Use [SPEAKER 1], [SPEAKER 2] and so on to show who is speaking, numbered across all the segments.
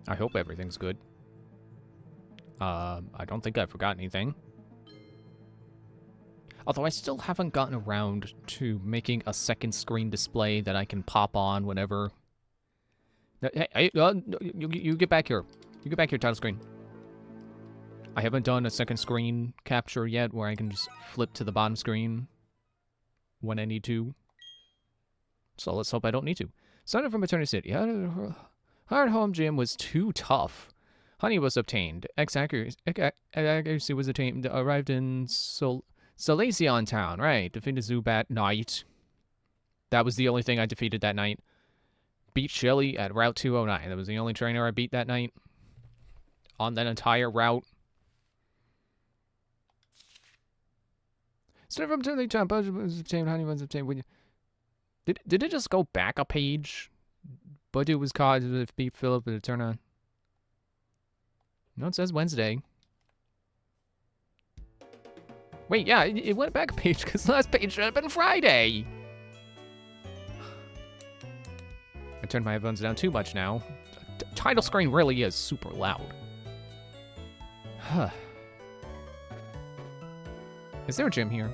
[SPEAKER 1] I hope everything's good. I don't think I forgot anything. Although I still haven't gotten around to making a second screen display that I can pop on whenever. Hey, you get back here. You get back here, title screen. I haven't done a second screen capture yet where I can just flip to the bottom screen when I need to. So let's hope I don't need to. Started from Eternity City. Hard home gym was too tough. Honey was obtained. Accuracy was attained. Arrived in Salacion Town. Right. Defeated Zubat Knight. That was the only thing I defeated that night. Beat Shelly at Route 209. That was the only trainer I beat that night. On that entire route. Started from Eternity Town. Budget was obtained. Honey was obtained. Did it just go back a page? Budget was caught if beat Philip at a turn on. No, it says Wednesday. Wait, yeah, it went back a page because the last page should have been Friday. I turned my headphones down too much now. Title screen really is super loud. Huh. Is there a gym here?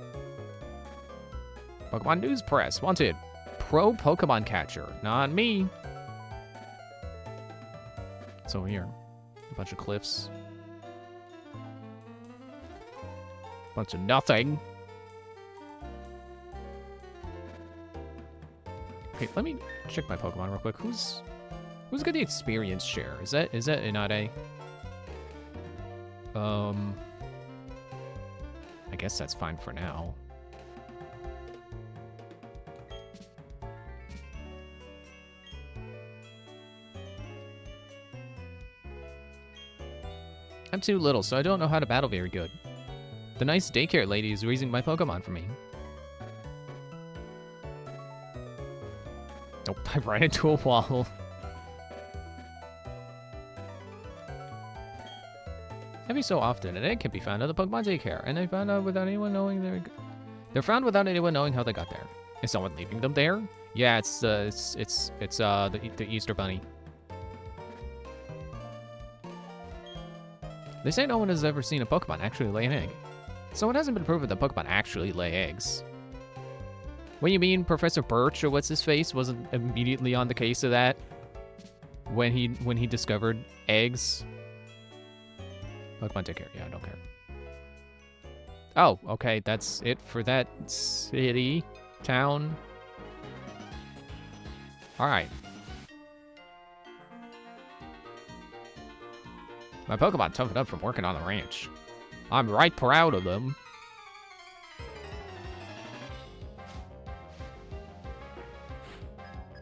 [SPEAKER 1] Pokemon News Press. Wanted. Pro Pokemon Catcher. Not me. It's over here. A bunch of cliffs. Bunch of nothing. Okay, let me check my Pokemon real quick. Who's got the experience share? Is that Inade? I guess that's fine for now. I'm too little, so I don't know how to battle very good. The nice daycare lady is raising my Pokemon for me. Nope, I ran into a wall. Every so often, an egg can be found at the Pokemon daycare, and they're found without anyone knowing how they got there. Is someone leaving them there? Yeah, it's the Easter Bunny. They say no one has ever seen a Pokemon actually lay an egg. So it hasn't been proven that Pokemon actually lay eggs. What you mean Professor Birch or what's his face wasn't immediately on the case of that when he discovered eggs? Pokemon take care. Yeah, I don't care. Oh, okay, that's it for that city, town. All right. My Pokemon toughened up from working on the ranch. I'm right proud of them.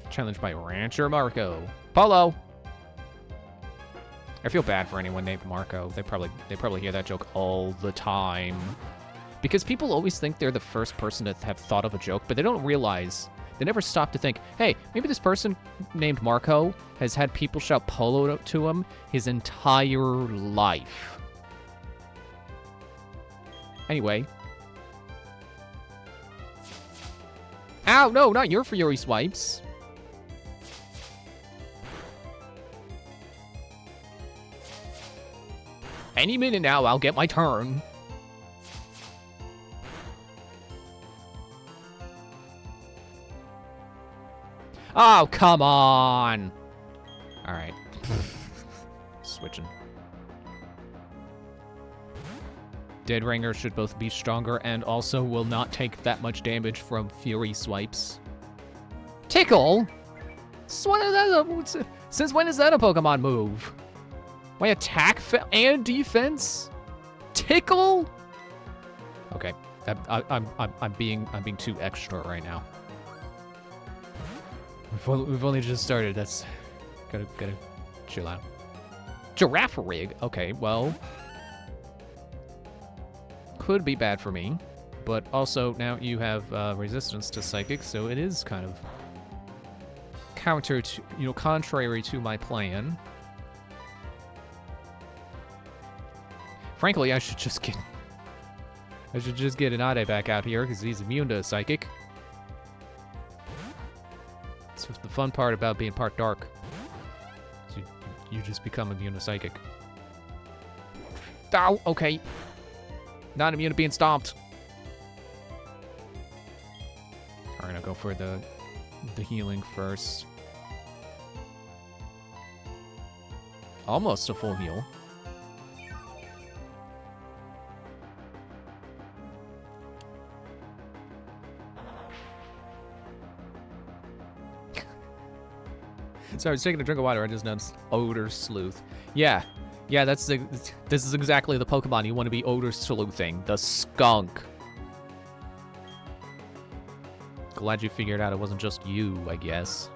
[SPEAKER 1] Challenged by Rancher Marco. Polo! I feel bad for anyone named Marco. They probably hear that joke all the time. Because people always think they're the first person to have thought of a joke, but they don't realize, they never stop to think, hey, maybe this person named Marco has had people shout Polo to him his entire life. Anyway. Ow, no, not your Fury Swipes. Any minute now, I'll get my turn. Oh, come on. All right. Switching. Dead Ringer should both be stronger and also will not take that much damage from Fury Swipes. Tickle? Since when is that a Pokemon move? My attack and defense? Tickle? Okay, I'm being too extra right now. We've only just started. That's gotta chill out. Giraffe rig. Okay, well, could be bad for me, but also now you have resistance to psychic, so it is kind of contrary to my plan. Frankly, I should just get Inade back out here because he's immune to psychic. That's the fun part about being part dark. So you You just become immune to psychic. Ow, okay. Not immune to being stomped. Alright, I'll go for the healing first. Almost a full heal. Sorry, I was taking a drink of water. I just noticed Odor Sleuth. Yeah, this is exactly the Pokemon you want to be Odor Sleuthing. The skunk. Glad you figured out it wasn't just you, I guess.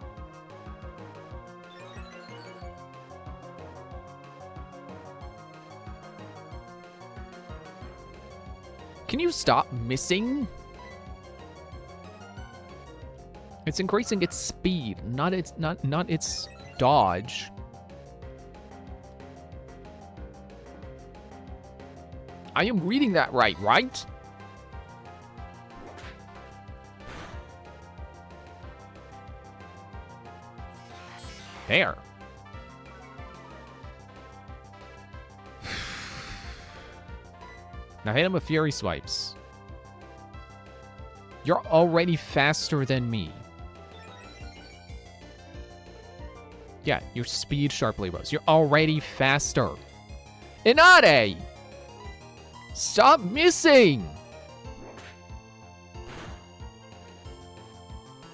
[SPEAKER 1] Can you stop missing? It's increasing its speed, not its dodge. I am reading that right? There. Now hit him with Fury Swipes. You're already faster than me. Yeah, your speed sharply rose. You're already faster. Inade! Stop missing!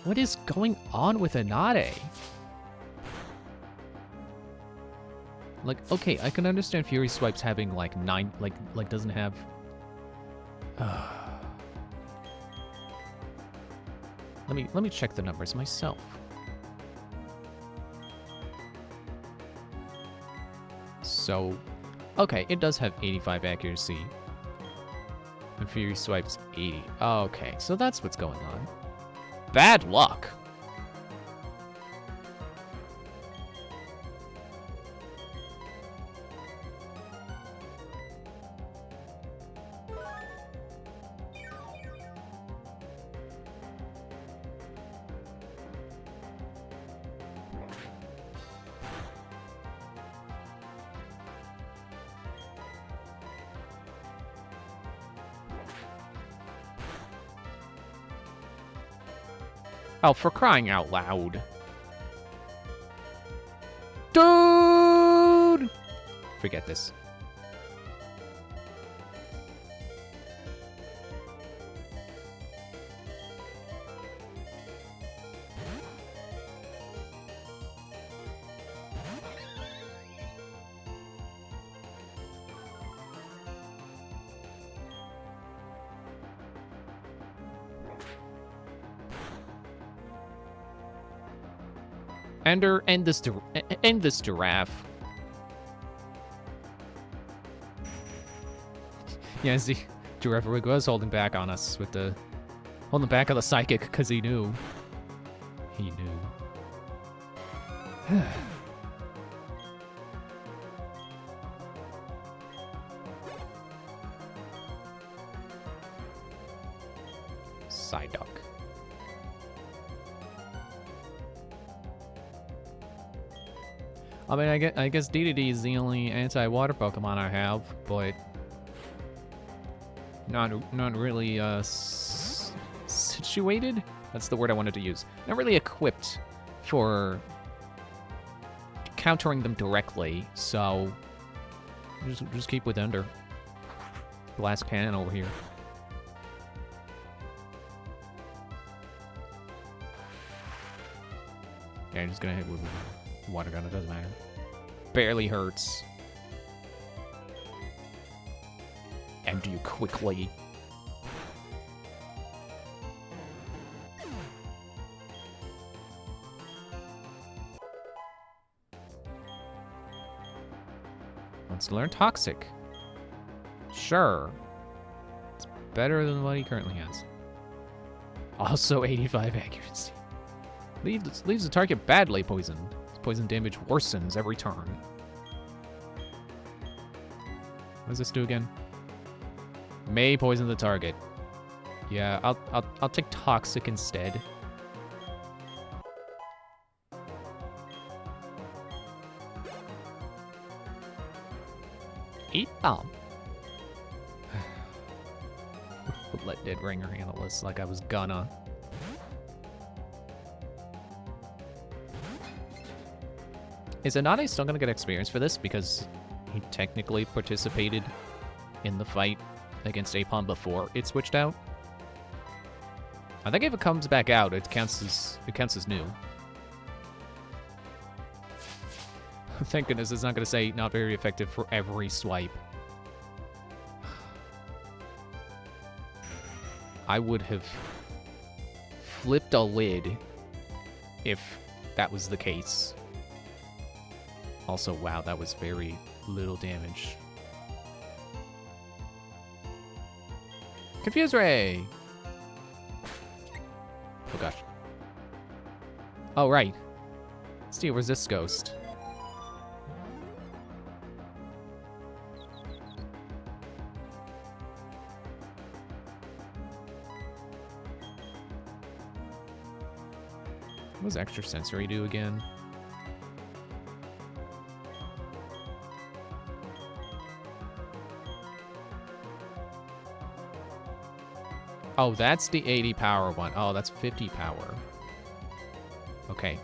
[SPEAKER 1] What is going on with Inade? Like, okay, I can understand Fury Swipes having like 9, like doesn't have... Let me check the numbers myself. So, okay, it does have 85 accuracy. And Fury Swipes 80. Okay, so that's what's going on. Bad luck. Oh, for crying out loud. Dude! Forget this. Ender, end this giraffe. Yeah, see, Giraffe was holding back on us with holding back on the psychic because he knew. He knew. Psyduck. I mean, I guess DDD is the only anti-water Pokemon I have, but not really situated. That's the word I wanted to use. Not really equipped for countering them directly. So just keep with Ender. Glass cannon over here. Yeah, I'm just gonna hit with water gun, it doesn't matter. Barely hurts. And you quickly. Let's learn Toxic. Sure. It's better than what he currently has. Also 85 accuracy. Leaves the target badly poisoned. Poison damage worsens every turn. What does this do again? May poison the target. Yeah, I'll take Toxic instead. Eat them. Would let Dead Ringer handle this like I was gonna. Is Anade still gonna get experience for this because he technically participated in the fight against Apom before it switched out? I think if it comes back out, it counts as new. Thank goodness it's not gonna say not very effective for every swipe. I would have flipped a lid if that was the case. Also, wow, that was very little damage. Confuse Ray! Oh gosh. Oh, right. Steel Resist Ghost. What does Extra Sensory do again? Oh, that's the 80 power one. Oh, that's 50 power. Okay.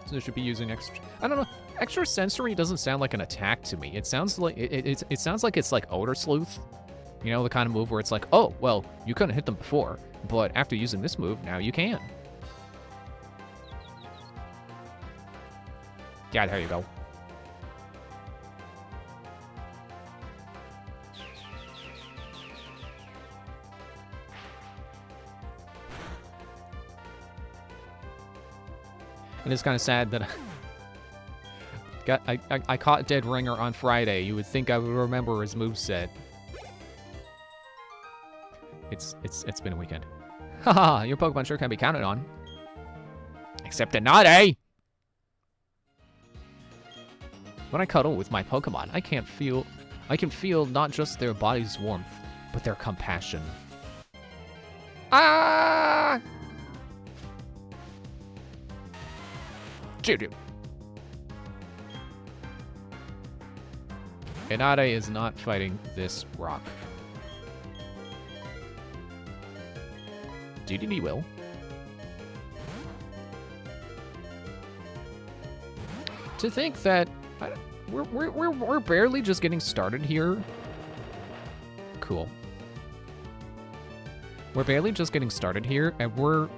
[SPEAKER 1] So I should be using extra... I don't know. Extra Sensory doesn't sound like an attack to me. It sounds like... It sounds like it's like Odor Sleuth. You know, the kind of move where it's like, oh, well, you couldn't hit them before, but after using this move, now you can. Yeah, there you go. It is kind of sad that I caught Dead Ringer on Friday. You would think I would remember his moveset. It's been a weekend. Haha, your Pokemon sure can be counted on. Except Anade! When I cuddle with my Pokemon, I can feel not just their body's warmth, but their compassion. Ah! Juju. Anade is not fighting this rock. DDD will. To think that we're barely just getting started here. Cool. We're barely just getting started here, and we're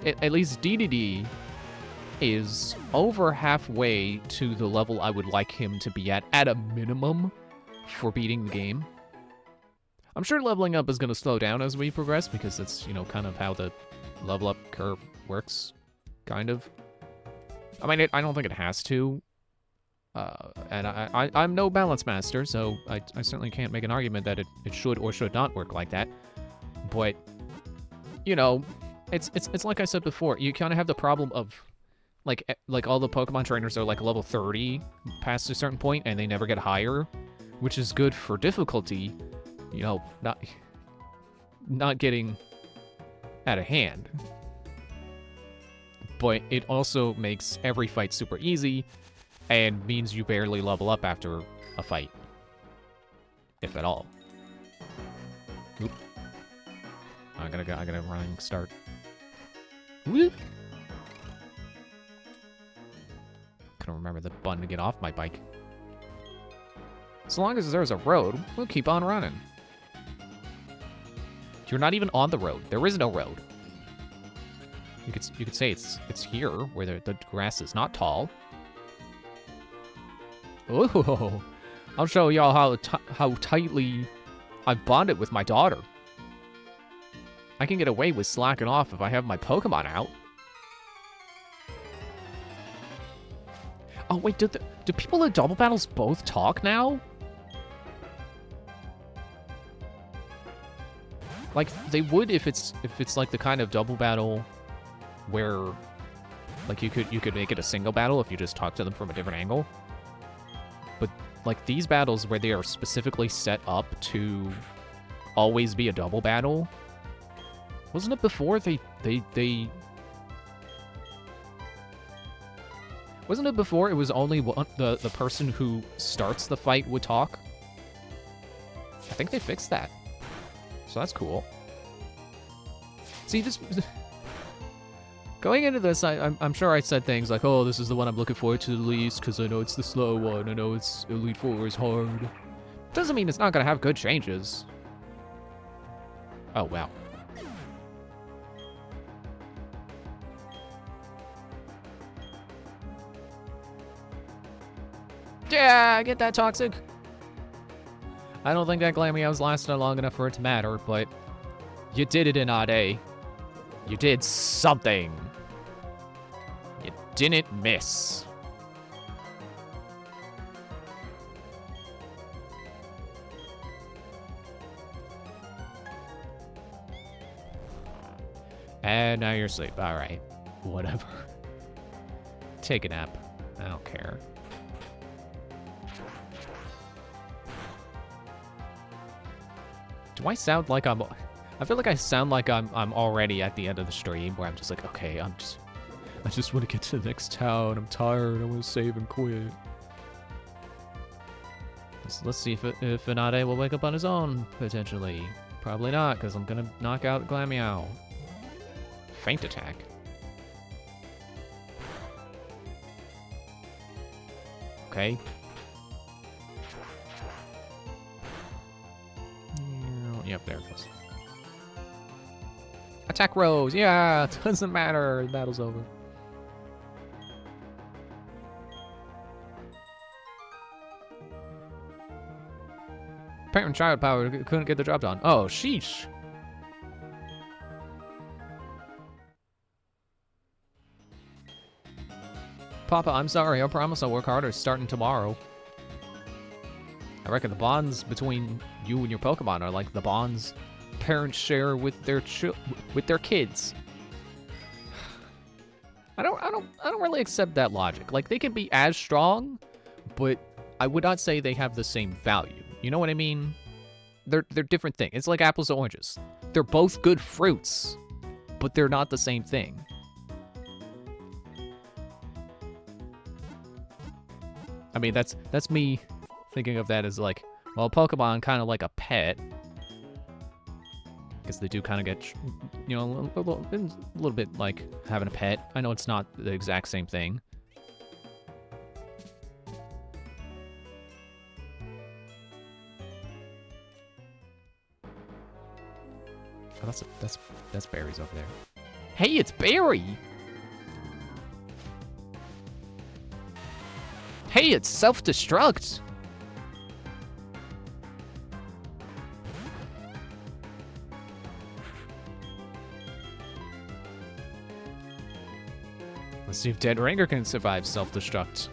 [SPEAKER 1] at least DDD is over halfway to the level I would like him to be at a minimum, for beating the game. I'm sure leveling up is going to slow down as we progress, because that's, you know, kind of how the level up curve works, kind of. I mean, I don't think it has to. And I'm no balance master, so I certainly can't make an argument that it should or should not work like that. But, you know, it's like I said before, you kind of have the problem of, like all the Pokemon trainers are like level 30 past a certain point, and they never get higher, which is good for difficulty, you know, not getting out of hand. But it also makes every fight super easy, and means you barely level up after a fight, if at all. Oop. I gotta running start. Whoop. Couldn't remember the button to get off my bike. As long as there's a road, we'll keep on running. You're not even on the road. There is no road. You could say it's here where the grass is not tall. Oh, I'll show y'all how tightly I've bonded with my daughter. I can get away with slacking off if I have my Pokemon out. Oh wait, do people in double battles both talk now? Like they would if it's like the kind of double battle where like you could make it a single battle if you just talk to them from a different angle. But like these battles where they are specifically set up to always be a double battle, wasn't it before they Wasn't it before it was only the person who starts the fight would talk? I think they fixed that. So that's cool. See, this... Going into this, I'm sure I said things like, oh, this is the one I'm looking forward to the least, because I know it's the slow one, I know it's Elite Four is hard. Doesn't mean it's not going to have good changes. Oh, wow. Yeah, get that toxic. I don't think that Glameow's lasted long enough for it to matter, but you did it in Ade. You did something. You didn't miss. And now you're asleep. All right. Whatever. Take a nap. I don't care. Do I sound like I'm... I feel like I sound like I'm already at the end of the stream where I'm just like, okay, I just want to get to the next town. I'm tired. I want to save and quit. Let's see if Inade will wake up on his own, potentially. Probably not, because I'm going to knock out Glameow. Faint attack. Okay. Yep, there it goes. Attack Rose! Yeah, it doesn't matter. The battle's over. Parent-child power couldn't get the job done. Oh, sheesh. Papa, I'm sorry. I promise I'll work harder starting tomorrow. I reckon the bonds between you and your Pokemon are like the bonds parents share with their kids. I don't really accept that logic. Like, they can be as strong, but I would not say they have the same value. You know what I mean? They're different things. It's like apples and oranges. They're both good fruits, but they're not the same thing. I mean, that's me thinking of that as like, well, Pokemon kind of like a pet. Because they do kind of get, you know, a little bit like having a pet. I know it's not the exact same thing. Oh, that's Barry's over there. Hey, it's Barry! Hey, it's self-destruct! Let's see if Dead Ranger can survive self-destruct.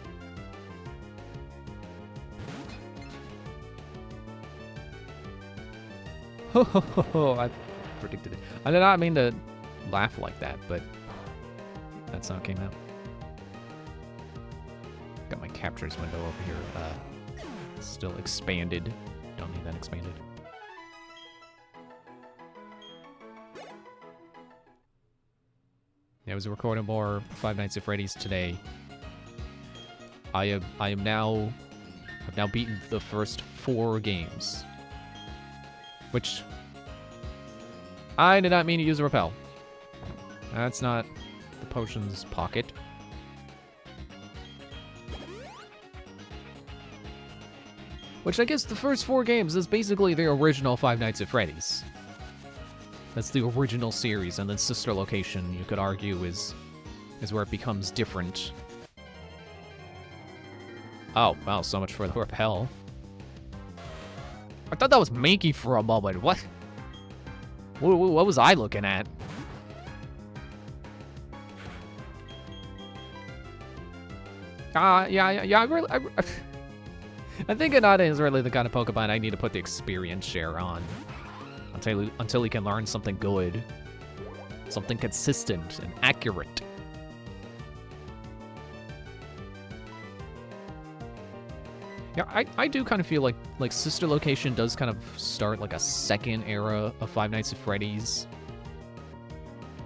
[SPEAKER 1] Ho ho ho ho, I predicted it. I did not mean to laugh like that, but that's how it came out. Got my captures window over here, still expanded. Don't need that expanded. Yeah, I was recording more Five Nights at Freddy's today. I've now beaten the first 4 games. Which, I did not mean to use a repel. That's not the potion's pocket. Which I guess the first 4 games is basically the original Five Nights at Freddy's. That's the original series, and then Sister Location, you could argue, is where it becomes different. Oh, wow, so much for the repel. I thought that was Mankey for a moment. What was I looking at? Yeah, I think Inade is really the kind of Pokemon I need to put the experience share on. Until he can learn something good. Something consistent and accurate. Yeah, I do kind of feel like Sister Location does kind of start like a second era of Five Nights at Freddy's.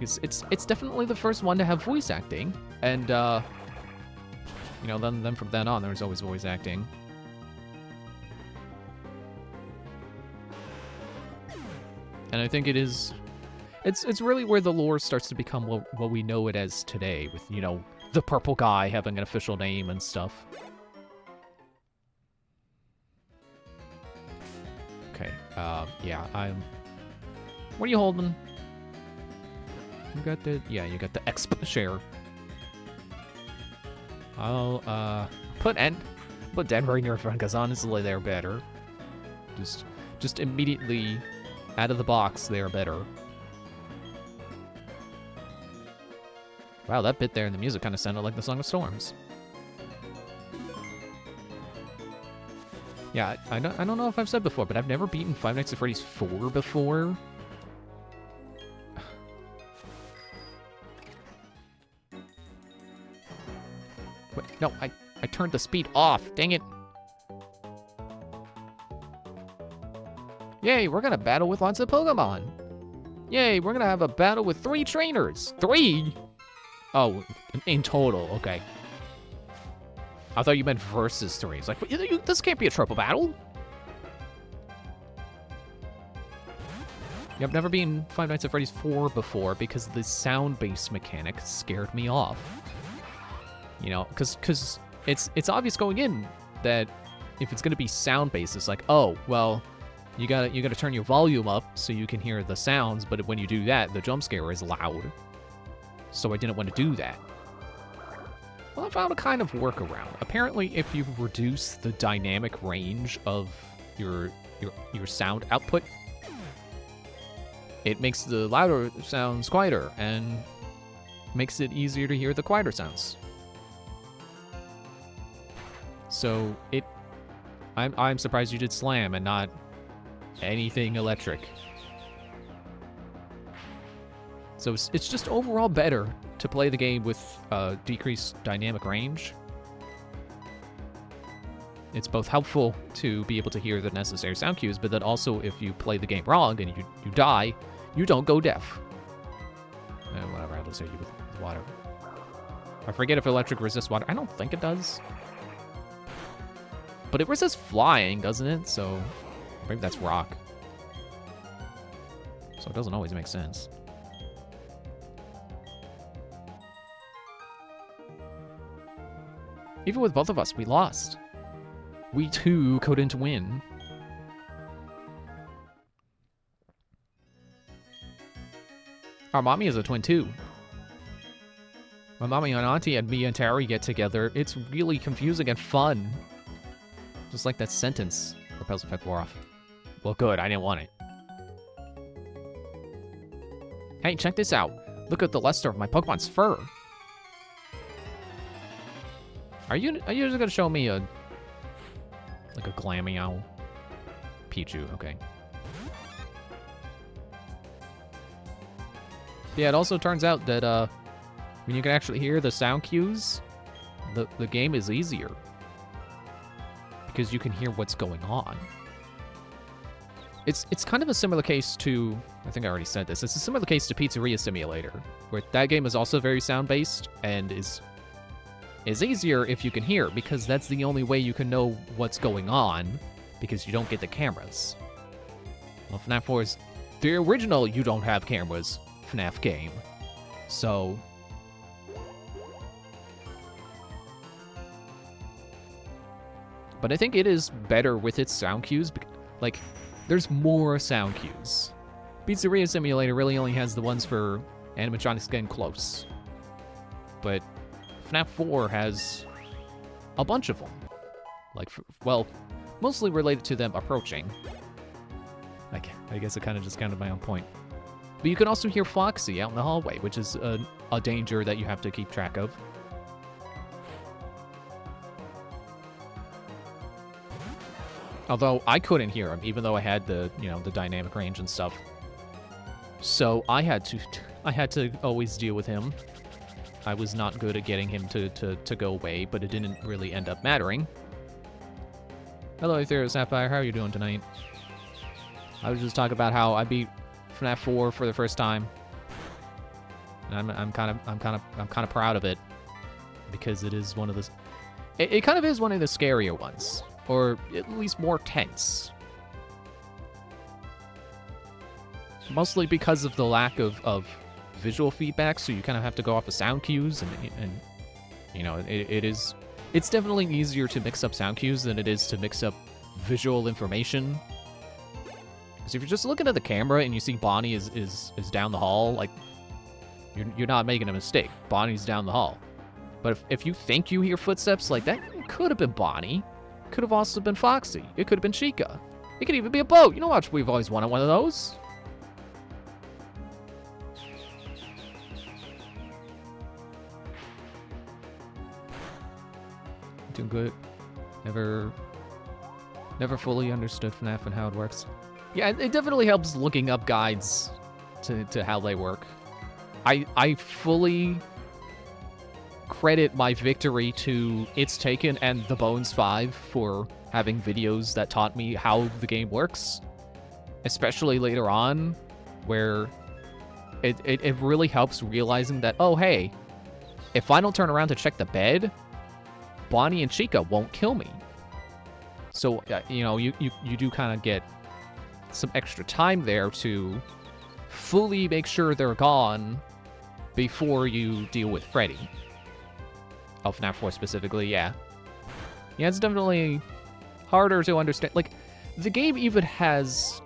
[SPEAKER 1] It's definitely the first one to have voice acting, and You know, then from then on, there was always voice acting. And I think it's really where the lore starts to become what we know it as today, with, you know, the purple guy having an official name and stuff. Okay, yeah, what are you holding? You got the, yeah, you got the exp share. I'll, put Denver in your front, because honestly, they're better. Just immediately, out of the box, they're better. Wow, that bit there in the music kind of sounded like the Song of Storms. Yeah, I don't know if I've said before, but I've never beaten Five Nights at Freddy's 4 before. Wait, no, I turned the speed off. Dang it. Yay, we're gonna battle with lots of Pokemon. Yay, we're gonna have a battle with 3 trainers. 3? Oh, in total, okay. I thought you meant versus 3. It's like, this can't be a triple battle. Yeah, I've never been Five Nights at Freddy's 4 before because the sound-based mechanic scared me off. You know, because it's obvious going in that if it's gonna be sound-based, it's like, oh, well, you gotta turn your volume up so you can hear the sounds, but when you do that, the jump scare is loud. So I didn't want to do that. Well, I found a kind of workaround. Apparently, if you reduce the dynamic range of your sound output, it makes the louder sounds quieter and makes it easier to hear the quieter sounds. So I'm surprised you did slam and not anything electric. So it's just overall better to play the game with decreased dynamic range. It's both helpful to be able to hear the necessary sound cues, but then also if you play the game wrong and you die, you don't go deaf. Whatever, I'll just hit you with water. I forget if electric resists water. I don't think it does. But it resists flying, doesn't it? So maybe that's rock. So it doesn't always make sense. Even with both of us, we lost. We too couldn't win. Our mommy is a twin too. My mommy and auntie and me and Terry get together. It's really confusing and fun. Just like that sentence. Repels effect wore off. Well, good. I didn't want it. Hey, check this out. Look at the luster of my Pokemon's fur. Are you just gonna show me like a Glameow? Pichu, okay. Yeah, it also turns out that when you can actually hear the sound cues, the game is easier. Because you can hear what's going on. It's kind of a similar case to, I think I already said this, it's a similar case to Pizzeria Simulator, where that game is also very sound-based and is easier if you can hear, because that's the only way you can know what's going on, because you don't get the cameras. Well, FNAF 4 is the original you don't have cameras FNAF game. So but I think it is better with its sound cues. Like, there's more sound cues. Pizzeria Simulator really only has the ones for animatronics getting close. But FNAF 4 has a bunch of them. Like, well, mostly related to them approaching. Like, I guess it kind of just counted my own point. But you can also hear Foxy out in the hallway, which is a danger that you have to keep track of. Although I couldn't hear him, even though I had the, you know, the dynamic range and stuff. So I had to always deal with him. I was not good at getting him to go away, but it didn't really end up mattering. Hello, Ethereal Sapphire. How are you doing tonight? I was just talking about how I beat FNAF 4 for the first time, and I'm kind of proud of it, because it is one of the. It kind of is one of the scarier ones, or at least more tense. Mostly because of the lack of visual feedback, so you kind of have to go off of sound cues, and you know, it's definitely easier to mix up sound cues than it is to mix up visual information. Because if you're just looking at the camera and you see Bonnie is down the hall, like, you're not making a mistake. Bonnie's down the hall. But if you think you hear footsteps, like, that could have been Bonnie. Could have also been Foxy. It could have been Chica. It could even be a boat. You know what? We've always wanted one of those. Doing good. Never fully understood FNAF and how it works. Yeah, it definitely helps looking up guides to how they work. I fully credit my victory to It's Taken and The Bones 5 for having videos that taught me how the game works. Especially later on, where it really helps realizing that, oh hey, if I don't turn around to check the bed, Bonnie and Chica won't kill me. So, you know, you do kind of get some extra time there to fully make sure they're gone before you deal with Freddy. Oh, FNAF 4 specifically, yeah. Yeah, it's definitely harder to understand. Like, the game even has...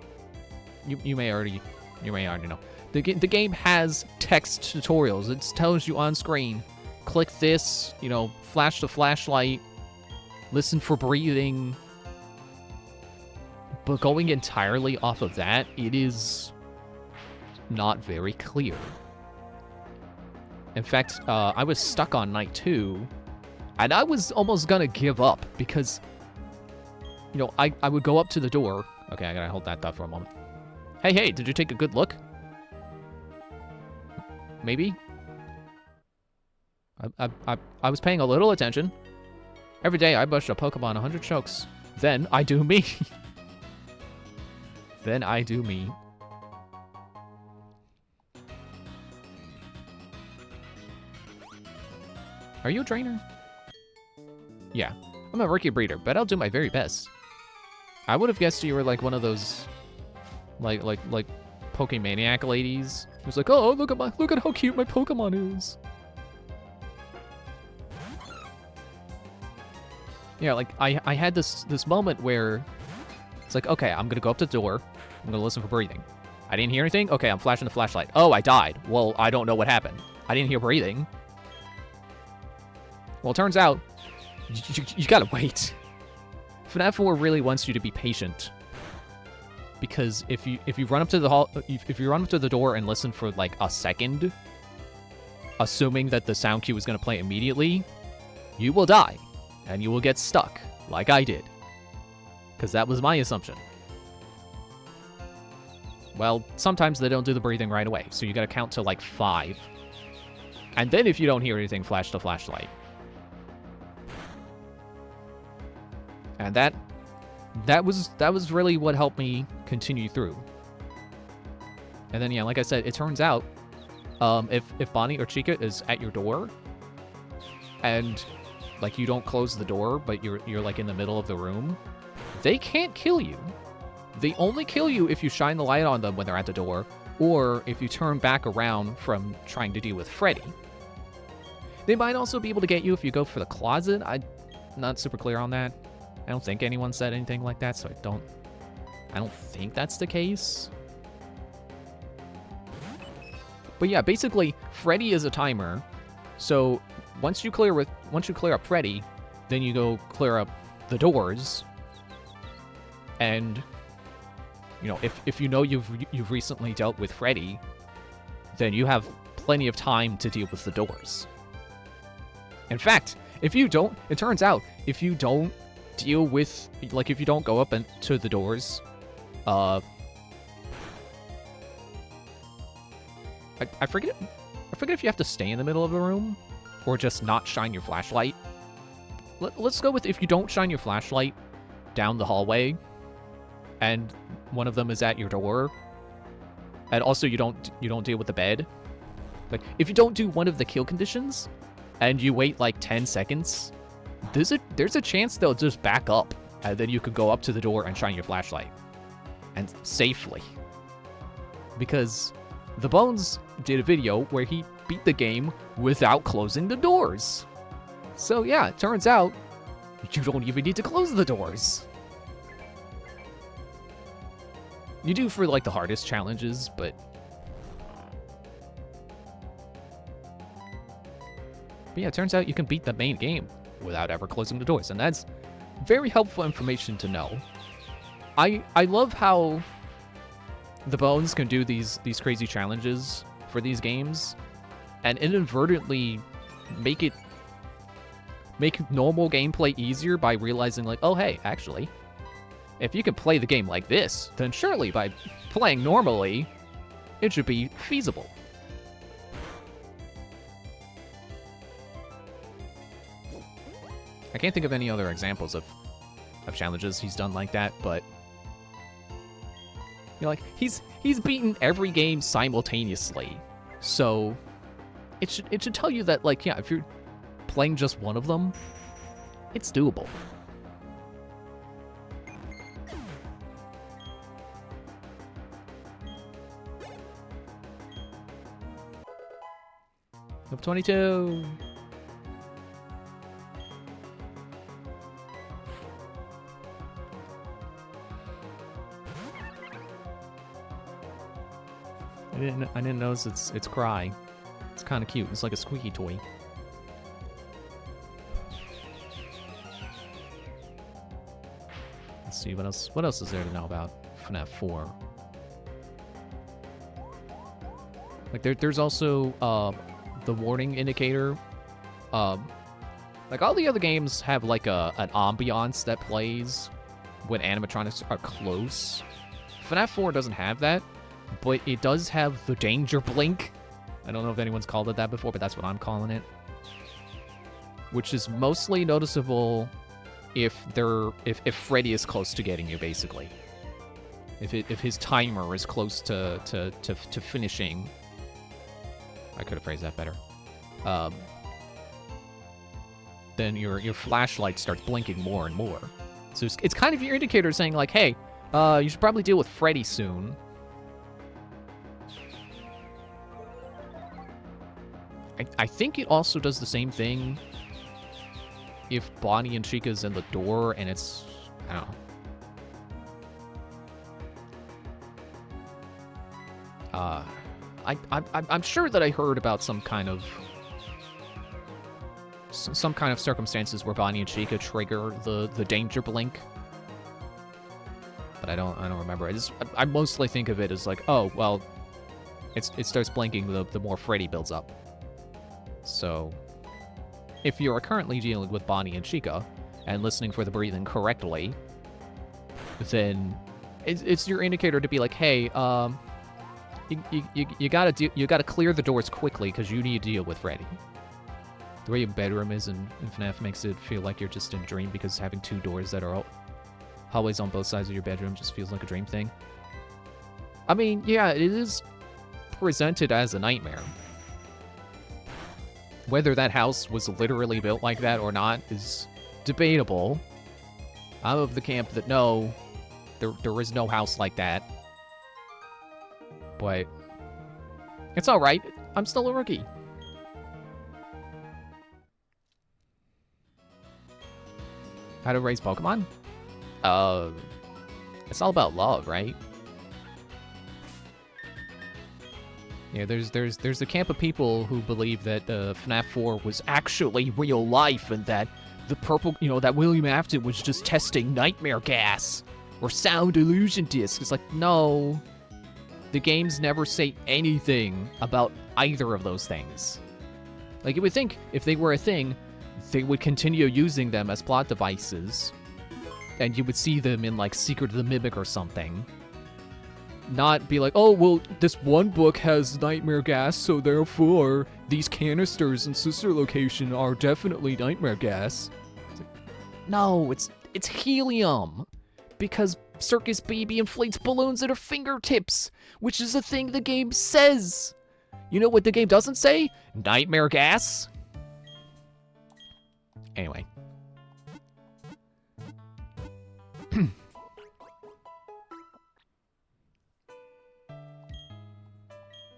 [SPEAKER 1] You may already know. The game has text tutorials. It tells you on screen, click this, you know, flash the flashlight, listen for breathing. But going entirely off of that, it is not very clear. In fact, I was stuck on night 2, and I was almost gonna give up because, you know, I would go up to the door. Okay, I gotta hold that thought for a moment. Hey, did you take a good look? Maybe? I was paying a little attention. Every day I brush a Pokemon 100 strokes. Then I do me. Then I do me. Are you a trainer? Yeah. I'm a rookie breeder, but I'll do my very best. I would have guessed you were like one of those like Pokemaniac ladies who's like, oh, look at how cute my Pokemon is. Yeah, like I had this moment where it's like, okay, I'm gonna go up to the door, I'm gonna listen for breathing. I didn't hear anything? Okay, I'm flashing the flashlight. Oh, I died. Well, I don't know what happened. I didn't hear breathing. Well, it turns out, you gotta wait. FNAF 4 really wants you to be patient. Because if you run up to the hall, if you run up to the door and listen for like a second, assuming that the sound cue is gonna play immediately, you will die. And you will get stuck, like I did. Because that was my assumption. Well, sometimes they don't do the breathing right away, so you gotta count to like 5. And then if you don't hear anything, flash the flashlight. And that was really what helped me continue through. And then, yeah, like I said, it turns out, if Bonnie or Chica is at your door, and like you don't close the door, but you're like in the middle of the room, they can't kill you. They only kill you if you shine the light on them when they're at the door, or if you turn back around from trying to deal with Freddy. They might also be able to get you if you go for the closet. I'm not super clear on that. I don't think anyone said anything like that, so I don't think that's the case. But yeah, basically, Freddy is a timer. So once you clear up Freddy, then you go clear up the doors. And you know, if you know you've recently dealt with Freddy, then you have plenty of time to deal with the doors. In fact, if you don't, it turns out if you don't deal with, like, if you don't go up to the doors, I forget if you have to stay in the middle of the room or just not shine your flashlight. Let's go with if you don't shine your flashlight down the hallway and one of them is at your door, and also you don't deal with the bed. Like, if you don't do one of the kill conditions and you wait like 10 seconds there's a chance they'll just back up, and then you could go up to the door and shine your flashlight. And safely. Because The Bones did a video where he beat the game without closing the doors. So yeah, it turns out you don't even need to close the doors. You do for like the hardest challenges, but yeah, it turns out you can beat the main game without ever closing the doors, and that's very helpful information to know. I love how The Bones can do these crazy challenges for these games and inadvertently make normal gameplay easier by realizing like, oh hey, actually, if you can play the game like this, then surely by playing normally, it should be feasible. I can't think of any other examples of challenges he's done like that, but you know, like he's beaten every game simultaneously, so it should tell you that, like, yeah, if you're playing just one of them, it's doable. Level 22. I didn't notice it's Cry. It's kind of cute. It's like a squeaky toy. Let's see what else. What else is there to know about FNAF 4? Like there's also the warning indicator. Like all the other games have like an ambiance that plays when animatronics are close. FNAF 4 doesn't have that, but it does have the danger blink. I don't know if anyone's called it that before, but that's what I'm calling it. Which is mostly noticeable if Freddy is close to getting you, basically. If his timer is close to finishing. I could have phrased that better. Then your flashlight starts blinking more and more. So it's kind of your indicator saying like, hey, you should probably deal with Freddy soon. I think it also does the same thing if Bonnie and Chica's in the door and it's, I don't know. I'm sure that I heard about some kind of circumstances where Bonnie and Chica trigger the danger blink, but I don't remember. I mostly think of it as like, oh well, it starts blinking the more Freddy builds up. So, if you are currently dealing with Bonnie and Chica and listening for the breathing correctly, then it's your indicator to be like, hey, you gotta clear the doors quickly because you need to deal with Freddy. The way your bedroom is in FNAF makes it feel like you're just in a dream because having two doors that are always on both sides of your bedroom just feels like a dream thing. I mean, yeah, it is presented as a nightmare. Whether that house was literally built like that or not is debatable. I'm of the camp that no, there is no house like that. But it's alright. I'm still a rookie. How to raise Pokemon? It's all about love, right? Yeah, there's a camp of people who believe that FNAF 4 was actually real life and that the purple, that William Afton was just testing nightmare gas or sound illusion disc. It's like, no, the games never say anything about either of those things. Like, you would think if they were a thing, they would continue using them as plot devices, and you would see them in, like, Secret of the Mimic or something. Not be like, oh, well, this one book has nightmare gas, so therefore these canisters in Sister Location are definitely nightmare gas. It's like, no, it's helium, because Circus Baby inflates balloons at her fingertips, which is a thing the game says. You know what the game doesn't say? Nightmare gas. Anyway,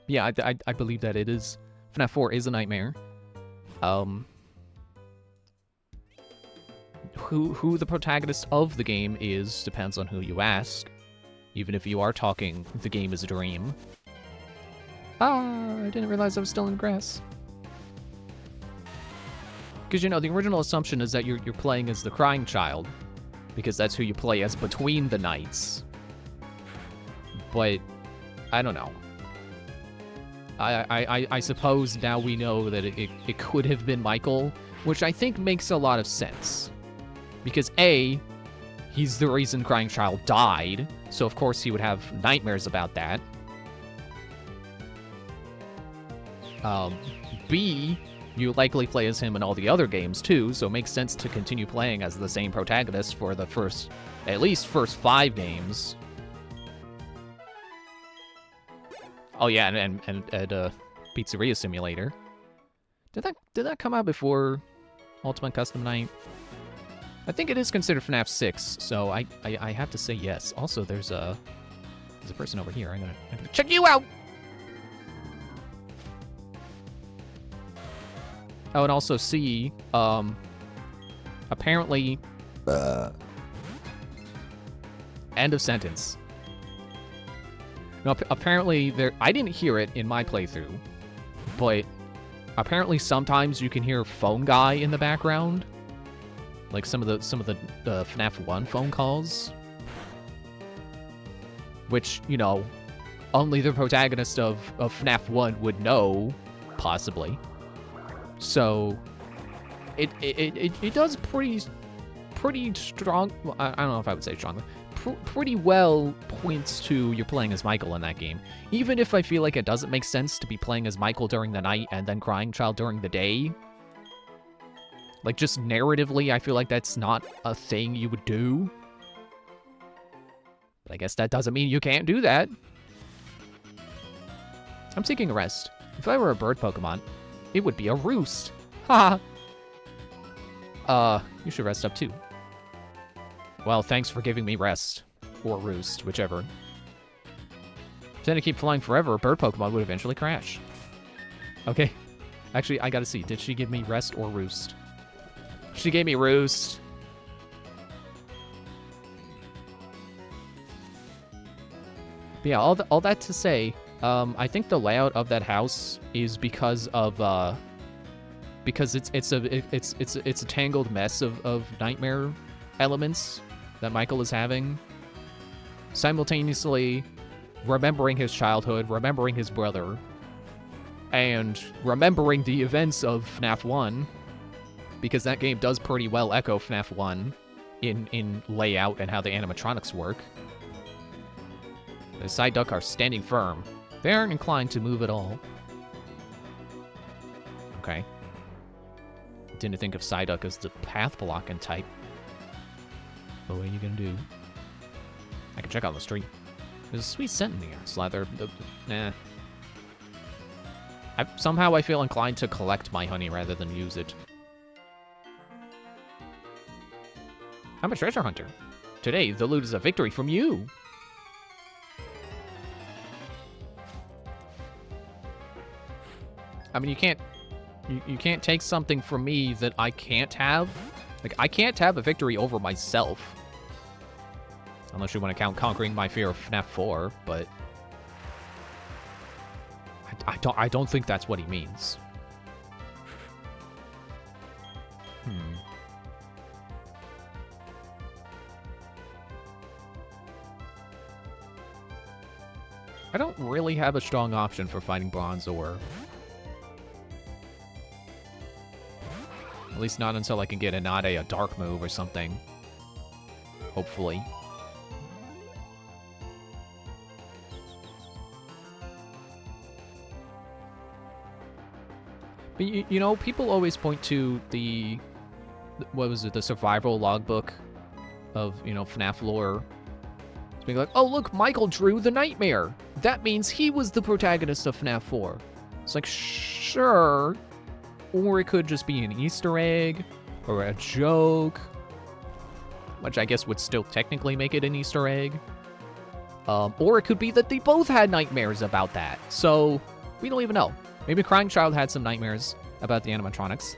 [SPEAKER 1] Yeah, I believe that it is. FNAF 4 is a nightmare. Who the protagonist of the game is depends on who you ask. Even if you are talking, the game is a dream. Ah, I didn't realize I was still in grass. Because, you know, the original assumption is that you're playing as the crying child. Because that's who you play as between the nights. But, I don't know. I suppose now we know that it could have been Michael, which I think makes a lot of sense. Because A, he's the reason Crying Child died, so of course he would have nightmares about that. B, you likely play as him in all the other games too, so it makes sense to continue playing as the same protagonist for the at least first 5 games. Oh yeah, and Pizzeria Simulator. Did that come out before Ultimate Custom Night? I think it is considered FNAF 6, so I have to say yes. Also, there's a person over here. I'm gonna check you out. Oh, and also C, apparently, end of sentence. No, apparently I didn't hear it in my playthrough, but apparently sometimes you can hear phone guy in the background, like some of the FNAF 1 phone calls, which, you know, only the protagonist of FNAF 1 would know, possibly. So it does pretty strong. Well, I don't know if I would say strongly. Pretty well points to you're playing as Michael in that game. Even if I feel like it doesn't make sense to be playing as Michael during the night and then Crying Child during the day. Like, just narratively, I feel like that's not a thing you would do. But I guess that doesn't mean you can't do that. I'm seeking a rest. If I were a bird Pokemon, it would be a roost. Haha. You should rest up too. Well, thanks for giving me rest. Or roost, whichever. If I keep flying forever, a bird Pokemon would eventually crash. Okay. Actually, I gotta see. Did she give me rest or roost? She gave me roost. But yeah, all that to say, I think the layout of that house is because of because it's a tangled mess of nightmare elements that Michael is having, simultaneously remembering his childhood, remembering his brother, and remembering the events of FNAF 1, because that game does pretty well echo FNAF 1 in layout and how the animatronics work. The Psyduck are standing firm. They aren't inclined to move at all. Okay. Didn't think of Psyduck as the path blocking type. But what are you gonna do? I can check out the street. There's a sweet scent in the air. Slather. Nah. Somehow I feel inclined to collect my honey rather than use it. I'm a treasure hunter. Today, the loot is a victory from you. I mean, you can't take something from me that I can't have. Like, I can't have a victory over myself. Unless you want to count conquering my fear of FNAF 4, but I don't think that's what he means. I don't really have a strong option for fighting Bronzor. At least not until I can get a dark move or something. Hopefully. But you know, people always point to the survival logbook of, you know, FNAF lore. It's being like, oh look, Michael drew the nightmare. That means he was the protagonist of FNAF 4. It's like, sure. Or it could just be an Easter egg, or a joke. which I guess would still technically make it an Easter egg. Or it could be that they both had nightmares about that. So, we don't even know. Maybe Crying Child had some nightmares about the animatronics.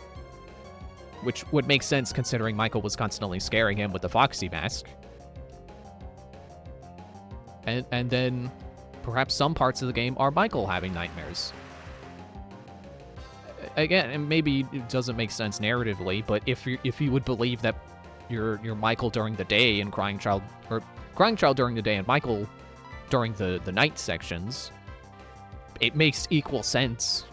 [SPEAKER 1] Which would make sense considering Michael was constantly scaring him with the Foxy mask. And then perhaps some parts of the game are Michael having nightmares. Again, and maybe it doesn't make sense narratively, but if you would believe that you're Michael during the day and Crying Child during the day and Michael during the night sections, it makes equal sense.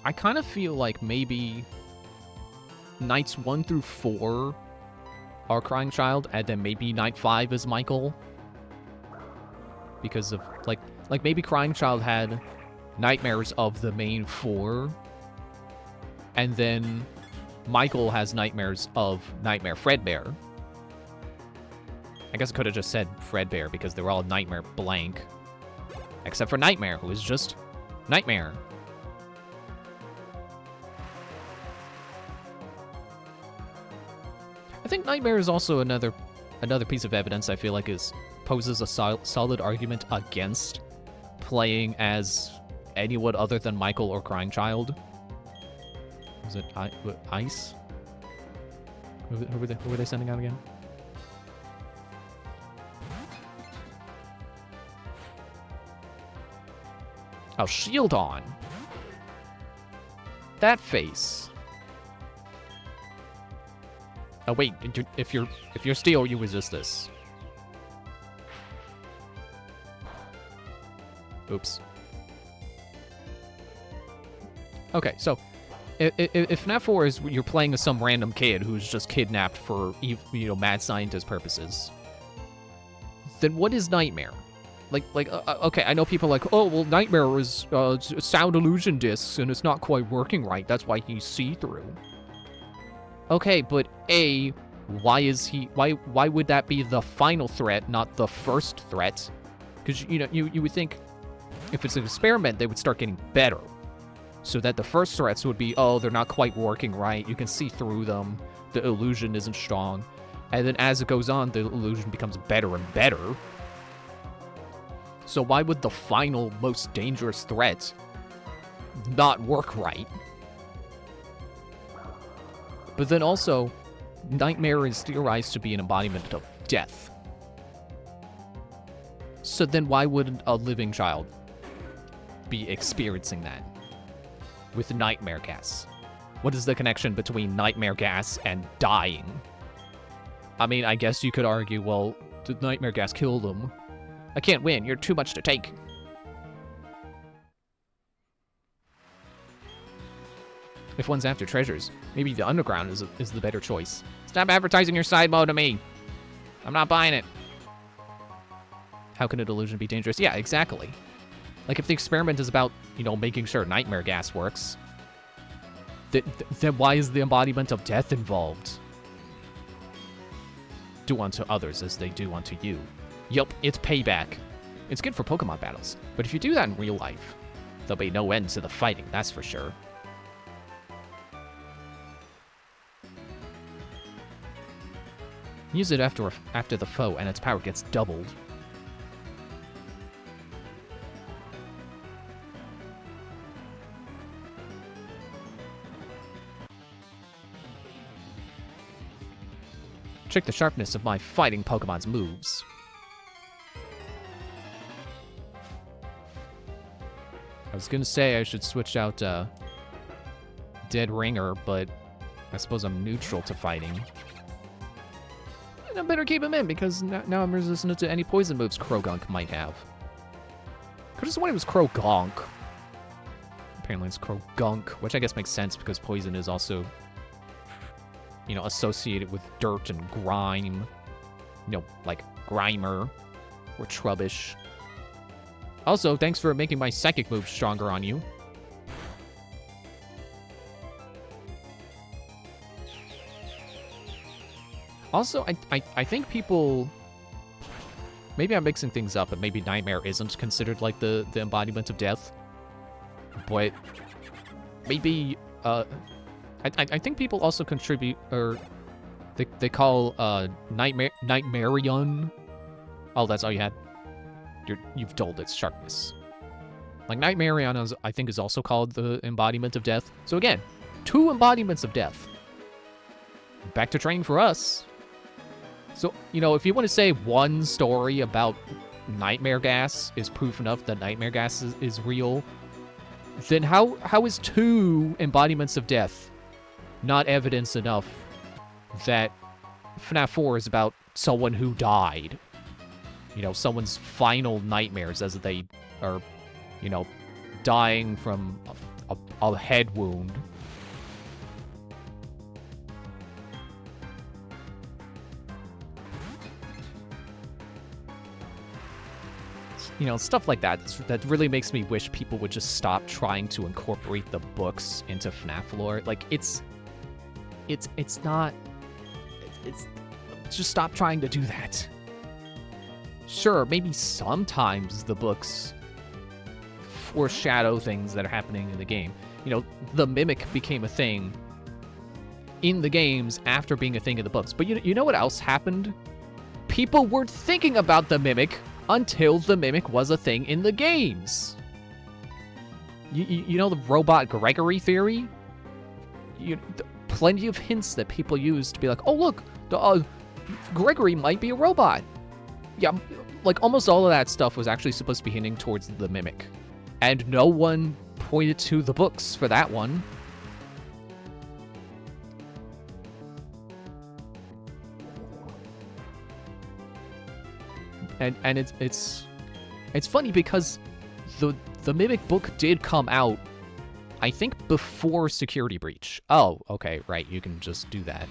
[SPEAKER 1] I kind of feel like maybe nights 1 through 4 are Crying Child, and then maybe night 5 is Michael. Because of, like maybe Crying Child had nightmares of the main 4, and then Michael has nightmares of Nightmare Fredbear. I guess I could have just said Fredbear because they were all Nightmare blank. Except for Nightmare, who is just Nightmare. I think Nightmare is also another piece of evidence I feel like poses a solid argument against playing as anyone other than Michael or Crying Child. Was it Ice? Who were they sending out again? Oh, Shieldon. That face. Oh wait, if you're Steel, you resist this. Oops. Okay, so if FNAF 4 is you're playing as some random kid who's just kidnapped for mad scientist purposes, then what is Nightmare? Okay, I know people are like, oh well, Nightmare is sound illusion discs and it's not quite working right. That's why he's see-through. Okay, but A, why would that be the final threat, not the first threat? Because, you would think if it's an experiment, they would start getting better. So that the first threats would be, oh, they're not quite working right, you can see through them, the illusion isn't strong. And then as it goes on, the illusion becomes better and better. So why would the final, most dangerous threat not work right? But then also, Nightmare is theorized to be an embodiment of death. So then why wouldn't a living child be experiencing that with nightmare gas? What is the connection between nightmare gas and dying? I mean, I guess you could argue, well, did nightmare gas kill them? I can't win, you're too much to take. If one's after treasures, maybe the underground is the better choice. Stop advertising your side mode to me. I'm not buying it. How can a delusion be dangerous? Yeah, exactly. Like, if the experiment is about, making sure nightmare gas works, then why is the embodiment of death involved? Do unto others as they do unto you. Yup, it's payback. It's good for Pokemon battles, but if you do that in real life, there'll be no end to the fighting, that's for sure. Use it after the foe, and its power gets doubled. Check the sharpness of my fighting Pokemon's moves. I was gonna say I should switch out Dead Ringer, but I suppose I'm neutral to fighting. I better keep him in, because now I'm resistant to any poison moves Krogunk might have. Could've sworn it was Krogonk. Apparently it's Krogunk, which I guess makes sense because poison is also, associated with dirt and grime. Like Grimer or Trubbish. Also, thanks for making my psychic moves stronger on you. Also, I think people... Maybe I'm mixing things up, and maybe Nightmare isn't considered, like, the embodiment of death. But maybe, I think people also contribute, or they call, Nightmarion. Oh, that's all you had? You've dulled its sharpness. Like, Nightmarion, I think, is also called the embodiment of death. So again, 2 embodiments of death. Back to train for us. So, you know, if you want to say one story about nightmare gas is proof enough that nightmare gas is real, then how is 2 embodiments of death not evidence enough that FNAF 4 is about someone who died? You know, someone's final nightmares as they are, you know, dying from a head wound. You know, stuff like that. That really makes me wish people would just stop trying to incorporate the books into FNAF lore. Like, it's not... just stop trying to do that. Sure, maybe sometimes the books foreshadow things that are happening in the game. You know, the Mimic became a thing in the games after being a thing in the books. But you know what else happened? People weren't thinking about the Mimic until the Mimic was a thing in the games. You know the robot Gregory theory? Plenty of hints that people use to be like, oh look, Gregory might be a robot. Yeah, like almost all of that stuff was actually supposed to be hinting towards the Mimic. And no one pointed to the books for that one. And it's funny because the Mimic book did come out, I think, before Security Breach. Oh, okay, right, you can just do that.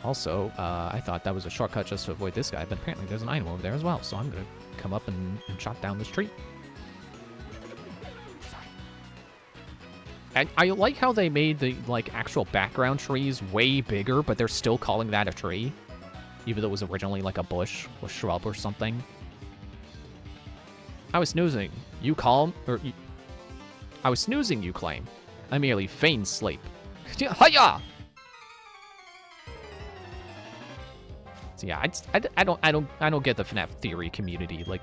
[SPEAKER 1] Also, I thought that was a shortcut just to avoid this guy, but apparently there's an item over there as well, so I'm gonna come up and chop down this tree. And I like how they made the, like, actual background trees way bigger, but they're still calling that a tree. Even though it was originally like a bush or shrub or something. I was snoozing. You calm? I was snoozing, you claim. I merely feigned sleep. Hiya! So yeah, I don't get the FNAF theory community. Like,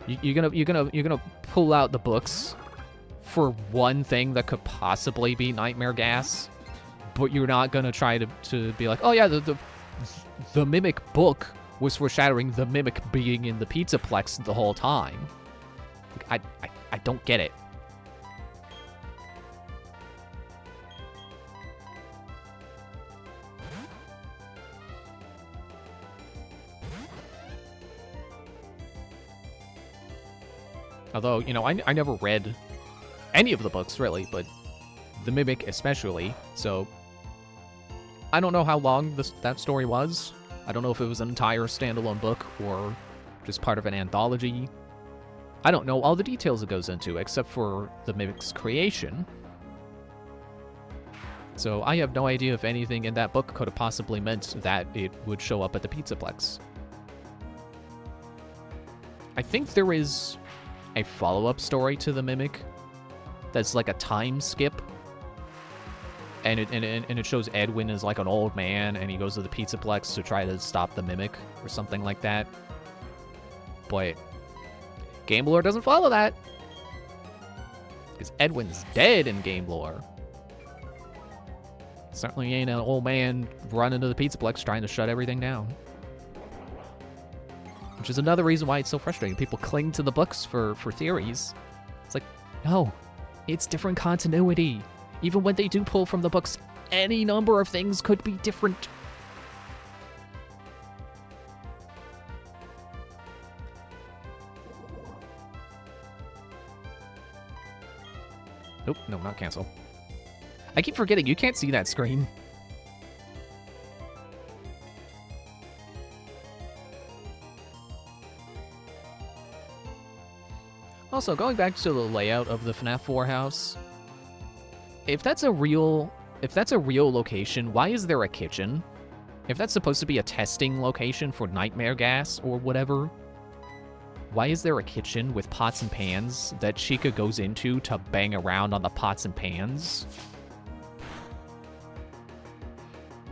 [SPEAKER 1] you're gonna pull out the books for one thing that could possibly be nightmare gas, but you're not gonna try to be like, oh yeah, the Mimic book was foreshadowing the Mimic being in the Pizzaplex the whole time. Like, I don't get it. Although, you know, I never read any of the books, really, but the Mimic especially, so I don't know how long that story was. I don't know if it was an entire standalone book or just part of an anthology. I don't know all the details it goes into, except for the Mimic's creation. So I have no idea if anything in that book could have possibly meant that it would show up at the Pizzaplex. I think there is a follow-up story to the Mimic that's like a time skip. And it shows Edwin as like an old man, and he goes to the Pizzaplex to try to stop the Mimic or something like that. But game lore doesn't follow that, because Edwin's dead in game lore. Certainly ain't an old man running to the Pizzaplex trying to shut everything down. Which is another reason why it's so frustrating. People cling to the books for theories. It's like, no, it's different continuity. Even when they do pull from the books, any number of things could be different. Nope, no, not cancel. I keep forgetting, you can't see that screen. Also, going back to the layout of the FNAF 4 house, if that's a real if that's a real location, why is there a kitchen? If that's supposed to be a testing location for nightmare gas or whatever, why is there a kitchen with pots and pans that Chica goes into to bang around on the pots and pans?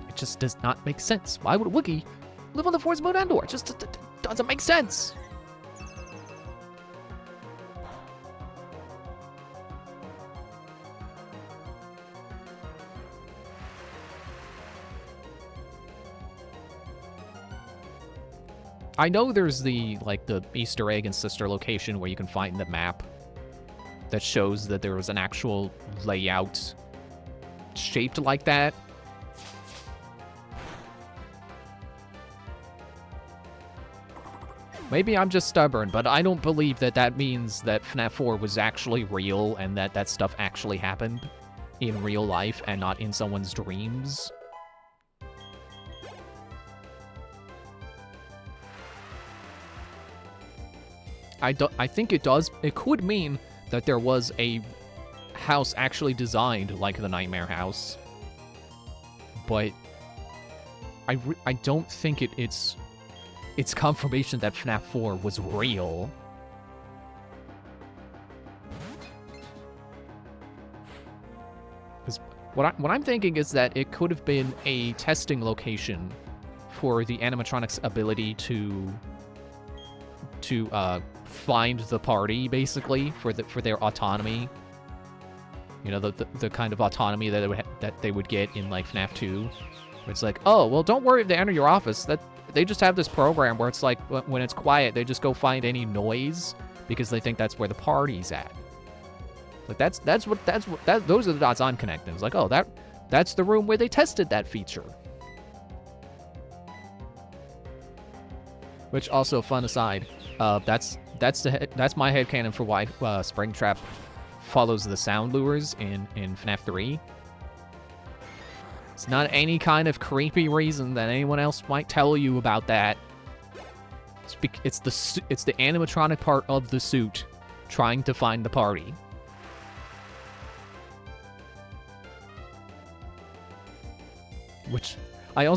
[SPEAKER 1] It just does not make sense. Why would a Wookiee live on the Force Moon Endor? It just doesn't make sense. I know there's the Easter egg and sister location where you can find the map that shows that there was an actual layout shaped like that. Maybe I'm just stubborn, but I don't believe that that means that FNAF 4 was actually real and that that stuff actually happened in real life and not in someone's dreams. I think it does. It could mean that there was a house actually designed like the Nightmare House, but I don't think it's confirmation that FNAF 4 was real. Because what I'm thinking is that it could have been a testing location for the animatronics' ability to find the party, basically, for their autonomy. You know, the kind of autonomy that they would get in like FNAF 2. Where it's like, oh, well, don't worry if they enter your office. That they just have this program where it's like when it's quiet, they just go find any noise because they think that's where the party's at. Like those are the dots I'm connecting. It's like, oh, that's the room where they tested that feature. Which also, fun aside, that's my headcanon for why Springtrap follows the sound lures in FNAF 3. It's not any kind of creepy reason that anyone else might tell you about that. It's the animatronic part of the suit trying to find the party. Which I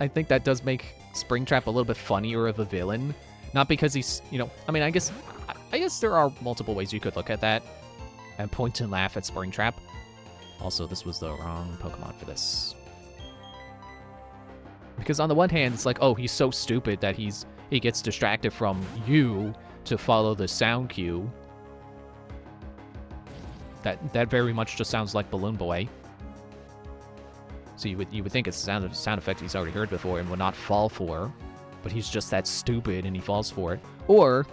[SPEAKER 1] think that does make Springtrap a little bit funnier of a villain. Not because he's, you know, I mean, I guess there are multiple ways you could look at that and point and laugh at Springtrap. Also, this was the wrong Pokemon for this. Because on the one hand, it's like, oh, he's so stupid that he gets distracted from you to follow the sound cue. That very much just sounds like Balloon Boy. So you would think it's a sound effect he's already heard before and would not fall for, but he's just that stupid and he falls for it. Or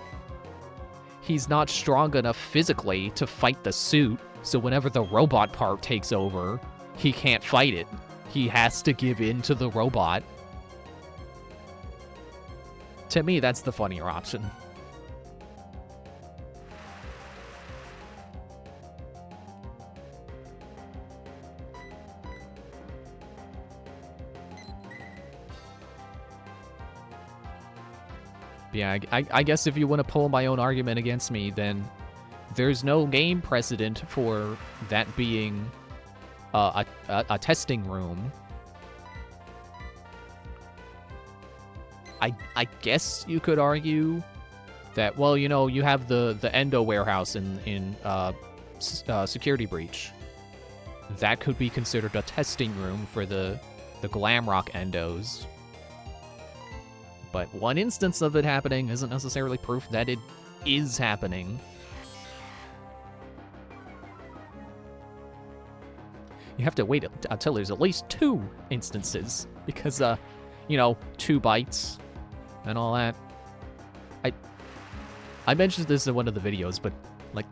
[SPEAKER 1] he's not strong enough physically to fight the suit, so whenever the robot part takes over, he can't fight it. He has to give in to the robot. To me, that's the funnier option. Yeah, I guess if you want to pull my own argument against me, then there's no game precedent for that being a testing room. I guess you could argue that, well, you know, you have the Endo warehouse in Security Breach. That could be considered a testing room for the Glamrock Endos. But one instance of it happening isn't necessarily proof that it is happening. You have to wait until there's at least 2 instances, because, you know, 2 bites and all that. I mentioned this in one of the videos, but, like,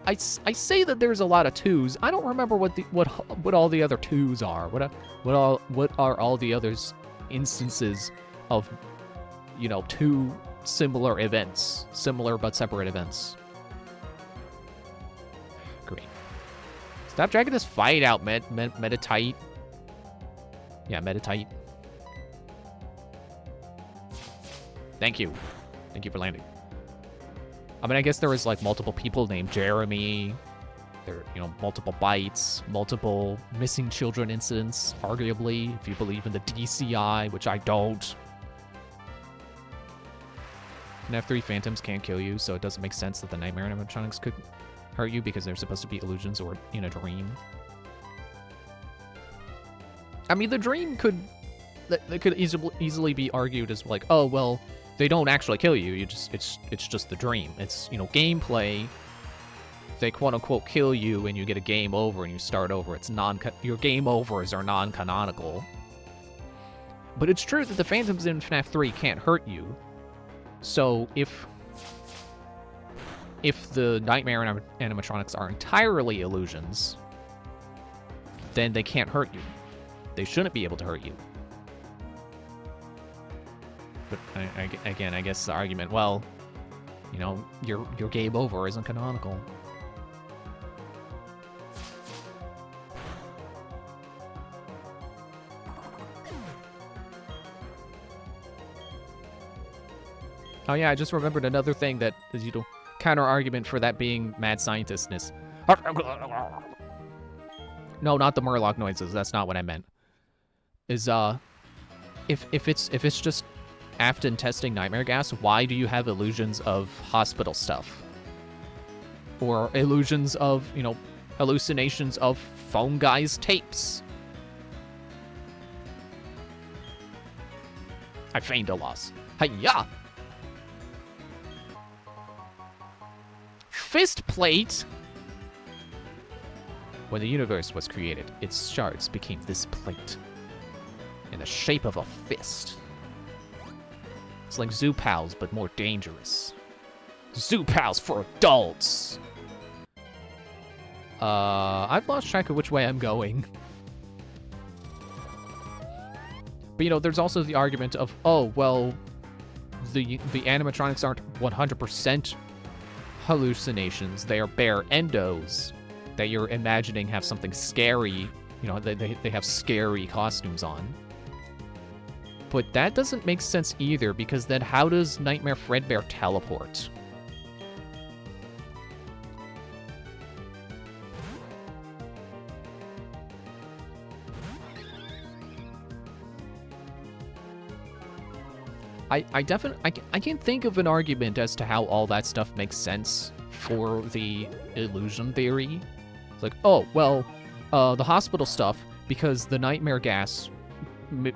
[SPEAKER 1] I say that there's a lot of 2s. I don't remember what all the other 2s are. What are all the other instances of, you know, 2 similar events, similar but separate events. Great. Stop dragging this fight out, Meditite. Yeah, Meditite. Thank you. Thank you for landing. I mean, I guess there was, like, multiple people named Jeremy There are, you know, multiple bites, multiple missing children incidents, arguably, if you believe in the DCI, which I don't. FNAF 3 phantoms can't kill you, so it doesn't make sense that the nightmare animatronics could hurt you because they're supposed to be illusions or in a dream. I mean, the dream could easily be argued as like, oh well, they don't actually kill you. It's just the dream. It's, you know, gameplay. They quote unquote kill you and you get a game over and you start over. It's your game overs are non-canonical. But it's true that the phantoms in FNAF 3 can't hurt you. So if the nightmare animatronics are entirely illusions, then they can't hurt you. They shouldn't be able to hurt you. But again, I guess the argument, well, you know, your game over isn't canonical. Oh yeah, I just remembered another thing that is, you know, counter-argument for that being mad scientistness. No, not the Murloc noises. That's not what I meant. Is if it's just Afton testing nightmare gas, why do you have illusions of hospital stuff? Or illusions of, you know, hallucinations of phone guys' tapes? I feigned a loss. Hi-ya! Fist plate! When the universe was created, its shards became this plate, in the shape of a fist. It's like Zoo Pals, but more dangerous. Zoo Pals for adults! I've lost track of which way I'm going. But, you know, there's also the argument of, oh, well, the animatronics aren't 100% hallucinations. They are bare endos that you're imagining have something scary. You know, they have scary costumes on. But that doesn't make sense either, because then how does Nightmare Fredbear teleport? I can think of an argument as to how all that stuff makes sense for the illusion theory. It's like, oh, well, the hospital stuff, because the nightmare gas,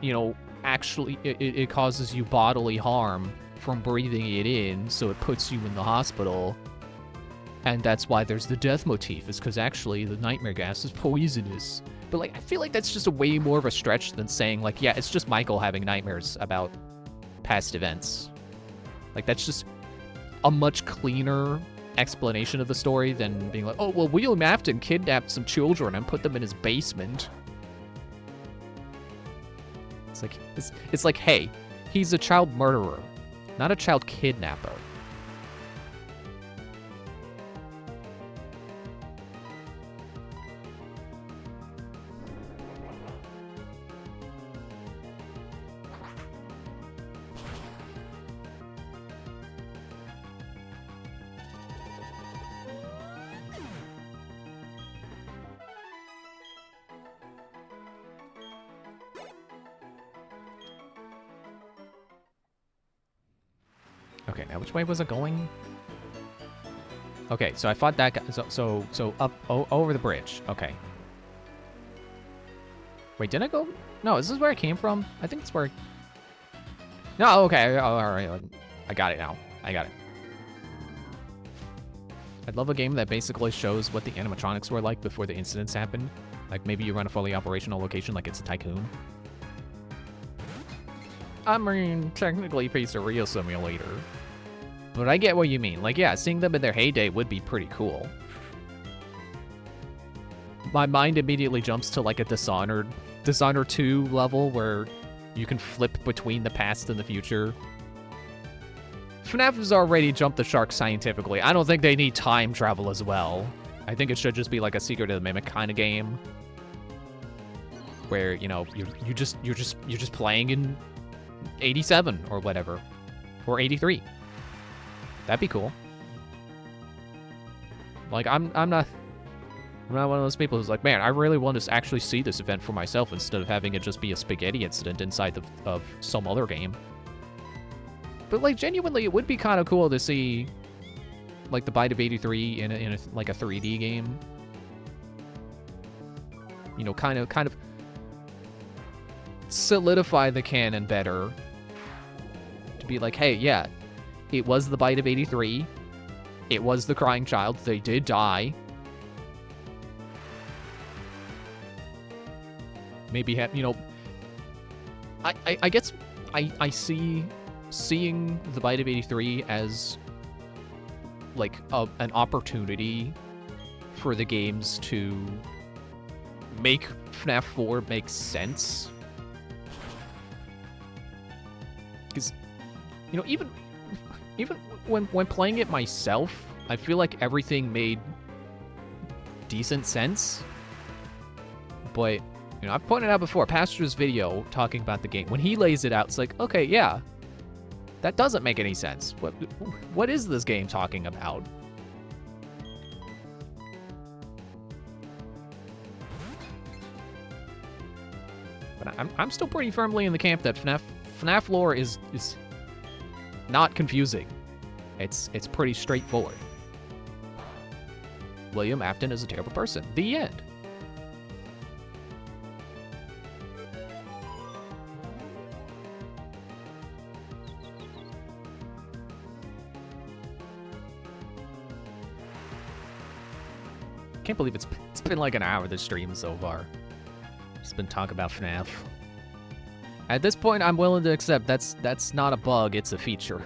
[SPEAKER 1] you know, actually, it causes you bodily harm from breathing it in, so it puts you in the hospital. And that's why there's the death motif, is because actually the nightmare gas is poisonous. But, like, I feel like that's just a way more of a stretch than saying, like, yeah, it's just Michael having nightmares about past events. Like, that's just a much cleaner explanation of the story than being like, oh, well, William Afton kidnapped some children and put them in his basement. It's like, hey, he's a child murderer, not a child kidnapper. Okay, now which way was it going? Okay, so I fought that guy. So up over the bridge. Okay. Wait, did I go? No, is this where I came from? I think it's where. No, okay. All right. I got it now. I got it. I'd love a game that basically shows what the animatronics were like before the incidents happened. Like maybe you run a fully operational location like it's a Tycoon. I mean, technically Pizzeria Simulator. But I get what you mean. Like, yeah, seeing them in their heyday would be pretty cool. My mind immediately jumps to, like, a Dishonored 2 level where you can flip between the past and the future. FNAF has already jumped the shark scientifically. I don't think they need time travel as well. I think it should just be like a Secret of the Mimic kind of game. Where, you know, you're just playing in 87 or whatever, or 83. That'd be cool. Like, I'm not I'm not one of those people who's like, man, I really want to actually see this event for myself instead of having it just be a spaghetti incident inside of some other game. But, like, genuinely, it would be kind of cool to see, like, the Bite of 83 in a like, a 3D game. You know, kind of solidify the canon better. To be like, hey, yeah, it was the Bite of 83. It was the Crying Child. They did die. Maybe have, you know, I guess I see seeing the Bite of 83 as like an opportunity for the games to make FNAF 4 make sense. Because, you know, even when playing it myself, I feel like everything made decent sense. But, you know, I've pointed out before, Pastor's video talking about the game, when he lays it out, it's like, okay, yeah, that doesn't make any sense. What is this game talking about? But I'm still pretty firmly in the camp that FNAF lore is not confusing. It's pretty straightforward. William Afton is a terrible person. The end. Can't believe it's been like an hour this stream so far. Just been talking about FNAF. At this point, I'm willing to accept that's not a bug, it's a feature.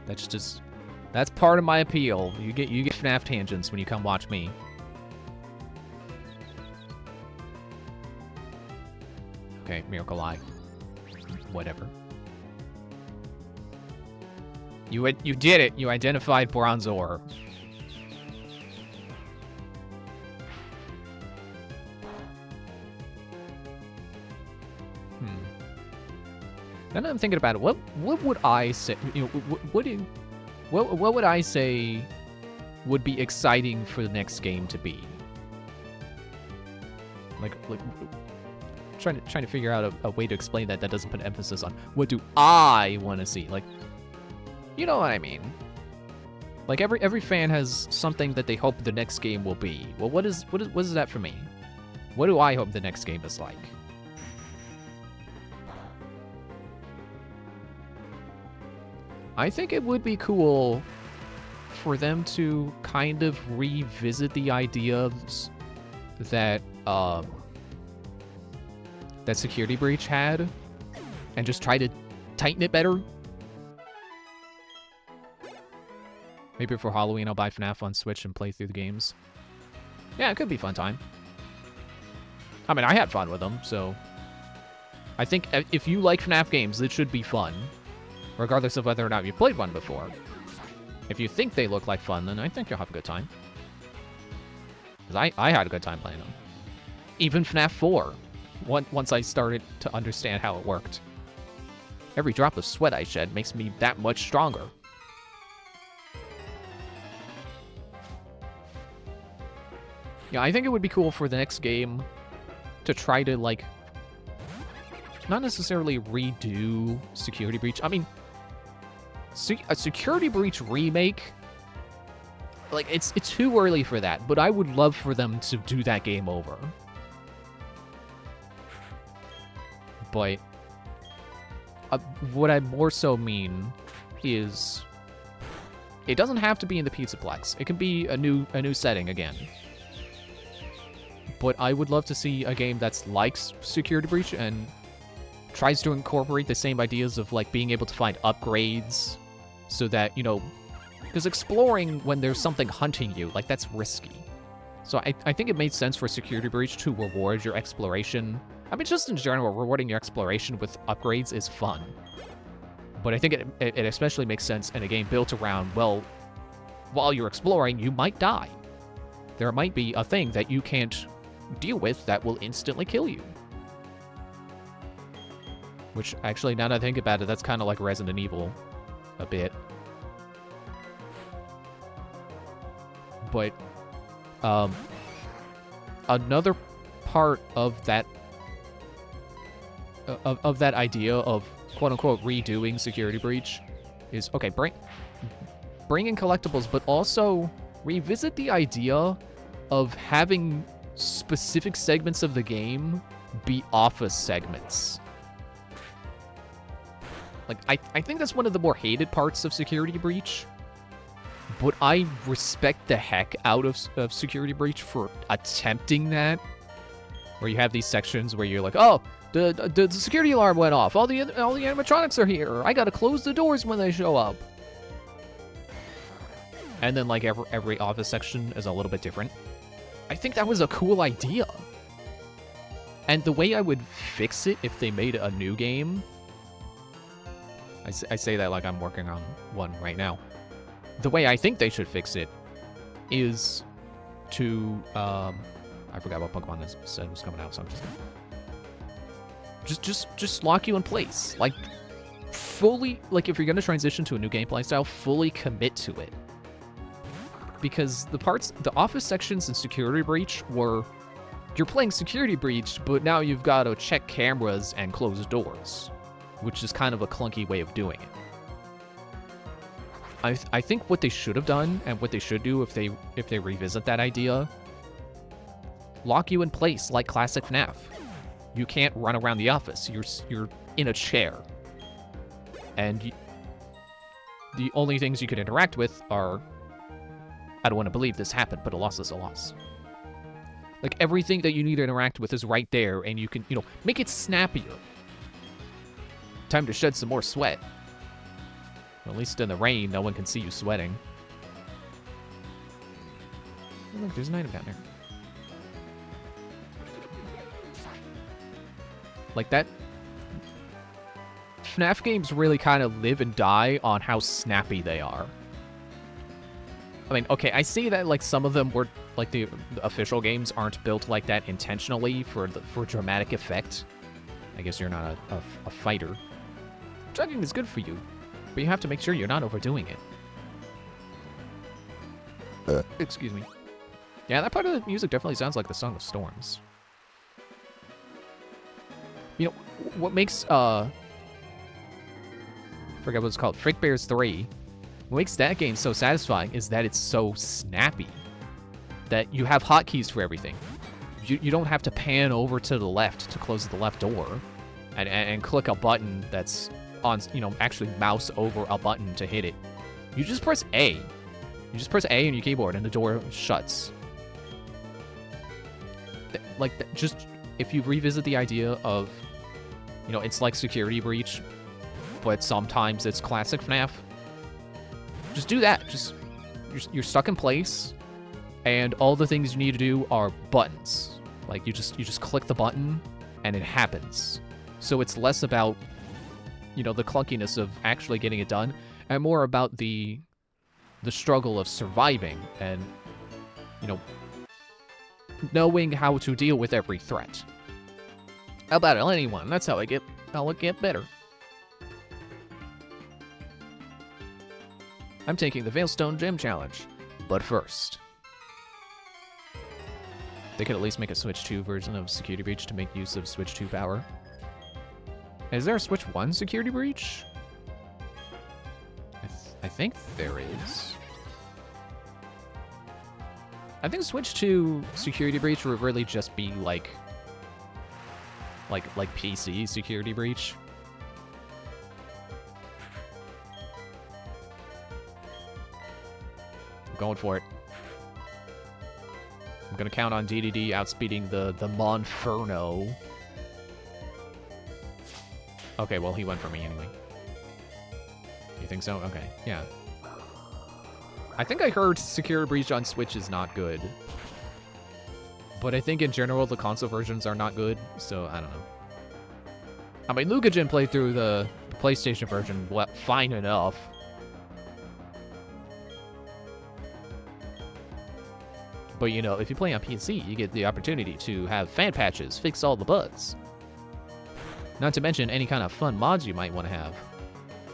[SPEAKER 1] That's part of my appeal. You get FNAF tangents when you come watch me. Okay, Miracle Eye. Whatever. You did it. You identified Bronzor. Now that I'm thinking about it, what would I say? You know, what would I say would be exciting for the next game to be? Like trying to figure out a way to explain that doesn't put emphasis on what do I want to see. Like, you know what I mean? Like every fan has something that they hope the next game will be. Well, what is that for me? What do I hope the next game is like? I think it would be cool for them to kind of revisit the ideas that that Security Breach had and just try to tighten it better. Maybe for Halloween I'll buy FNAF on Switch and play through the games. Yeah, it could be a fun time. I mean, I had fun with them, so I think if you like FNAF games, it should be fun. Regardless of whether or not you've played one before. If you think they look like fun, then I think you'll have a good time. Because I had a good time playing them. Even FNAF 4, once I started to understand how it worked. Every drop of sweat I shed makes me that much stronger. Yeah, I think it would be cool for the next game to try to, like, not necessarily redo Security Breach. I mean, a Security Breach remake, like, it's too early for that, but I would love for them to do that game over. But what I more so mean is it doesn't have to be in the Pizzaplex. It can be a new setting again. But I would love to see a game that's like Security Breach and tries to incorporate the same ideas of, like, being able to find upgrades so that, you know, because exploring when there's something hunting you, like, that's risky. So I think it made sense for Security Breach to reward your exploration. I mean, just in general, rewarding your exploration with upgrades is fun. But I think it especially makes sense in a game built around, well, while you're exploring, you might die. There might be a thing that you can't deal with that will instantly kill you. Which, actually, now that I think about it, that's kind of like Resident Evil. A bit. But, another part of that of that idea of quote-unquote redoing Security Breach is, okay, bring in collectibles, but also revisit the idea of having specific segments of the game be office segments. Like, I think that's one of the more hated parts of Security Breach, but I respect the heck out of Security Breach for attempting that, where you have these sections where you're like, oh, the security alarm went off, all the animatronics are here, I gotta close the doors when they show up. And then, like, every office section is a little bit different. I think that was a cool idea. And the way I would fix it if they made a new game, I say that like I'm working on one right now. The way I think they should fix it is to, I forgot what Pokemon said was coming out, so I'm just lock you in place. Like, fully, like, if you're gonna transition to a new gameplay style, fully commit to it. Because the office sections in Security Breach were, you're playing Security Breach, but now you've got to check cameras and close doors, which is kind of a clunky way of doing it. I think what they should have done, and what they should do if they revisit that idea, lock you in place like classic FNAF. You can't run around the office. You're in a chair, and the only things you can interact with are, I don't want to believe this happened, but a loss is a loss. Like, everything that you need to interact with is right there, and you can, make it snappier. Time to shed some more sweat. Or at least in the rain, no one can see you sweating. Oh, look, there's an item down there. Like, that... FNAF games really kind of live and die on how snappy they are. I mean, okay, I see that, like, some of them were, like, the official games aren't built like that intentionally for dramatic effect. I guess you're not a fighter. Jogging is good for you, but you have to make sure you're not overdoing it. Excuse me. Yeah, that part of the music definitely sounds like the Song of Storms. What makes, I forget what it's called, Frick Bears 3... What makes that game so satisfying is that it's so snappy, that you have hotkeys for everything. You don't have to pan over to the left to close the left door, and click a button that's on, actually mouse over a button to hit it. You just press A. You just press A on your keyboard and the door shuts. Like, just, if you revisit the idea of, it's like Security Breach, but sometimes it's classic FNAF, just do that. You're stuck in place, and all the things you need to do are buttons. Like, you just click the button, and it happens. So it's less about, the clunkiness of actually getting it done, and more about the struggle of surviving, and, knowing how to deal with every threat. How about anyone? That's how I'll get better. I'm taking the Veilstone Gem Challenge, but first. They could at least make a Switch 2 version of Security Breach to make use of Switch 2 power. Is there a Switch 1 Security Breach? I think there is. I think Switch 2 Security Breach would really just be like PC Security Breach. Going for it. I'm gonna count on DDD outspeeding the Monferno. Okay, well, he went for me anyway. You think so? Okay, yeah. I think I heard Security Breach on Switch is not good. But I think in general the console versions are not good, so I don't know. I mean, Lucagen played through the PlayStation version fine enough. But, if you play on PC, you get the opportunity to have fan patches fix all the bugs. Not to mention any kind of fun mods you might want to have,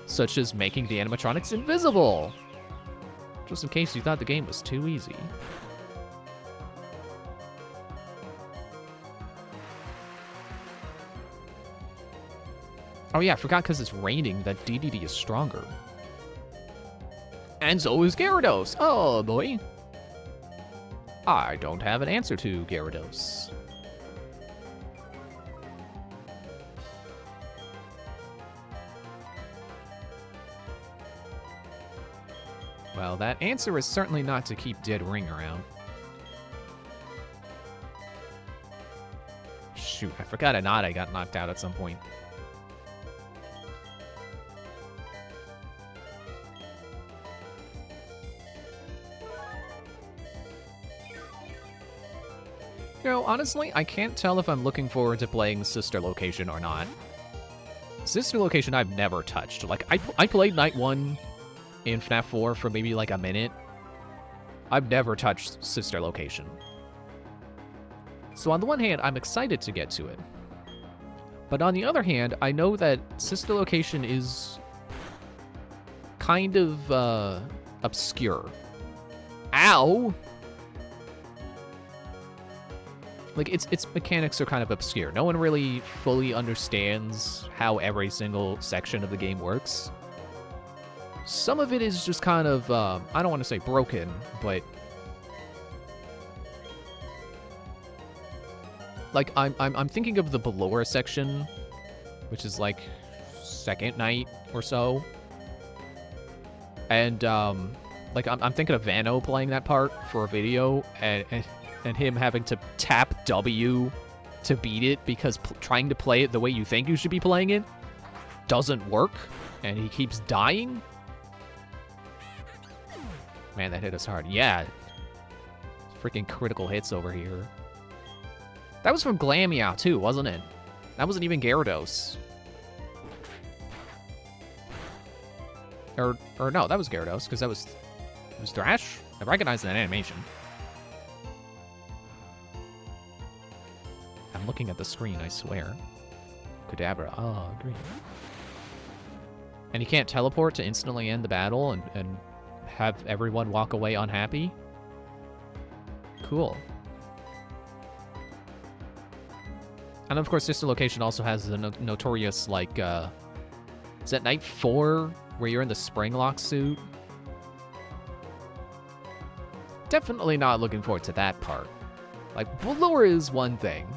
[SPEAKER 1] such as making the animatronics invisible, just in case you thought the game was too easy. Oh yeah, I forgot because it's raining that DDD is stronger. And so is Gyarados. Oh boy. I don't have an answer to Gyarados. Well, that answer is certainly not to keep Dead Ring around. Shoot, I forgot I got knocked out at some point. You know, honestly, I can't tell if I'm looking forward to playing Sister Location or not. Sister Location I've never touched. Like, I played Night 1 in FNAF 4 for maybe like a minute. I've never touched Sister Location. So on the one hand, I'm excited to get to it. But on the other hand, I know that Sister Location is kind of obscure. Ow! Like, its mechanics are kind of obscure. No one really fully understands how every single section of the game works. Some of it is just kind of, I don't want to say broken, but... Like, I'm thinking of the Ballora section, which is, like, second night or so. And, like, I'm thinking of Vano playing that part for a video, and him having to tap W to beat it because trying to play it the way you think you should be playing it doesn't work, and he keeps dying. Man, that hit us hard. Yeah. Freaking critical hits over here. That was from Glameow, too, wasn't it? That wasn't even Gyarados. Or no, that was Gyarados, because it was Thrash? I recognize that animation. I'm looking at the screen, I swear. Kadabra. Oh, green. And he can't teleport to instantly end the battle and have everyone walk away unhappy? Cool. And of course, Sister Location also has the notorious, like, is that Night 4, where you're in the Springlock suit? Definitely not looking forward to that part. Like, Ballora is one thing.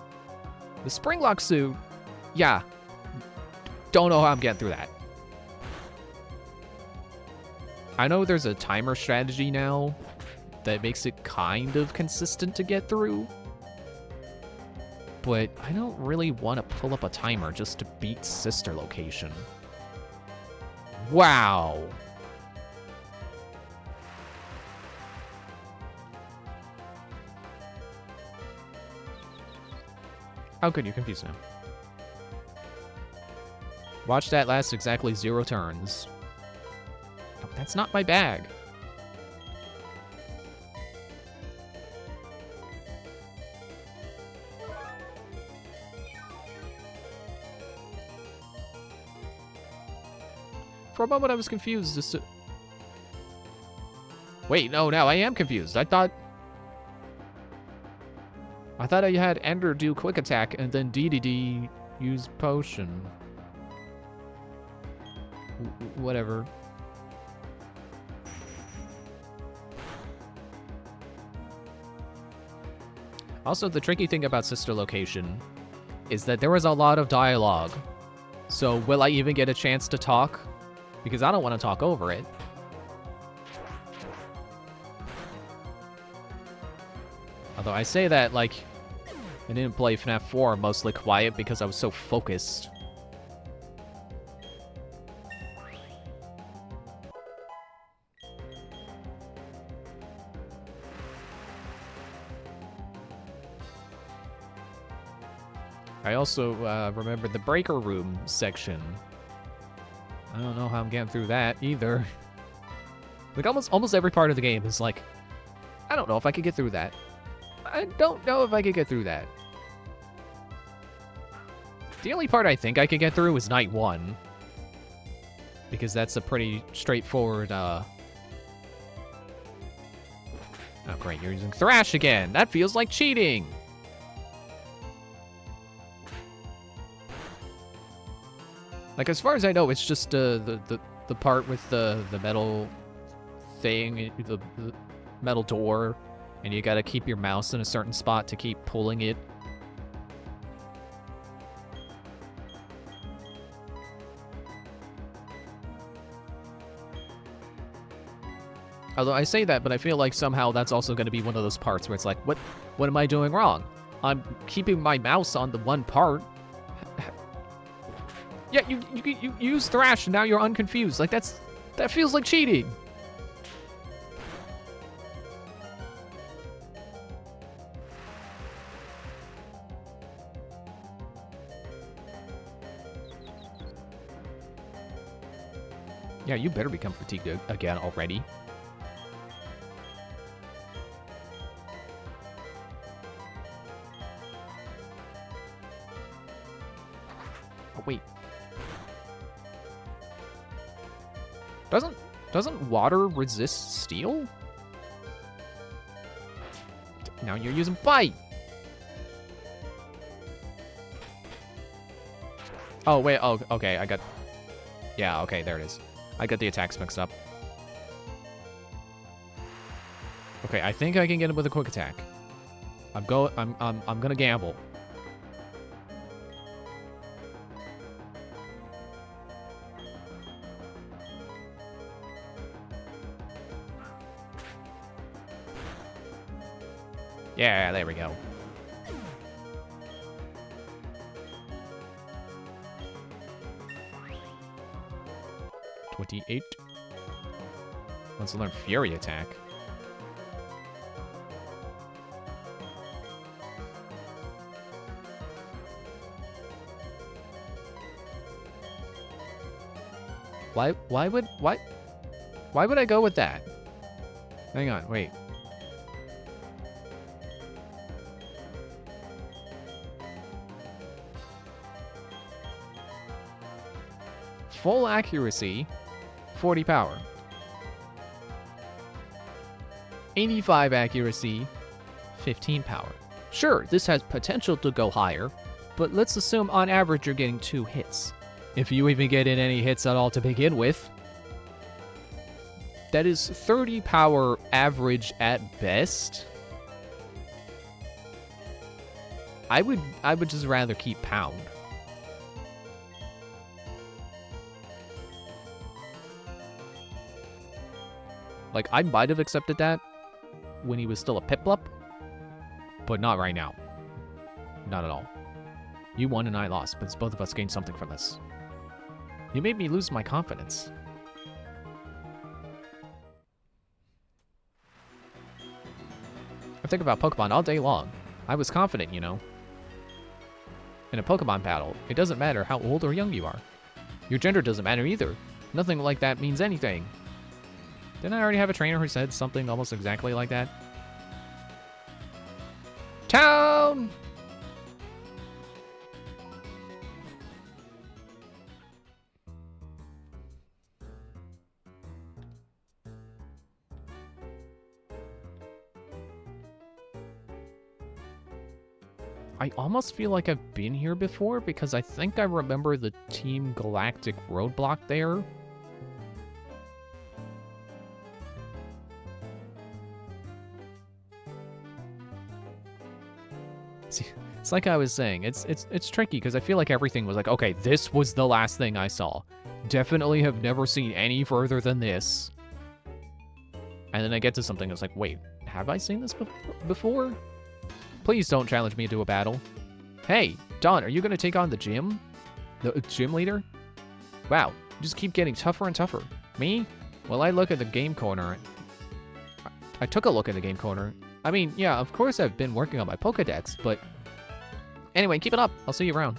[SPEAKER 1] The Springlock suit, yeah. Don't know how I'm getting through that. I know there's a timer strategy now that makes it kind of consistent to get through. But I don't really want to pull up a timer just to beat Sister Location. Wow. How could you confuse him? Watch that last exactly 0 turns. No, that's not my bag. For a moment, I was confused. Wait, no, now I am confused. I thought I had Ender do quick attack and then DDD use potion. Whatever. Also, the tricky thing about Sister Location is that there was a lot of dialogue. So will I even get a chance to talk? Because I don't want to talk over it. Although I say that, like, I didn't play FNAF 4 mostly quiet because I was so focused. I also remember the breaker room section. I don't know how I'm getting through that either. Like, almost every part of the game is like, I don't know if I could get through that. I don't know if I could get through that. The only part I think I could get through is Night 1. Because that's a pretty straightforward, Oh, great, you're using Thrash again! That feels like cheating! Like, as far as I know, it's just the part with the metal thing, the metal door, and you gotta keep your mouse in a certain spot to keep pulling it. Although I say that, but I feel like somehow that's also going to be one of those parts where it's like, what am I doing wrong? I'm keeping my mouse on the one part. Yeah, you use Thrash and now you're unconfused. Like, that feels like cheating. Yeah, you better become fatigued again already. Oh, wait. Doesn't water resist steel? Now you're using bite. Oh, wait. Oh, okay. I got... Yeah, okay. There it is. I got the attacks mixed up. Okay, I think I can get him with a quick attack. I'm gonna gamble. Yeah, there we go. $28. Let's learn Fury Attack. Why would I go with that? Hang on, wait. Full accuracy, 40 power. 85 accuracy, 15 power. Sure, this has potential to go higher, but let's assume on average you're getting 2 hits. If you even get in any hits at all to begin with. That is 30 power average at best. I would just rather keep Pound. Like, I might have accepted that when he was still a Piplup, but not right now. Not at all. You won and I lost, but both of us gained something from this. You made me lose my confidence. I think about Pokemon all day long. I was confident, you know. In a Pokemon battle, it doesn't matter how old or young you are. Your gender doesn't matter either. Nothing like that means anything. Didn't I already have a trainer who said something almost exactly like that? Town! I almost feel like I've been here before because I think I remember the Team Galactic roadblock there. See, it's like I was saying, it's tricky because I feel like everything was like, okay, this was the last thing I saw. Definitely have never seen any further than this. And then I get to something that's like, wait, have I seen this before? Please don't challenge me to a battle. Hey, Dawn, are you going to take on the gym? The gym leader? Wow, you just keep getting tougher and tougher. Me? Well, I look at the game corner. I took a look at the game corner. I mean, yeah, of course I've been working on my Pokedex, but... Anyway, keep it up. I'll see you around.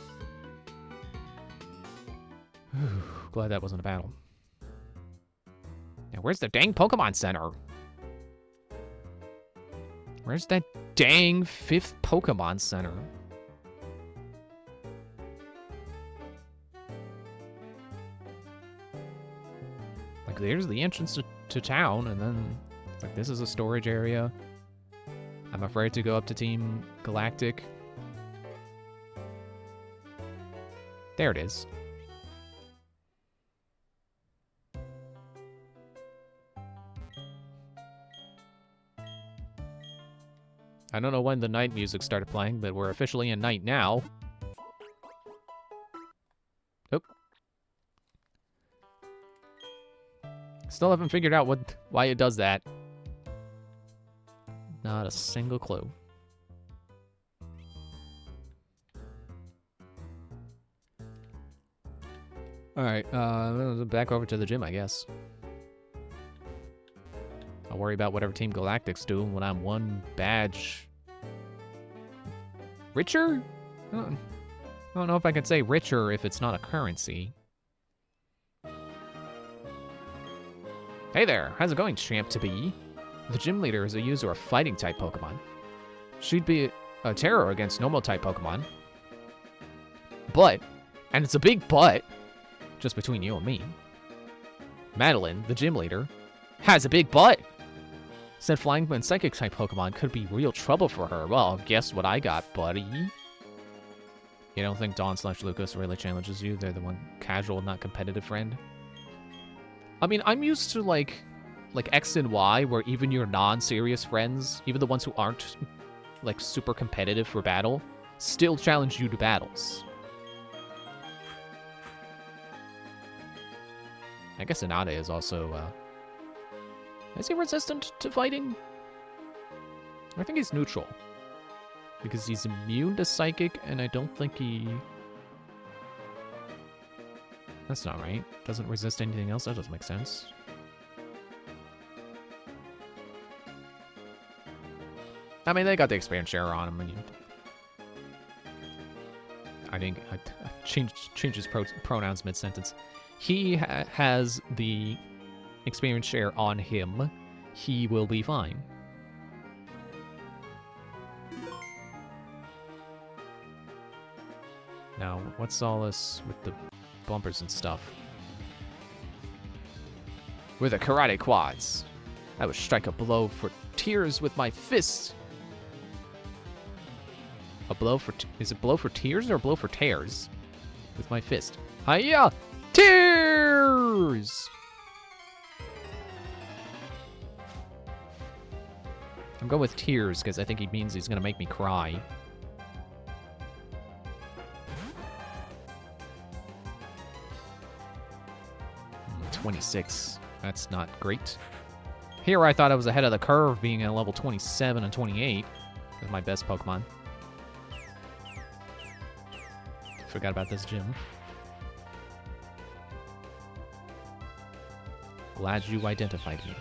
[SPEAKER 1] Glad that wasn't a battle. Now, where's the dang Pokemon Center? Where's that dang 5th Pokemon Center? Like, there's the entrance to town, and then, like, this is a storage area. I'm afraid to go up to Team Galactic. There it is. I don't know when the night music started playing, but we're officially in night now. Oop. Still haven't figured out why it does that. Not a single clue. Alright, back over to the gym, I guess. I'll worry about whatever Team Galactic's doing when I'm one badge richer? I don't know if I can say richer if it's not a currency. Hey there, how's it going, Champ-to-be? The gym leader is a user of fighting-type Pokemon. She'd be a terror against normal-type Pokemon. But, and it's a big but, just between you and me, Madeline, the gym leader, has a big butt. Said flying and psychic-type Pokemon could be real trouble for her. Well, guess what I got, buddy? You don't think Dawn/Lucas really challenges you? They're the one casual, not competitive friend? I mean, I'm used to, like X and Y, where even your non-serious friends, even the ones who aren't, like, super competitive for battle, still challenge you to battles. I guess Inade is also, is he resistant to fighting? I think he's neutral. Because he's immune to psychic, and I don't think he... That's not right. Doesn't resist anything else? That doesn't make sense. I mean, they got the experience share on him. I think I changed his pronouns mid-sentence. He has the experience share on him. He will be fine. Now, what's all this with the bumpers and stuff? With the karate quads, I would strike a blow for tears with my fist. A blow for... is it blow for tears or blow for tears? With my fist. Hiya! Tears! I'm going with tears because I think he means he's going to make me cry. Mm, 26. That's not great. Here I thought I was ahead of the curve being at level 27 and 28 with my best Pokemon. Forgot about this gym. Glad you identified me.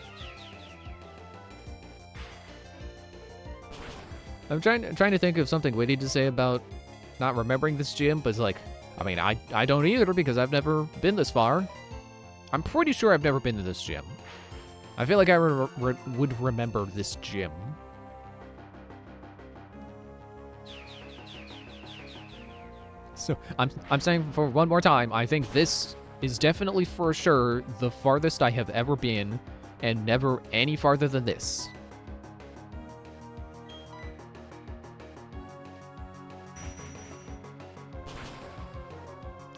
[SPEAKER 1] I'm trying to think of something witty to say about not remembering this gym, but it's like, I mean, I don't either because I've never been this far. I'm pretty sure I've never been to this gym. I feel like I would remember this gym. So I'm saying for one more time, I think this is definitely for sure the farthest I have ever been, and never any farther than this.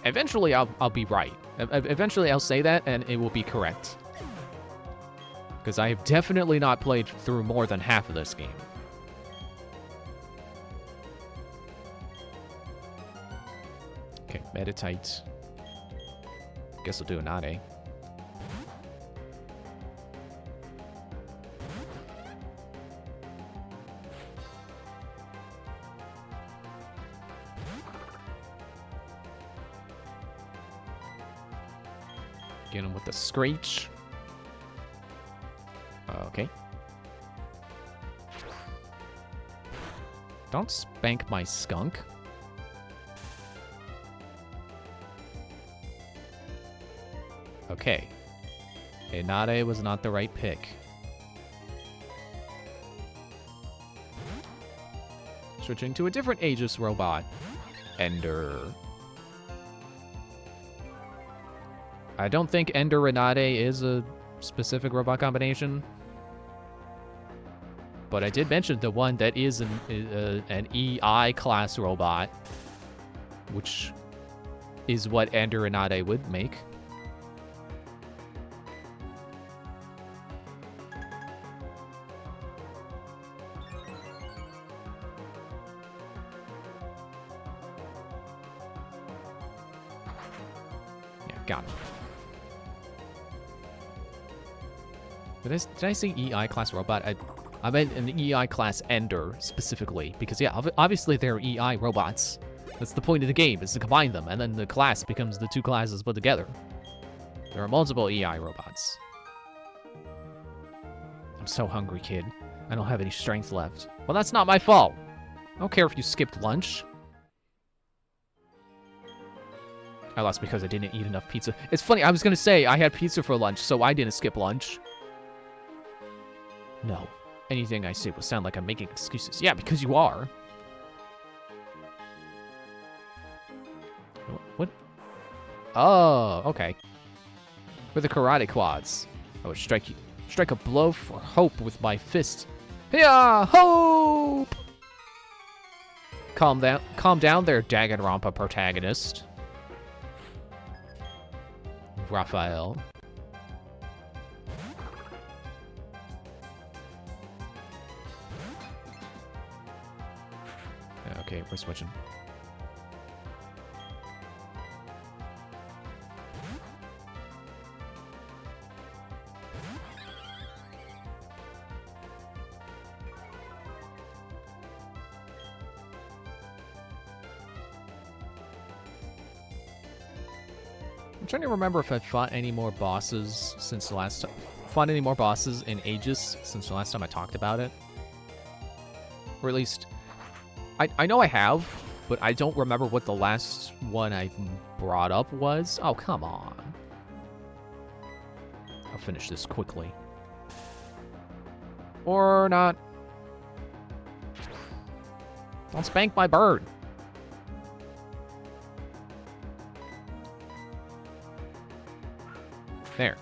[SPEAKER 1] Eventually, I'll be right. Eventually, I'll say that, and it will be correct. Because I have definitely not played through more than half of this game. Okay, meditate. Guess I'll do an Ade. Get him with the Screech. Okay. Don't spank my skunk. Okay. Inade was not the right pick. Switching to a different Aegis robot. Ender. I don't think Ender Inade is a specific robot combination. But I did mention the one that is an EI class robot, which is what Ender Inade would make. Did I say EI class robot? I meant an EI class Ender specifically, because yeah, obviously they're EI robots. That's the point of the game, is to combine them, and then the class becomes the two classes put together. There are multiple EI robots. I'm so hungry, kid. I don't have any strength left. Well, that's not my fault. I don't care if you skipped lunch. I lost because I didn't eat enough pizza. It's funny, I was gonna say I had pizza for lunch, so I didn't skip lunch. No. Anything I say will sound like I'm making excuses. Yeah, because you are. What? Oh, okay. For the karate quads, I would strike a blow for hope with my fist. Yeah, hope! Calm down there, Danganronpa protagonist. Raphael. Okay, we're switching. I'm trying to remember if I've fought any more bosses since the last time. Fought any more bosses in Aegis since the last time I talked about it. Or at least, I know I have, but I don't remember what the last one I brought up was. Oh, come on. I'll finish this quickly. Or not. Don't spank my bird. There.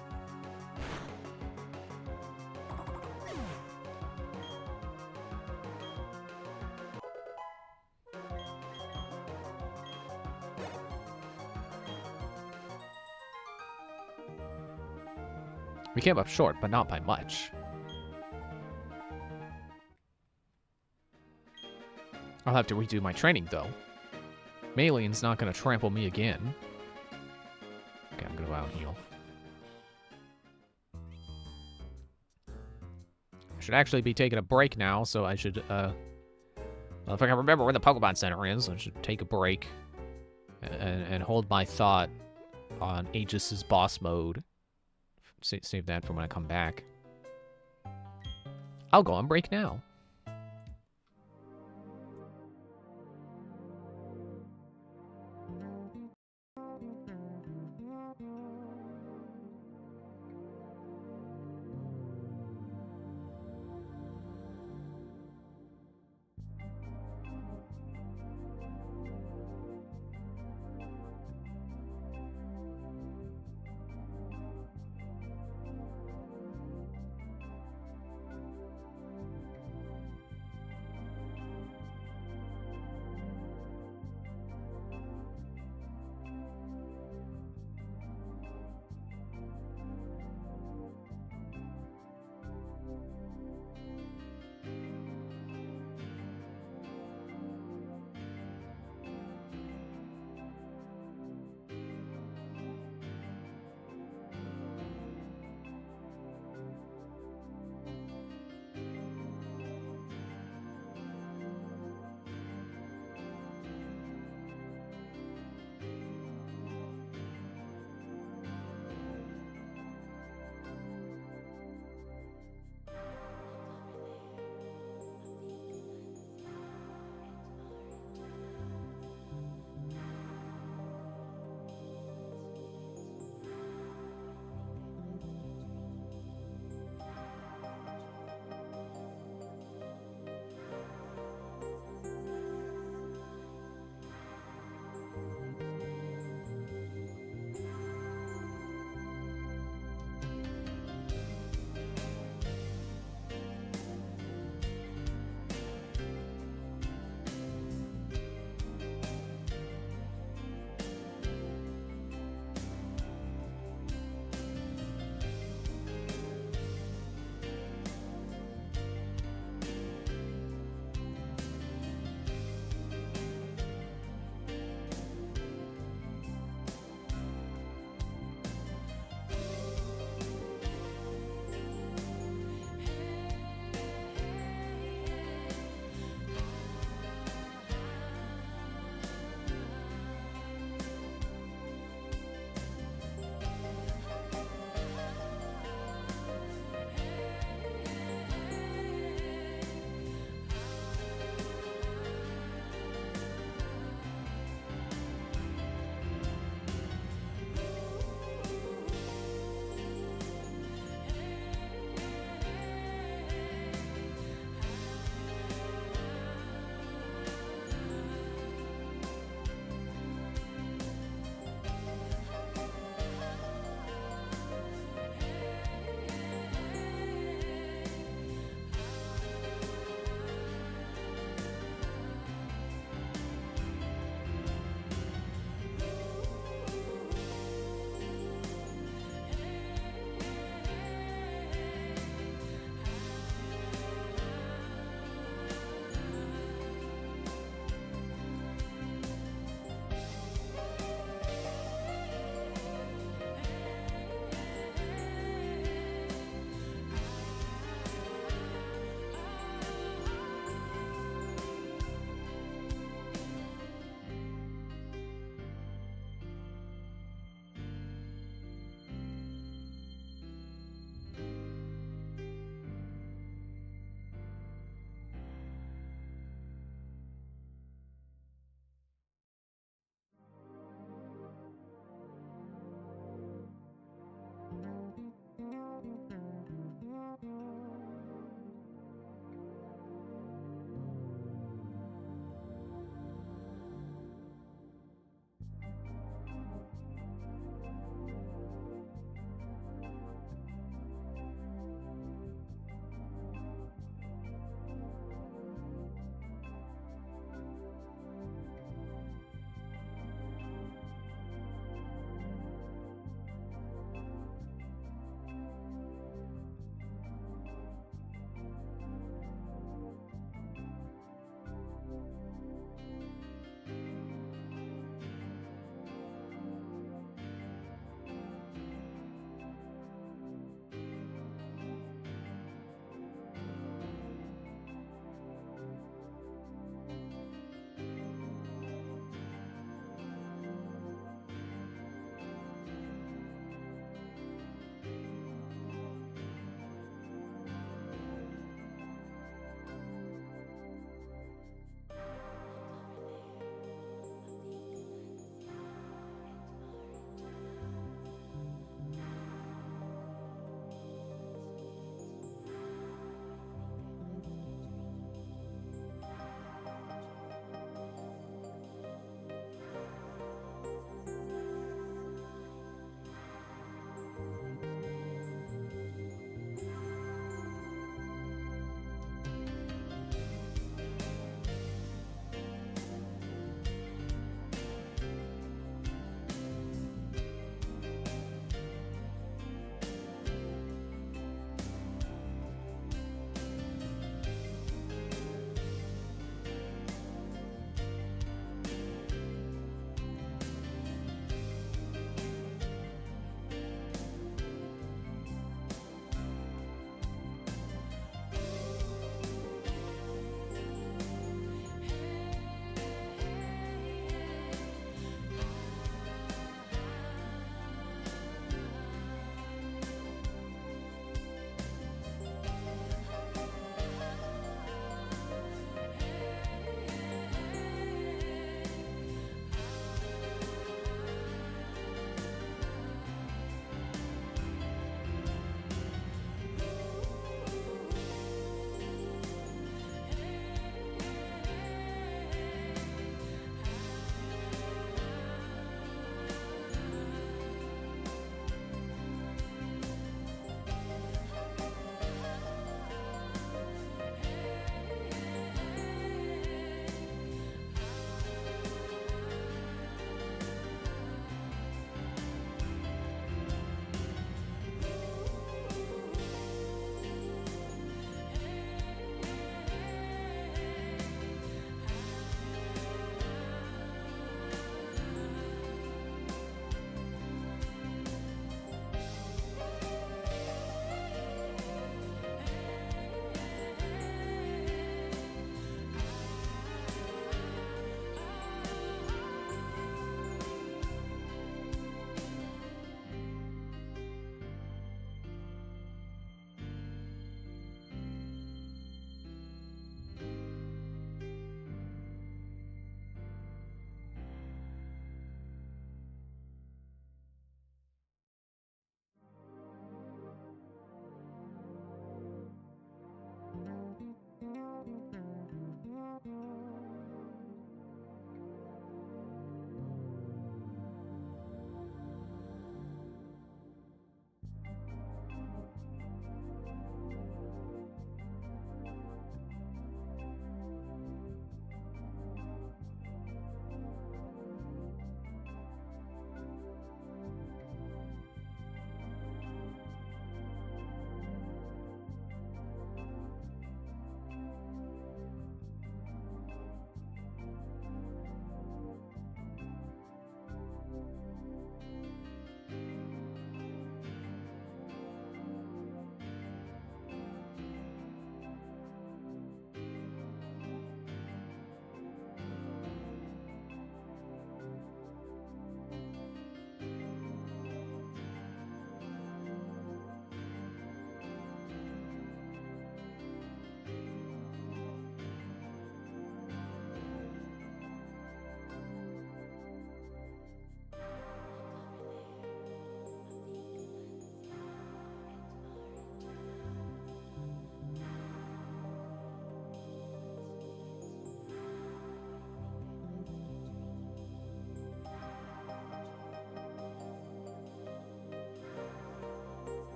[SPEAKER 1] We came up short, but not by much. I'll have to redo my training, though. Malian's not gonna trample me again. Okay, I'm gonna go out and heal. I should actually be taking a break now, so I should, well, if I can remember where the Pokemon Center is, I should take a break and hold my thought on Aegis's boss mode. Save that for when I come back. I'll go on break now.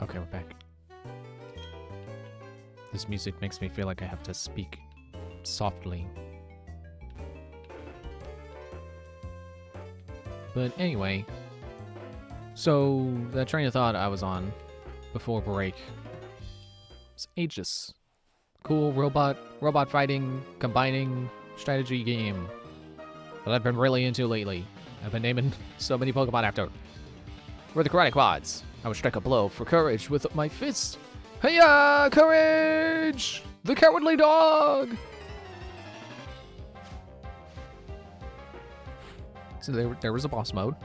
[SPEAKER 1] Okay, we're back. This music makes me feel like I have to speak softly. But anyway, so the train of thought I was on before break was Aegis. Cool robot fighting, combining strategy game that I've been really into lately. I've been naming so many Pokemon after. We're the Karate Quads. I would strike a blow for courage with my fist. Hiya! Courage! The Cowardly Dog! So there was a boss mode.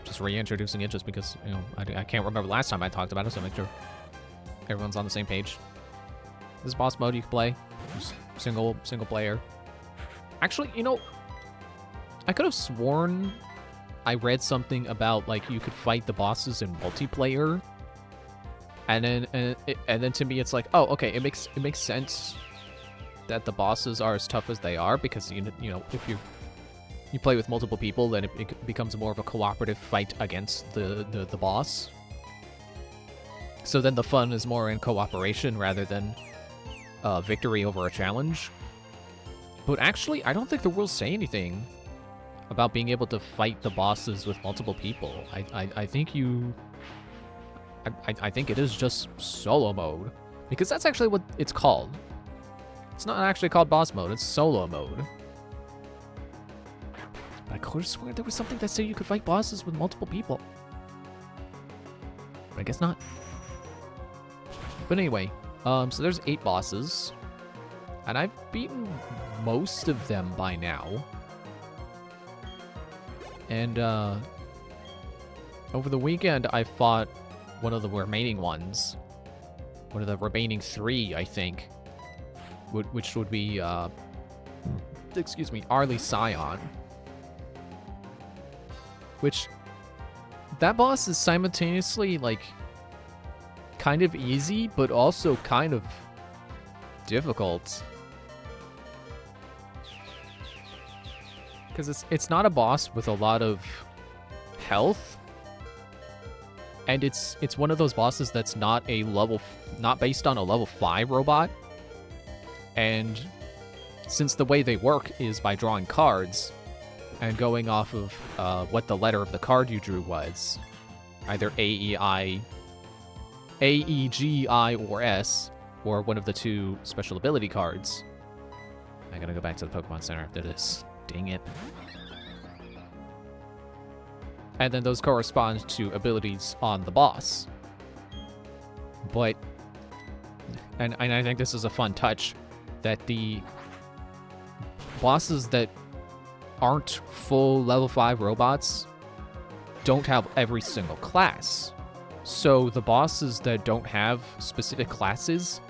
[SPEAKER 1] Just reintroducing it just because, you know, I can't remember last time I talked about it, so make sure everyone's on the same page. This boss mode you can play. Just single player. Actually, you know, I could have sworn I read something about, like, you could fight the bosses in multiplayer. And then to me it's like, oh, okay, it makes sense that the bosses are as tough as they are, because you know if you play with multiple people, then it becomes more of a cooperative fight against the boss. So then the fun is more in cooperation rather than victory over a challenge. But actually, I don't think the rules say anything about being able to fight the bosses with multiple people. I think you... I think it is just solo mode, because that's actually what it's called. It's not actually called boss mode, it's solo mode. But I could have sworn there was something that said you could fight bosses with multiple people. But I guess not. But anyway, so there's 8 bosses, and I've beaten most of them by now. And over the weekend I fought one of the remaining ones. One of the remaining 3, I think. Which would be, excuse me, Arlie Scion. Which, that boss is simultaneously, like, kind of easy, but also kind of difficult. Because it's not a boss with a lot of health. And it's one of those bosses that's not not based on a level 5 robot. And since the way they work is by drawing cards and going off of what the letter of the card you drew was, either A, E, G, I, or S, or one of the 2 special ability cards. I gotta go back to the Pokemon Center after this. Dang it. And then those correspond to abilities on the boss. But, and I think this is a fun touch, that the bosses that aren't full level 5 robots don't have every single class. So the bosses that don't have specific classes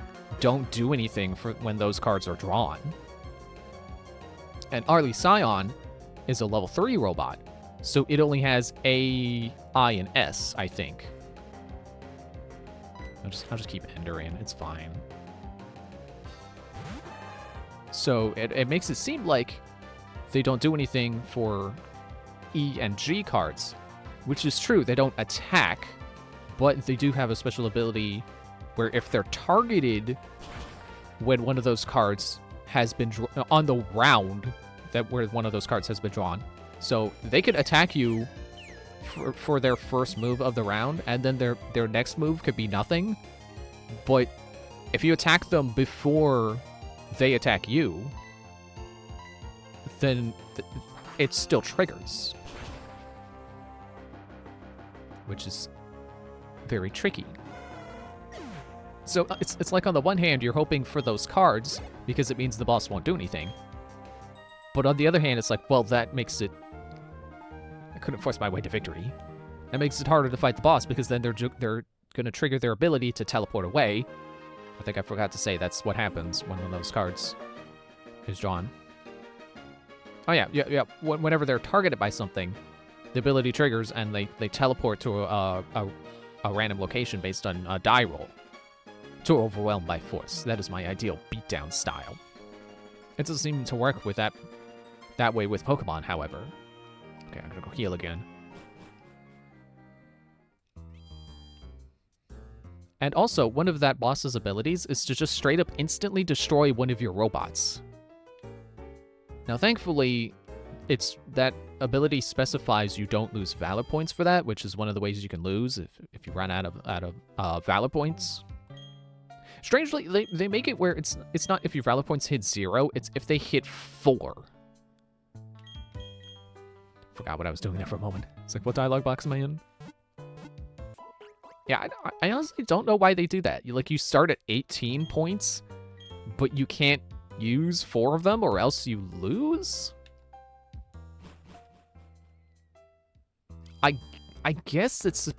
[SPEAKER 1] don't do anything for when those cards are drawn. And Arlie Scion is a level 3 robot. So it only has A, I, and S, I think. I'll just keep Ender in. It's fine. So it makes it seem like they don't do anything for E and G cards, which is true. They don't attack, but they do have a special ability where if they're targeted when one of those cards has been on the round where one of those cards has been drawn. So they could attack you for their first move of the round, and then their next move could be nothing. But if you attack them before they attack you, then it still triggers. Which is very tricky. So it's like on the one hand, you're hoping for those cards because it means the boss won't do anything. But on the other hand, it's like, well, that makes it... I couldn't force my way to victory. That makes it harder to fight the boss because then they're going to trigger their ability to teleport away. I think I forgot to say that's what happens when one of those cards is drawn. Oh yeah. Whenever they're targeted by something, the ability triggers and they teleport to a random location based on a die roll to overwhelm by force. That is my ideal beatdown style. It doesn't seem to work with that way with Pokemon, however. Okay, I'm gonna go heal again. And also, one of that boss's abilities is to just straight up instantly destroy one of your robots. Now, thankfully, it's that ability specifies you don't lose Valor points for that, which is one of the ways you can lose if you run out of Valor points. Strangely, they make it where it's not if your Valor points hit 0, it's if they hit 4. Forgot what I was doing there for a moment. It's like, what dialogue box am I in? Yeah, I honestly don't know why they do that. You start at 18 points, but you can't use 4 of them or else you lose? I guess it's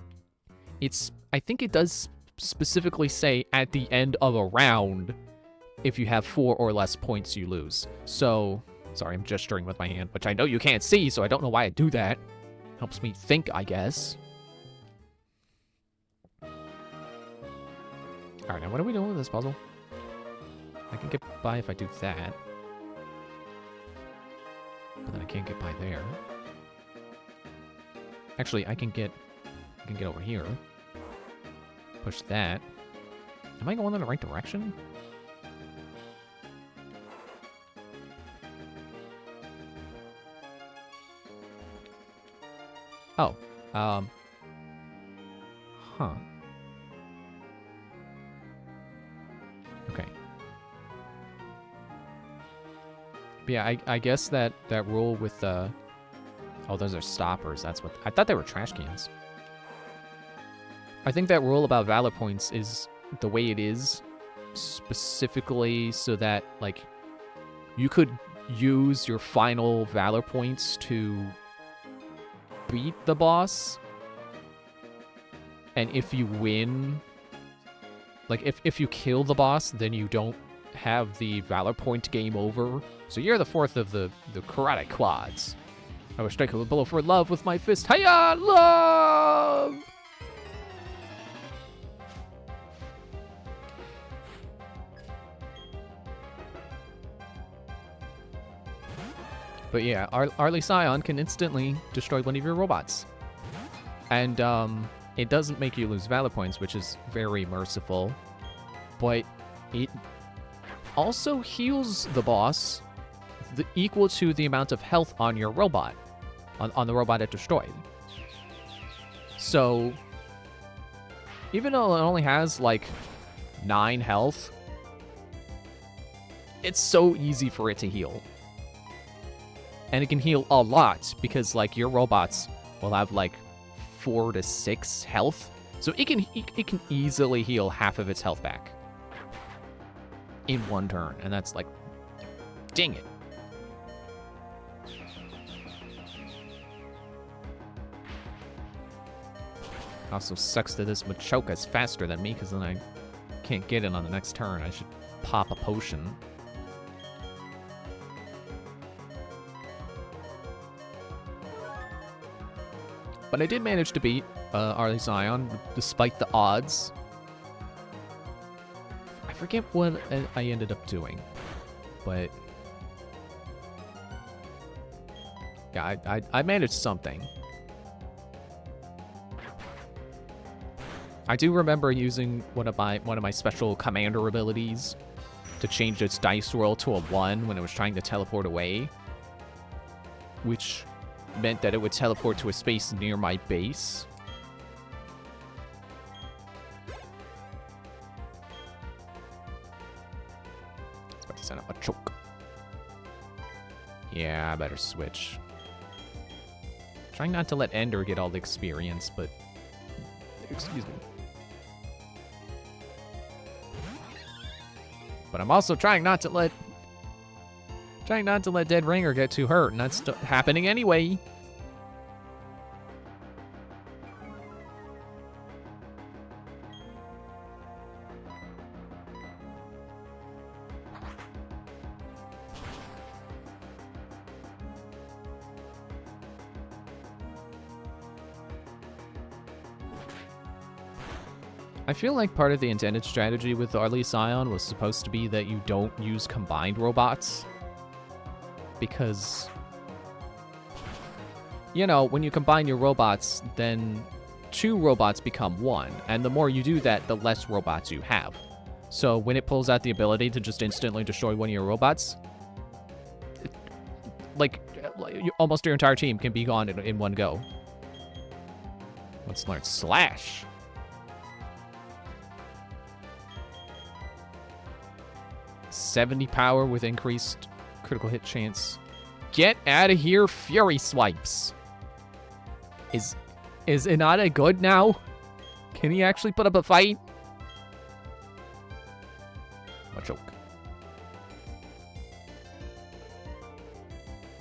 [SPEAKER 1] I think it does specifically say at the end of a round, if you have 4 or less points, you lose. So, sorry, I'm gesturing with my hand, which I know you can't see, so I don't know why I do that. Helps me think, I guess. Alright, now what are we doing with this puzzle? I can get by if I do that. But then I can't get by there. Actually, I can get over here. Push that. Am I going in the right direction? Oh. Huh. Okay. But yeah, I guess that rule with oh, those are stoppers. That's what I thought they were trash cans. I think that rule about Valor points is the way it is specifically so that like you could use your final Valor points to beat the boss. And if you win, like if you kill the boss, then you don't have the Valor point game over. So you're the fourth of the Karate Quads. I will strike a blow for love with my fist. Hiya, love! But yeah, Arlie Scion can instantly destroy one of your robots. And it doesn't make you lose Valor points, which is very merciful. But it also heals the boss equal to the amount of health on your robot. On the robot it destroyed. So, even though it only has, like, 9 health, it's so easy for it to heal. And it can heal a lot, because, like, your robots will have, like, 4 to 6 health. So it can easily heal half of its health back. In one turn, and that's, like, dang it. Also sucks that this Machoka's faster than me, because then I can't get it on the next turn. I should pop a potion. But I did manage to beat Arlie Scion, despite the odds. I forget what I ended up doing, but... yeah, I managed something. I do remember using one of my special commander abilities to change its dice roll to a 1 when it was trying to teleport away, which meant that it would teleport to a space near my base. It's about to set up a choke. Yeah, I better switch. Trying not to let Ender get all the experience, but... excuse me. But I'm also trying not to let Dead Ringer get too hurt, and that's happening anyway. I feel like part of the intended strategy with Arlie Scion was supposed to be that you don't use combined robots. Because, you know, when you combine your robots, then two robots become one, and the more you do that, the less robots you have. So when it pulls out the ability to just instantly destroy one of your robots, like almost your entire team can be gone in one go. Let's learn Slash. .70 power with increased critical hit chance. Get out of here, Fury Swipes. Is Inada good now? Can he actually put up a fight? A choke.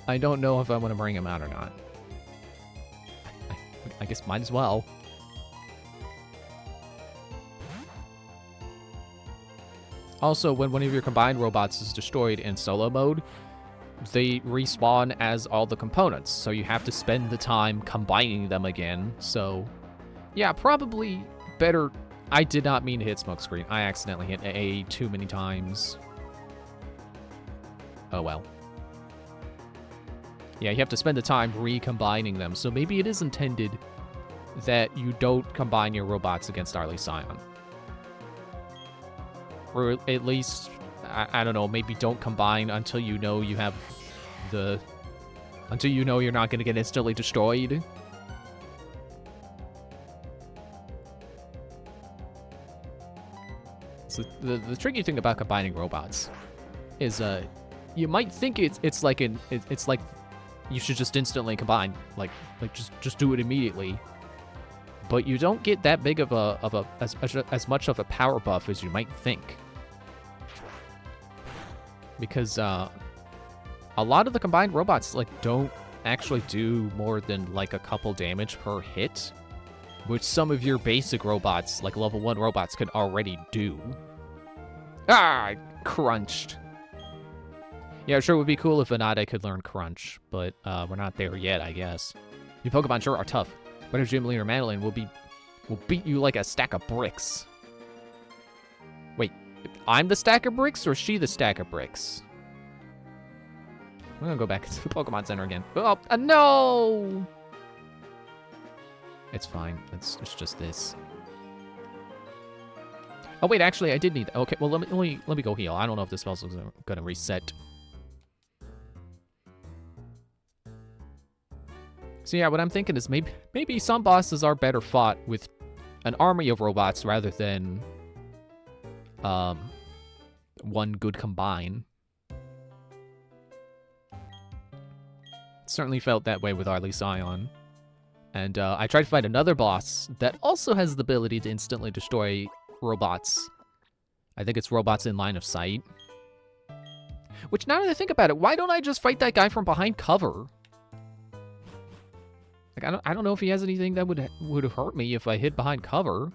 [SPEAKER 1] I don't know if I want to bring him out or not. I guess might as well. Also, when one of your combined robots is destroyed in solo mode, they respawn as all the components, so you have to spend the time combining them again. So, yeah, probably better. I did not mean to hit Smokescreen. I accidentally hit A too many times. Oh well. Yeah, you have to spend the time recombining them, so maybe it is intended that you don't combine your robots against Arlie Scion. Or at least, I don't know, maybe don't combine until you know you have the... Until you know you're not going to get instantly destroyed. So the tricky thing about combining robots is you might think it's like you should just instantly combine, like just do it immediately. But you don't get that big of as much of a power buff as you might think. Because a lot of the combined robots don't actually do more than like a couple damage per hit, which some of your basic robots, like level 1 robots, could already do. Ah, I crunched. Yeah, sure, it would be cool if Inada could learn Crunch, but we're not there yet, I guess. You Pokemon sure are tough. But if Gym Leader Madeline will beat you like a stack of bricks. Wait, I'm the stack of bricks, or is she the stack of bricks? I'm gonna go back to the Pokemon Center again. Oh, no! It's fine. It's just this. Oh wait, actually, I did need. Okay, well let me go heal. I don't know if this spell's gonna reset. So yeah, what I'm thinking is maybe some bosses are better fought with an army of robots rather than one good combine. Certainly felt that way with Arlie Scion. And I tried to find another boss that also has the ability to instantly destroy robots. I think it's robots in line of sight. Which, now that I think about it, why don't I just fight that guy from behind cover? Like, I don't know if he has anything that would hurt me if I hid behind cover.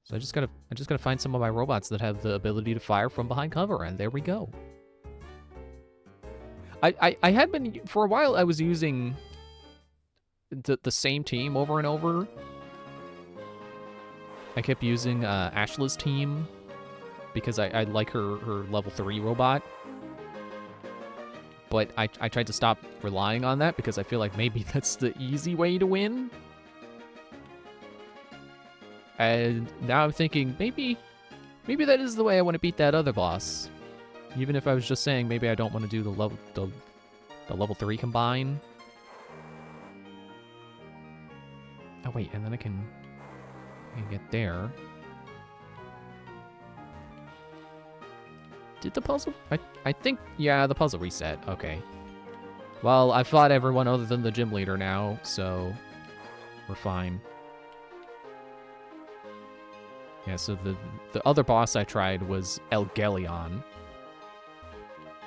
[SPEAKER 1] So I just gotta find some of my robots that have the ability to fire from behind cover, and there we go. I had been, for a while, I was using the same team over and over. I kept using Ashla's team because I like her level 3 robot. But I tried to stop relying on that because I feel like maybe that's the easy way to win. And now I'm thinking maybe that is the way I want to beat that other boss. Even if I was just saying maybe I don't want to do the level 3 combine. Oh wait, and then I can get there. Did the puzzle? I think, yeah, the puzzle reset. Okay. Well, I fought everyone other than the gym leader now, so we're fine. Yeah, so the other boss I tried was Elgelion,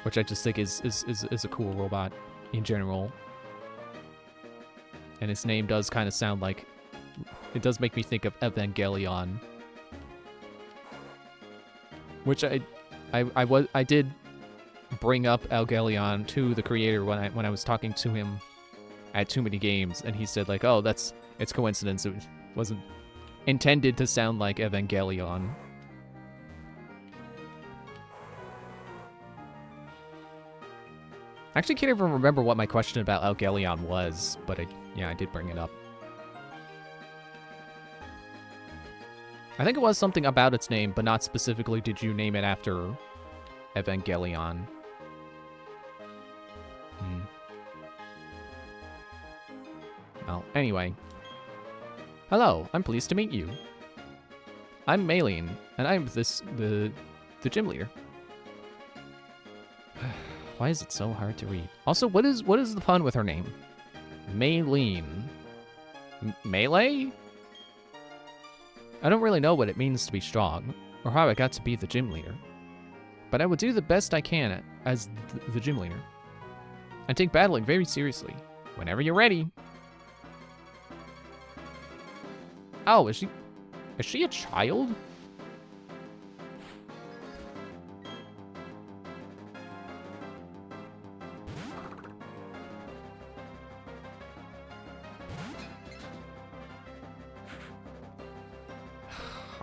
[SPEAKER 1] which I just think is a cool robot in general. And its name does kind of sound like, it does make me think of Evangelion, which I did bring up Elgelion to the creator when I was talking to him at Too Many Games, and he said like, oh, it's coincidence. It wasn't intended to sound like Evangelion. I actually can't even remember what my question about Elgelion was, but yeah, I did bring it up. I think it was something about its name, but not specifically did you name it after Evangelion. Well, anyway. Hello, I'm pleased to meet you. I'm Maylene, and I'm the gym leader. Why is it so hard to read? Also, what is the pun with her name? Maylene. Melee? I don't really know what it means to be strong, or how I got to be the gym leader. But I will do the best I can as the gym leader. I take battling very seriously. Whenever you're ready. Oh, is she a child?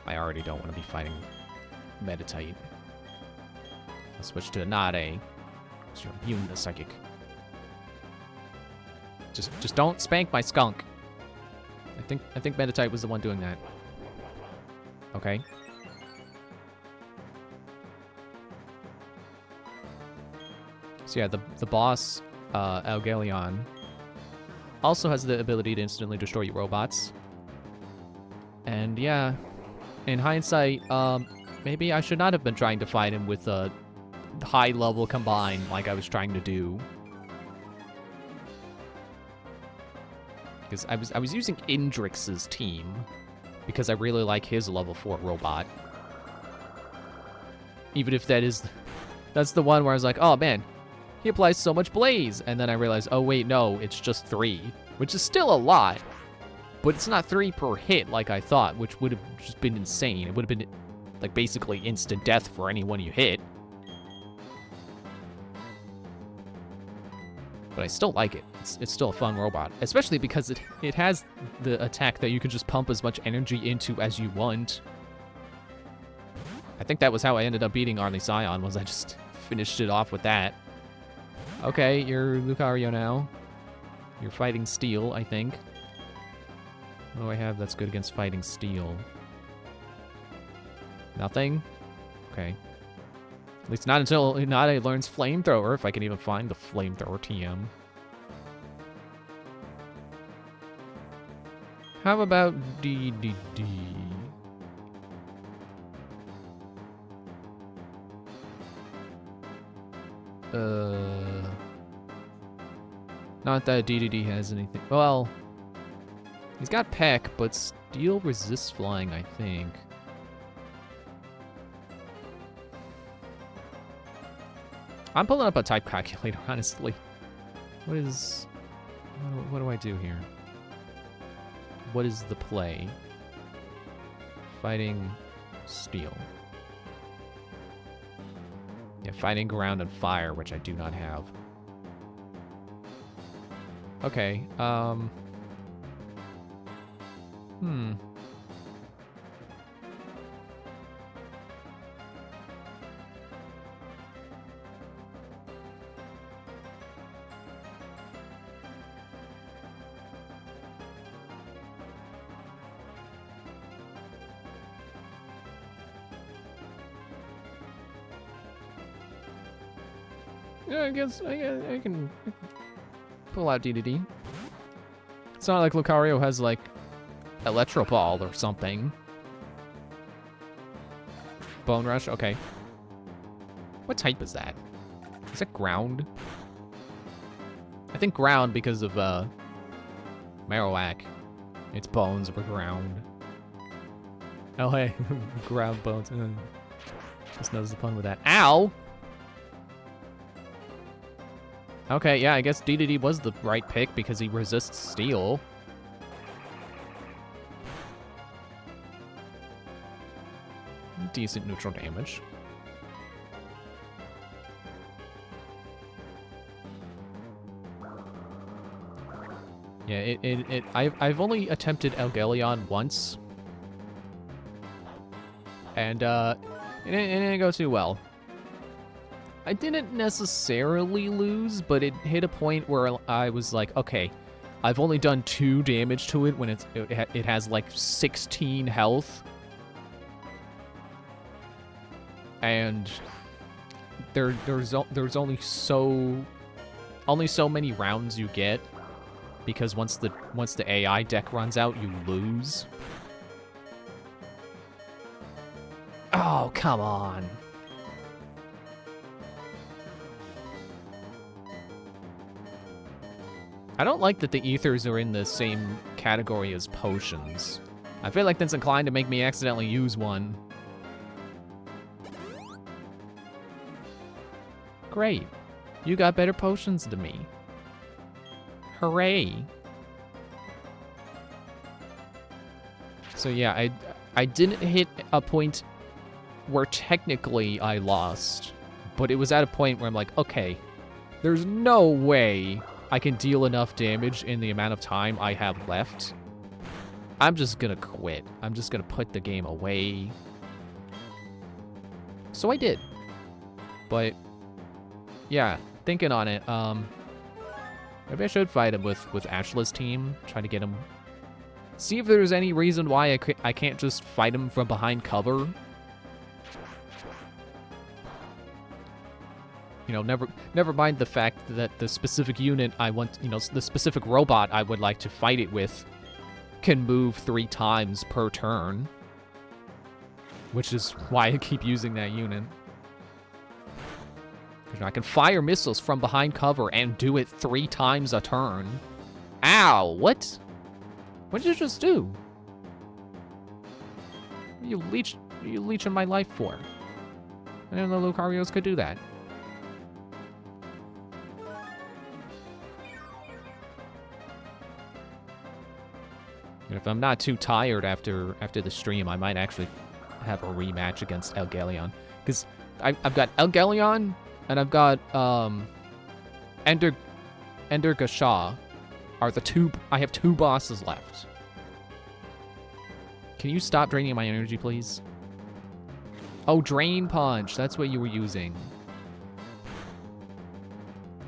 [SPEAKER 1] I already don't want to be fighting Meditite. I'll switch to Nade. So you're immune to psychic. Just don't spank my skunk. I think Meditite was the one doing that. Okay. So yeah, the boss, Algalion, also has the ability to instantly destroy your robots. And yeah, in hindsight, maybe I should not have been trying to fight him with a high level combine like I was trying to do. Because I was using Indrix's team because I really like his level 4 robot. Even if that's the one where I was like, oh man, he applies so much blaze, and then I realized, oh wait, no, it's just 3, which is still a lot, but it's not 3 per hit like I thought, which would have just been insane. It would have been like basically instant death for anyone you hit. But I still like it. It's still a fun robot, especially because it has the attack that you can just pump as much energy into as you want. I think that was how I ended up beating Arlie Scion, was I just finished it off with that. Okay, you're Lucario now. You're fighting Steel, I think. What do I have that's good against fighting Steel? Nothing? Okay. At least not until Nade learns Flamethrower, if I can even find the Flamethrower TM. How about DDD? Not that DDD has anything. Well, he's got Peck, but Steel resists flying, I think. I'm pulling up a type calculator, honestly. What do I do here? What is the play? Fighting Steel. Yeah, fighting ground and fire, which I do not have. Okay, yeah, I guess I can pull out DDD. It's not like Lucario has, like, Electro Ball or something. Bone Rush? Okay. What type is that? Is that ground? I think ground because of, Marowak. Its bones were ground. Oh, hey. Ground bones. Just knows the pun with that. Ow! Okay, yeah, I guess DDD was the right pick because he resists Steel. Decent neutral damage. Yeah, I've only attempted Algalion once. And, it didn't go too well. I didn't necessarily lose, but it hit a point where I was like, okay, I've only done 2 damage to it when it has like 16 health. and there's only so many rounds you get, because once the AI deck runs out, you lose. Oh, come on. I don't like that the ethers are in the same category as potions. I feel like that's inclined to make me accidentally use one. Great. You got better potions than me. Hooray. So yeah, I didn't hit a point where technically I lost, but it was at a point where I'm like, okay, there's no way I can deal enough damage in the amount of time I have left. I'm just gonna quit. I'm just gonna put the game away. So I did. But yeah, thinking on it, maybe I should fight him with Ashla's team, try to get him. See if there's any reason why I can't just fight him from behind cover. You know, never mind the fact that the specific unit I want, you know, the specific robot I would like to fight it with can move 3 times per turn. Which is why I keep using that unit. You know, I can fire missiles from behind cover and do it 3 times a turn. Ow, what? What did you just do? What are you leeching my life for? I didn't know Lucarios could do that. And if I'm not too tired after the stream, I might actually have a rematch against Elgelion. Because I've got Elgelion, and I've got Ender Gasha are the 2. I have 2 bosses left. Can you stop draining my energy, please? Oh, Drain Punch. That's what you were using.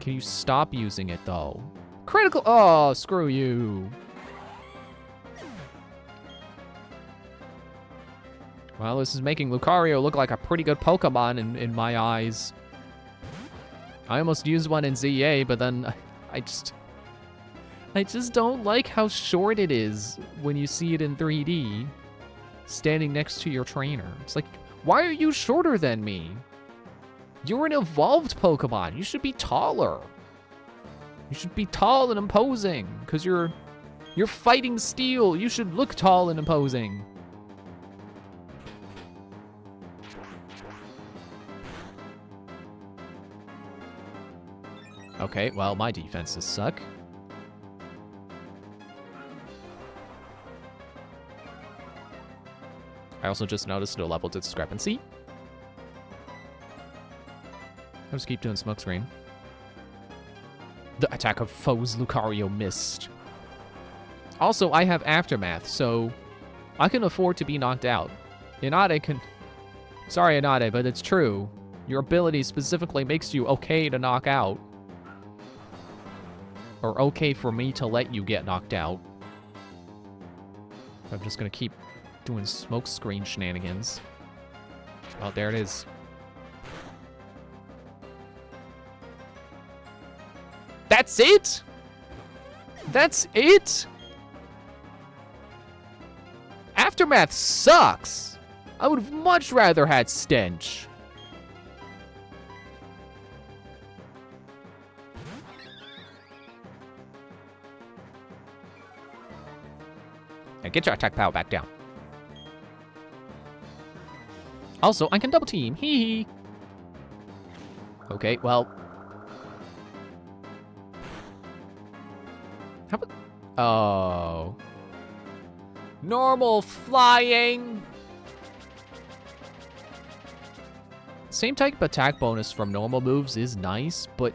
[SPEAKER 1] Can you stop using it, though? Critical. Oh, screw you. Well, this is making Lucario look like a pretty good Pokemon in my eyes. I almost used one in ZA, but then I just don't like how short it is when you see it in 3D, standing next to your trainer. It's like, why are you shorter than me? You're an evolved Pokemon. You should be taller. You should be tall and imposing, because you're fighting steel. You should look tall and imposing. Okay, well, my defenses suck. I also just noticed no level discrepancy. I'll just keep doing smokescreen. The attack of foes Lucario missed. Also, I have Aftermath, so I can afford to be knocked out. Inade can... Sorry, Inade, but it's true. Your ability specifically makes you okay to knock out. Or okay for me to let you get knocked out. I'm just gonna keep doing smokescreen shenanigans. Oh, there it is. That's it? That's it? Aftermath sucks. I would have much rather had Stench. Now get your attack power back down. Also, I can double team. Hee hee. Okay, well. How about... Oh. Normal flying. Same type of attack bonus from normal moves is nice, but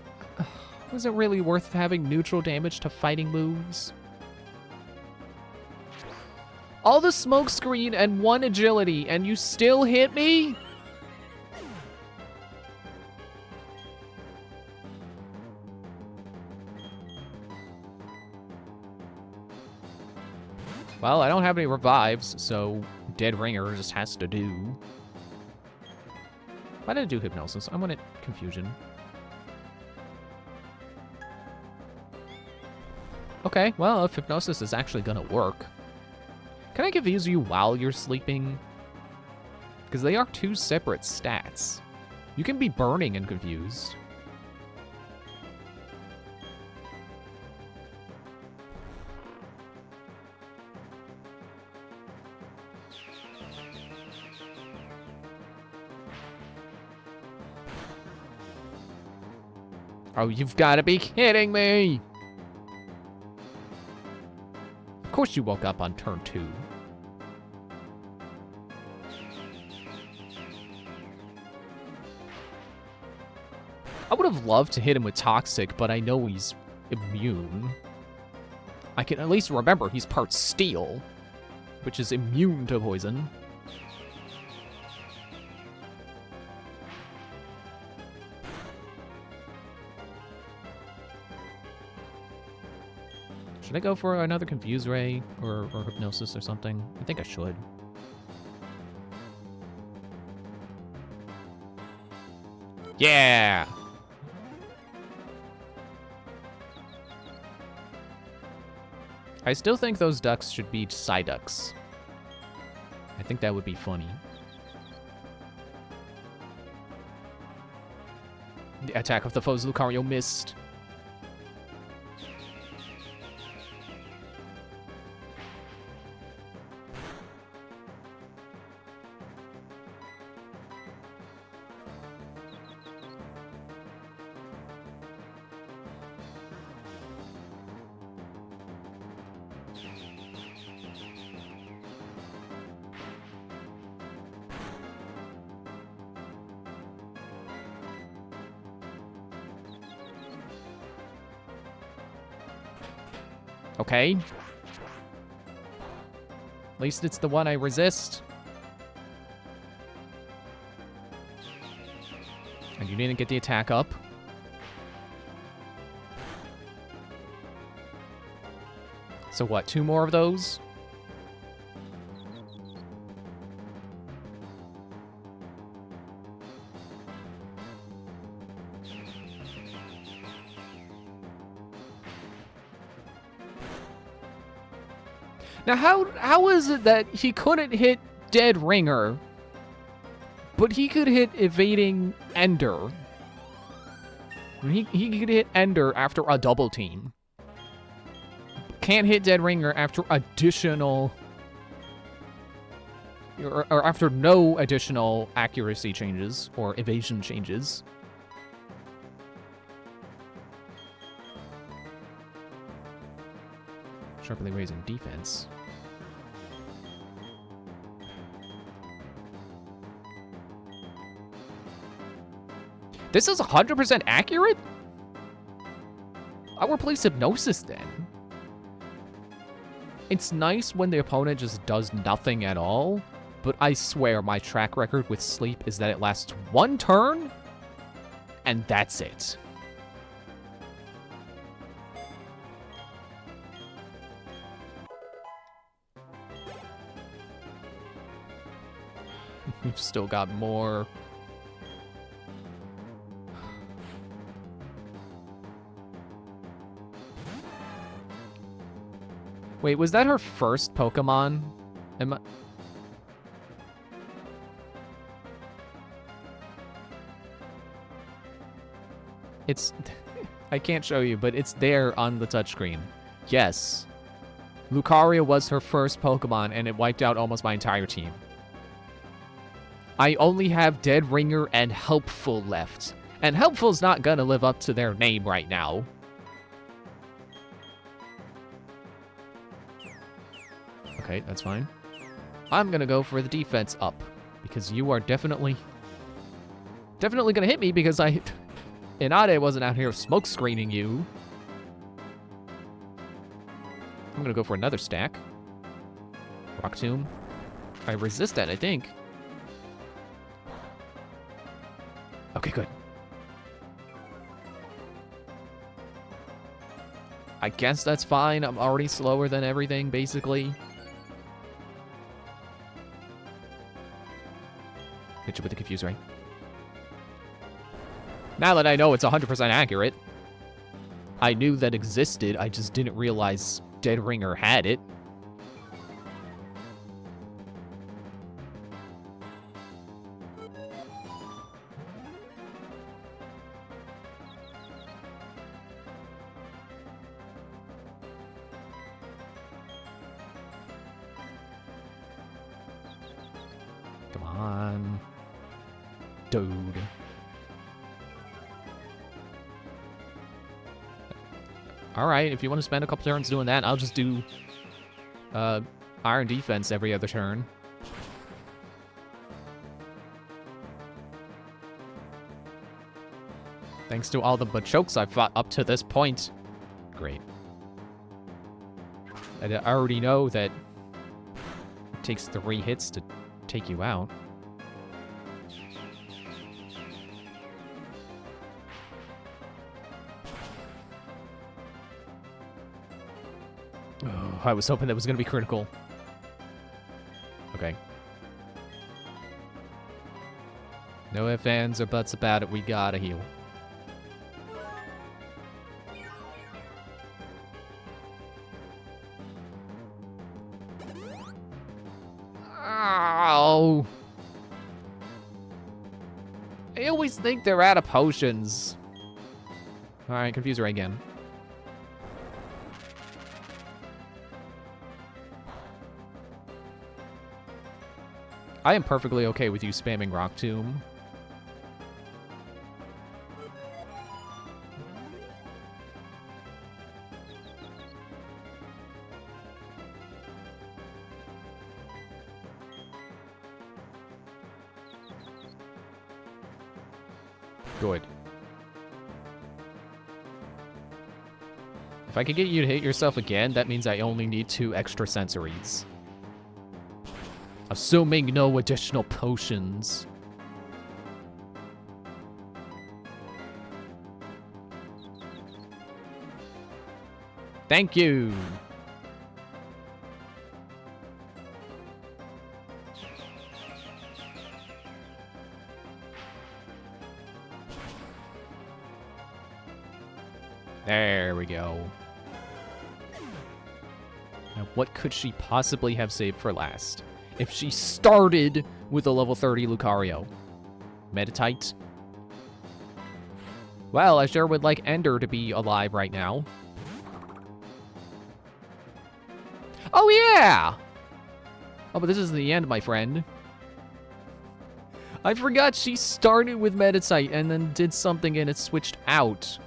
[SPEAKER 1] was it really worth having neutral damage to fighting moves? All the smokescreen and 1 agility, and you still hit me? Well, I don't have any revives, so Dead Ringer just has to do. Why did I do Hypnosis? I wanted Confusion. Okay, well, if Hypnosis is actually gonna work. Can I confuse you while you're sleeping? Because they are two separate stats. You can be burning and confused. Oh, you've got to be kidding me! Of course you woke up on turn 2. I would have loved to hit him with Toxic, but I know he's immune. I can at least remember he's part Steel, which is immune to poison. Should I go for another Confuse Ray or Hypnosis or something? I think I should. Yeah! I still think those ducks should be Psyducks. I think that would be funny. The attack of the foes Lucario missed. Okay. At least it's the one I resist. And you didn't get the attack up. So what, 2 more of those? Now, how is it that he couldn't hit Dead Ringer, but he could hit Evading Ender? He could hit Ender after a double team. Can't hit Dead Ringer after additional... Or after no additional accuracy changes or evasion changes. Sharply raising defense. This is 100% accurate? I will place Hypnosis then. It's nice when the opponent just does nothing at all, but I swear my track record with Sleep is that it lasts 1 turn, and that's it. We've still got more. Wait, was that her first Pokemon? Am I... It's... I can't show you, but it's there on the touchscreen. Yes. Lucario was her first Pokemon, and it wiped out almost my entire team. I only have Dead Ringer and Helpful left. And Helpful's not gonna live up to their name right now. Okay, that's fine. I'm gonna go for the defense up. Because you are definitely gonna hit me because Inade wasn't out here smoke screening you. I'm gonna go for another stack. Rock Tomb. I resist that, I think. Okay, good. I guess that's fine. I'm already slower than everything, basically. Hit you with the Confuse Ray. Now that I know it's 100% accurate. I knew that existed, I just didn't realize Dead Ringer had it. Come on. Dude. Alright, if you want to spend a couple turns doing that, I'll just do Iron Defense every other turn. Thanks to all the Machokes I've fought up to this point. Great. I already know that it takes 3 hits to take you out. Oh, I was hoping that was going to be critical. Okay. No ifs, ands, or buts about it. We gotta heal. Oh. I always think they're out of potions. Alright, confuse her again. I am perfectly okay with you spamming Rock Tomb. Good. If I could get you to hit yourself again, that means I only need 2 extra sensories. Assuming no additional potions. Thank you. There we go. Now, what could she possibly have saved for last? If she started with a level 30 Lucario. Meditite. Well, I sure would like Ender to be alive right now. Oh, yeah! Oh, but this is the end, my friend. I forgot she started with Meditite and then did something and it switched out.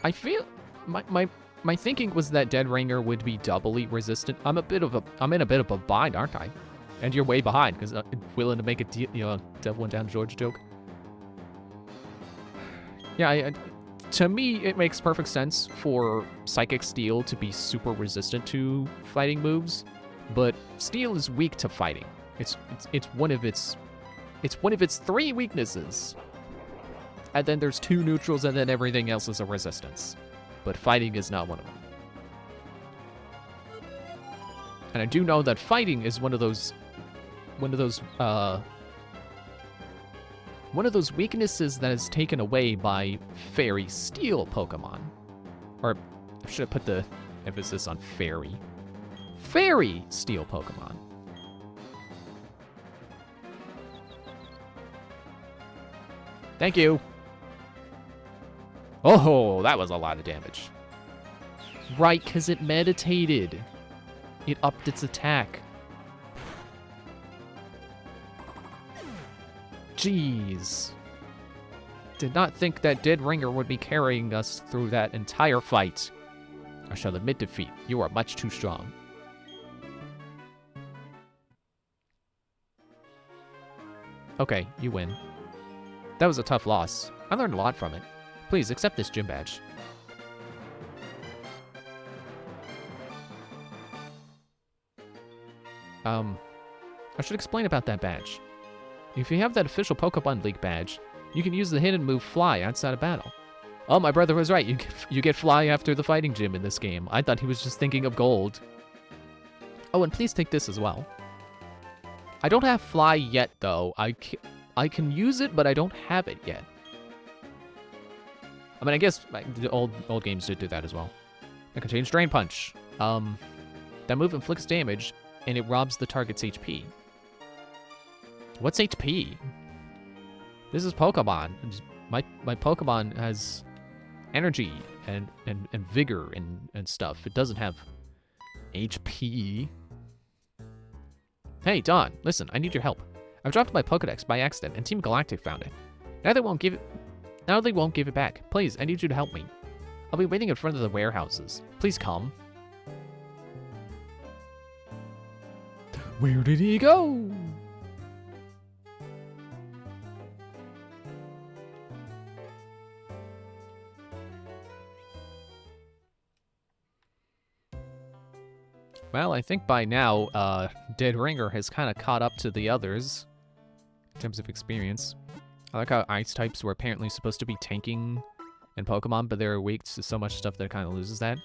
[SPEAKER 1] I feel my thinking was that Dead Ringer would be doubly resistant. I'm in a bit of a bind, aren't I? And you're way behind because I'm willing to make a Devil Went Down George joke. Yeah, to me it makes perfect sense for Psychic Steel to be super resistant to fighting moves, but Steel is weak to fighting. It's one of its 3 weaknesses. And then there's 2 neutrals, and then everything else is a resistance. But fighting is not one of them. And I do know that fighting is one of those weaknesses that is taken away by Fairy Steel Pokemon. Or I should have put the emphasis on Fairy. Fairy Steel Pokemon. Thank you. Oh, that was a lot of damage. Right, because it meditated. It upped its attack. Jeez. Did not think that Dead Ringer would be carrying us through that entire fight. I shall admit defeat. You are much too strong. Okay, you win. That was a tough loss. I learned a lot from it. Please, accept this gym badge. I should explain about that badge. If you have that official Pokemon League badge, you can use the hidden move Fly outside of battle. Oh, my brother was right. You get fly after the fighting gym in this game. I thought he was just thinking of gold. Oh, and please take this as well. I don't have fly yet, though. I can use it, but I don't have it yet. I mean, I guess the old games did do that as well. I can change Drain Punch. That move inflicts damage, and it robs the target's HP. What's HP? This is Pokemon. My Pokemon has energy and vigor and stuff. It doesn't have HP. Hey, Dawn, listen, I need your help. I've dropped my Pokedex by accident, and Team Galactic found it. Now they won't give it back. Please, I need you to help me. I'll be waiting in front of the warehouses. Please come. Where did he go? Well, I think by now, Dead Ringer has kind of caught up to the others in terms of experience. I like how ice types were apparently supposed to be tanking in Pokemon, but they're weak to so much stuff that it kind of loses that.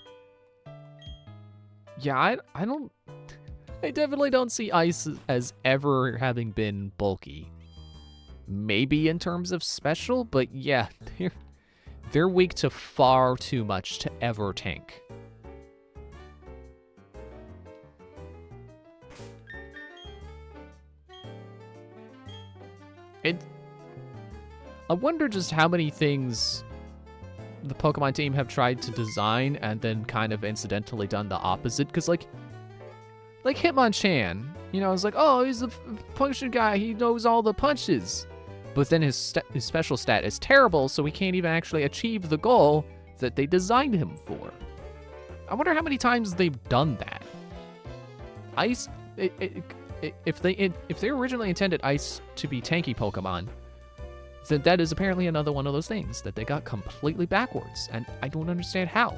[SPEAKER 1] Yeah, I definitely don't see ice as ever having been bulky. Maybe in terms of special, but yeah, they're weak to far too much to ever tank. I wonder just how many things the Pokemon team have tried to design and then kind of incidentally done the opposite. Because, like Hitmonchan, you know, it's like, oh, he's the puncher guy. He knows all the punches. But then his special stat is terrible, so he can't even actually achieve the goal that they designed him for. I wonder how many times they've done that. Ice, if they originally intended Ice to be tanky Pokemon, then that is apparently another one of those things that they got completely backwards, and I don't understand how.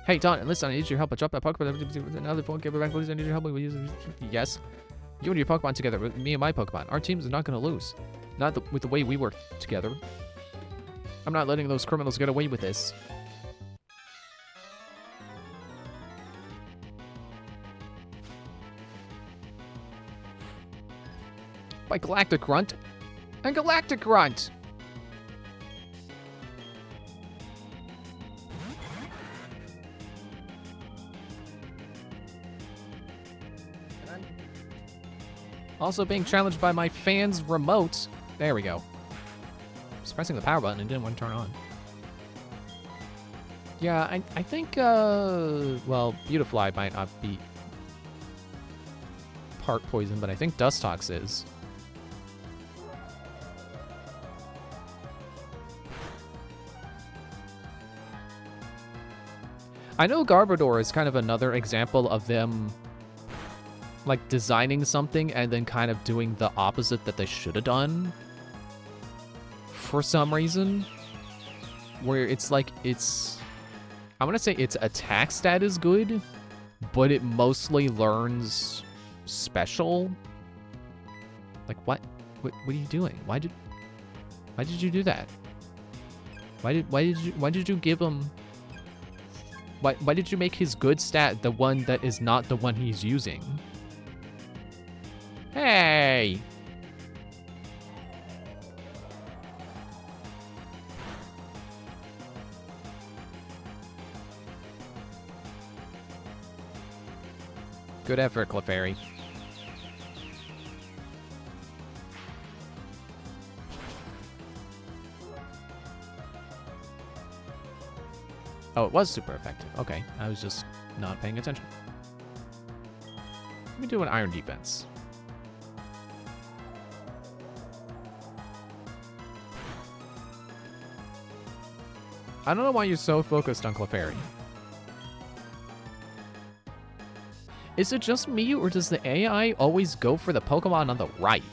[SPEAKER 1] Hey, Don, listen, I need your help. I dropped that Pokemon. Another phone, give it back, please. I need your help. Yes. You and your Pokemon together, with me and my Pokemon. Our teams are not going to lose. Not with the way we work together. I'm not letting those criminals get away with this. By Galactic Grunt and Galactic Grunt. Also being challenged by my fan's remote. There we go. I was pressing the power button and didn't want to turn on. Yeah, I think, well, Beautifly might not be part poison, but I think Dustox is. I know Garbodor is kind of another example of them like designing something and then kind of doing the opposite that they should have done for some reason, where it's like I want to say its attack stat is good, but it mostly learns special. Like what are you doing? Why did you do that? Why did you give him, why did you make his good stat the one that is not the one he's using? Hey! Good effort, Clefairy. Oh, it was super effective. Okay, I was just not paying attention. Let me do an Iron Defense. I don't know why you're so focused on Clefairy. Is it just me, or does the AI always go for the Pokemon on the right?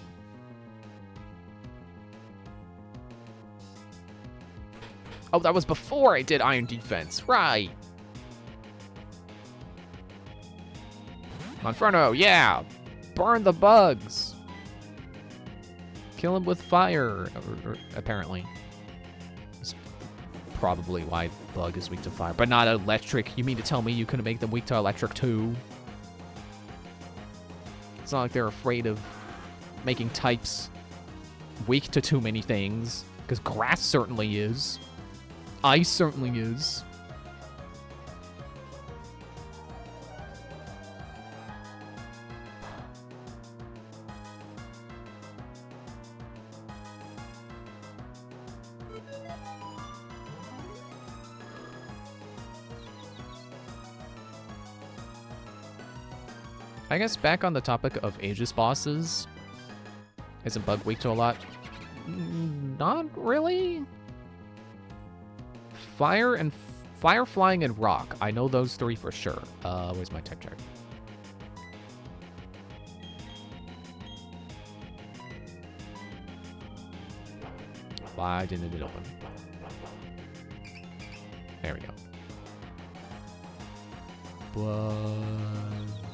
[SPEAKER 1] Oh, that was before I did Iron Defense. Right. Monferno, yeah. Burn the bugs. Kill him with fire, apparently. probably why bug is weak to fire, but not electric. You mean to tell me you couldn't make them weak to electric too? It's not like they're afraid of making types weak to too many things, because grass certainly is. Ice certainly is. I guess back on the topic of Aegis bosses, isn't bug weak to a lot? Not really. Fire, flying, and rock. I know those three for sure. Where's my type chart? Why didn't it open? There we go.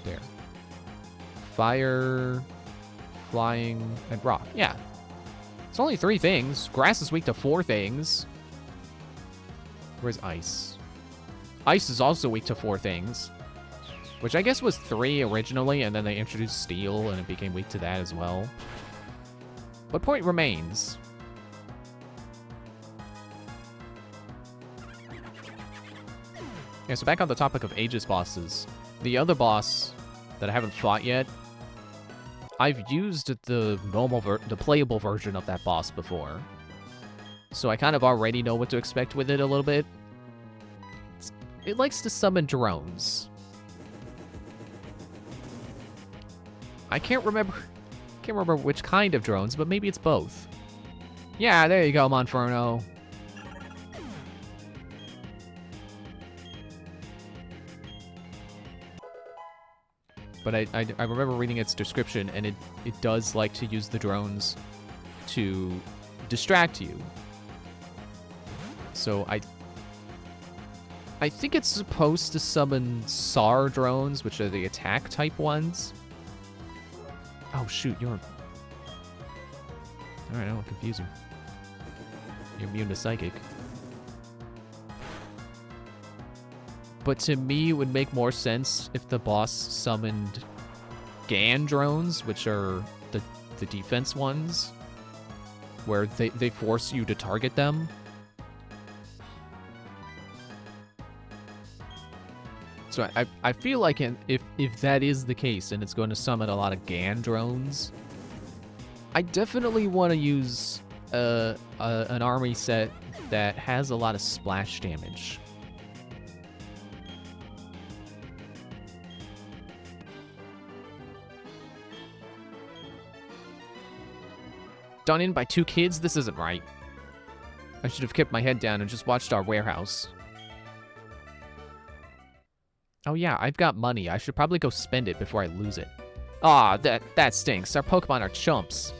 [SPEAKER 1] There. Fire, flying, and rock. Yeah. It's only 3 things. Grass is weak to 4 things. Where's ice? Ice is also weak to 4 things. Which I guess was 3 originally, and then they introduced steel, and it became weak to that as well. But point remains. Yeah, so back on the topic of Aegis bosses. The other boss that I haven't fought yet, I've used the the playable version of that boss before. So I kind of already know what to expect with it a little bit. It likes to summon drones. I can't remember which kind of drones, but maybe it's both. Yeah, there you go, Monferno. But I remember reading its description, and it does like to use the drones to distract you. So I think it's supposed to summon SAR drones, which are the attack type ones. Oh shoot, you're... Alright, I don't confuse you. You're immune to psychic. But to me, it would make more sense if the boss summoned GAN drones, which are the defense ones, where they force you to target them. So I feel like if that is the case and it's going to summon a lot of GAN drones, I definitely want to use an army set that has a lot of splash damage. Done in by 2 kids? This isn't right. I should have kept my head down and just watched our warehouse. Oh yeah, I've got money. I should probably go spend it before I lose it. Aw, that stinks. Our Pokemon are chumps.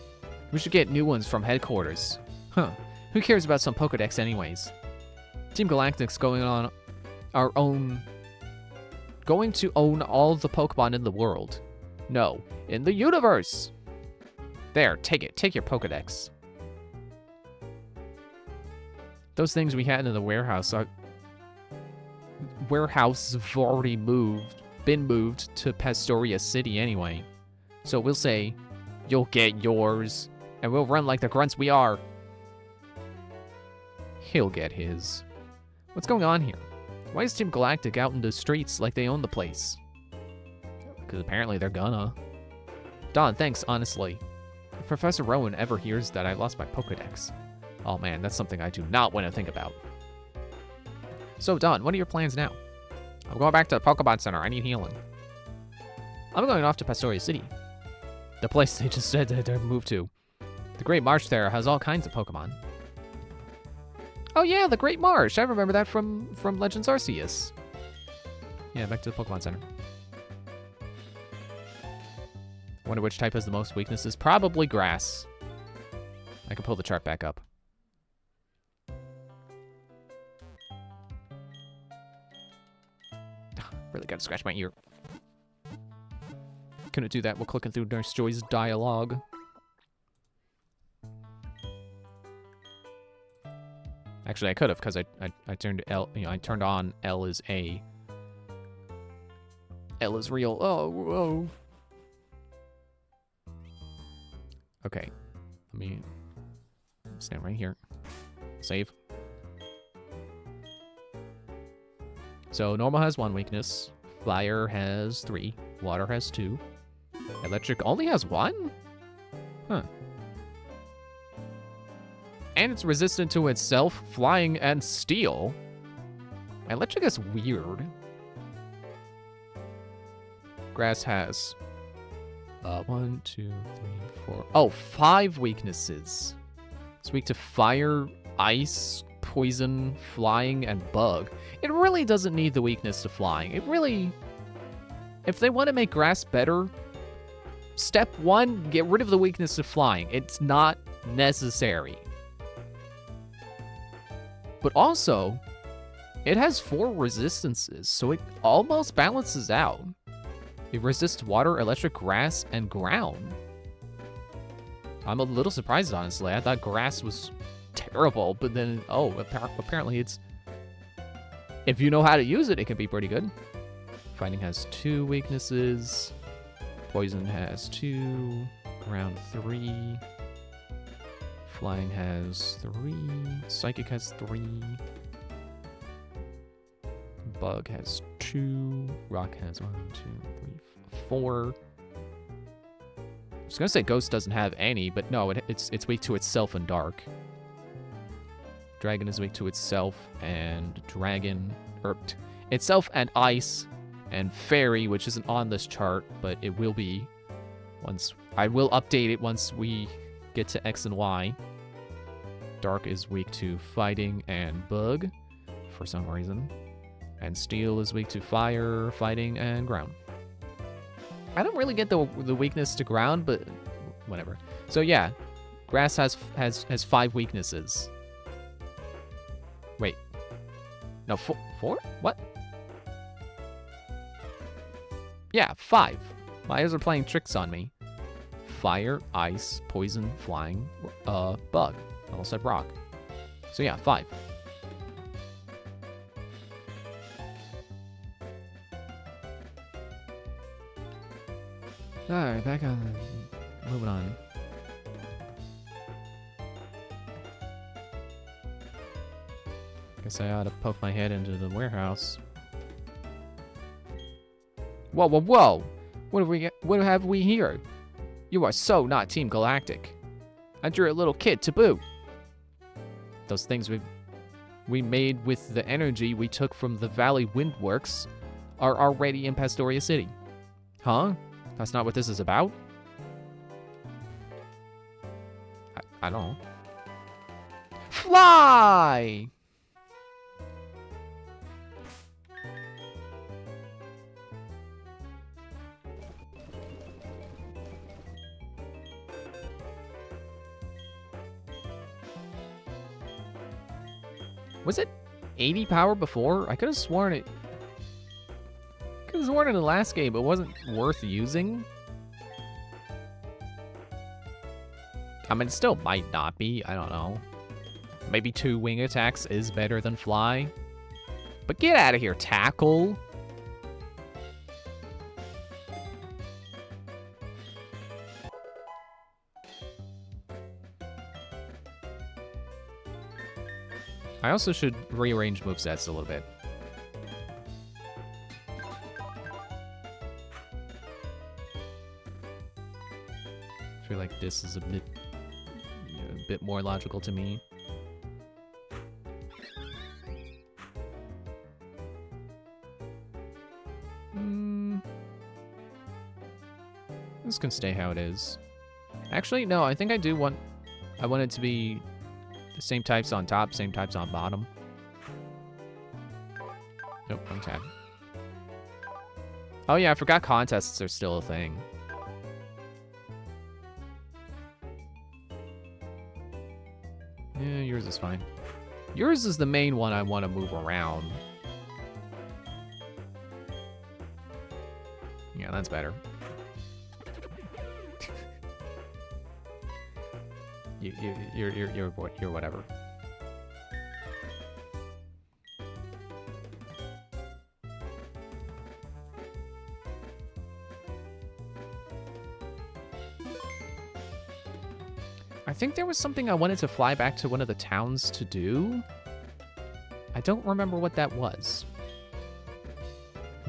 [SPEAKER 1] We should get new ones from headquarters. Huh. Who cares about some Pokedex anyways? Team Galactic's going to own all the Pokemon in the world. No, in the universe! There, take it. Take your Pokedex. Those things we had in the warehouse have already been moved to Pastoria City anyway. So we'll say, you'll get yours, and we'll run like the grunts we are. He'll get his. What's going on here? Why is Team Galactic out in the streets like they own the place? Because apparently they're gonna. Don, thanks, honestly. If Professor Rowan ever hears that I lost my Pokedex, oh man, that's something I do not want to think about. So, Don, what are your plans now? I'm going back to the Pokemon Center. I need healing. I'm going off to Pastoria City. The place they just said that they'd move to. The Great Marsh there has all kinds of Pokemon. Oh yeah, the Great Marsh. I remember that from Legends Arceus. Yeah, back to the Pokemon Center. Wonder which type has the most weaknesses. Probably grass. I can pull the chart back up. Really gotta scratch my ear. Couldn't do that while clicking through Nurse Joy's dialogue. Actually, I could have, because I turned L, you know, I turned on L is A. L is real. Oh, whoa. Okay. Let me stand right here. Save. So normal has 1 weakness. Fire has 3. Water has 2. Electric only has 1? Huh. And it's resistant to itself, flying, and steel. Electric is weird. Grass has 1, 2, 3, 4. Oh, 5 weaknesses. It's weak to fire, ice, poison, flying, and bug. It really doesn't need the weakness to flying. It really... If they want to make grass better, step 1, get rid of the weakness to flying. It's not necessary. But also, it has 4 resistances, so it almost balances out. It resists water, electric, grass, and ground. I'm a little surprised, honestly. I thought grass was terrible, but then, oh, apparently it's... If you know how to use it, it can be pretty good. Fighting has 2 weaknesses. Poison has 2. Ground 3. Flying has 3. Psychic has 3. Bug has 2. Rock has 1, 2, 3, 4. I was gonna say Ghost doesn't have any, but no, it's weak to itself and dark. Dragon is weak to itself and dragon, or itself and ice, and fairy, which isn't on this chart, but it will be once. I will update it once we get to X and Y. Dark is weak to fighting and bug, for some reason. And steel is weak to fire, fighting, and ground. I don't really get the weakness to ground, but whatever. So yeah, grass has 5 weaknesses. Wait. No, 4? What? Yeah, 5. My eyes are playing tricks on me. Fire, ice, poison, flying, bug. I almost said rock. So yeah, 5. Alright, back on. Moving on. Guess I ought to poke my head into the warehouse. Whoa, whoa, whoa! What have we here? You are so not Team Galactic. And you're a little kid to boot. Those things we made with the energy we took from the Valley Windworks are already in Pastoria City. Huh? That's not what this is about? I don't know. Fly! Was it 80 power before? I could have sworn it... Could have sworn in the last game it wasn't worth using. I mean, it still might not be. I don't know. Maybe 2 wing attacks is better than fly. But get out of here, tackle. I also should rearrange movesets a little bit. I feel like this is a bit more logical to me. This can stay how it is. Actually, no, I think I want it to be the same types on top, same types on bottom. Nope, wrong tab. Oh yeah, I forgot contests are still a thing. Yeah, yours is fine. Yours is the main one I want to move around. Yeah, that's better. You're whatever. I think there was something I wanted to fly back to one of the towns to do. I don't remember what that was.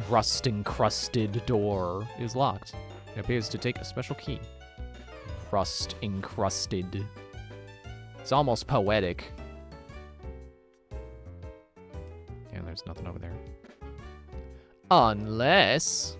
[SPEAKER 1] Rust-encrusted door is locked. It appears to take a special key. Rust-encrusted. It's almost poetic. Yeah, there's nothing over there. Unless...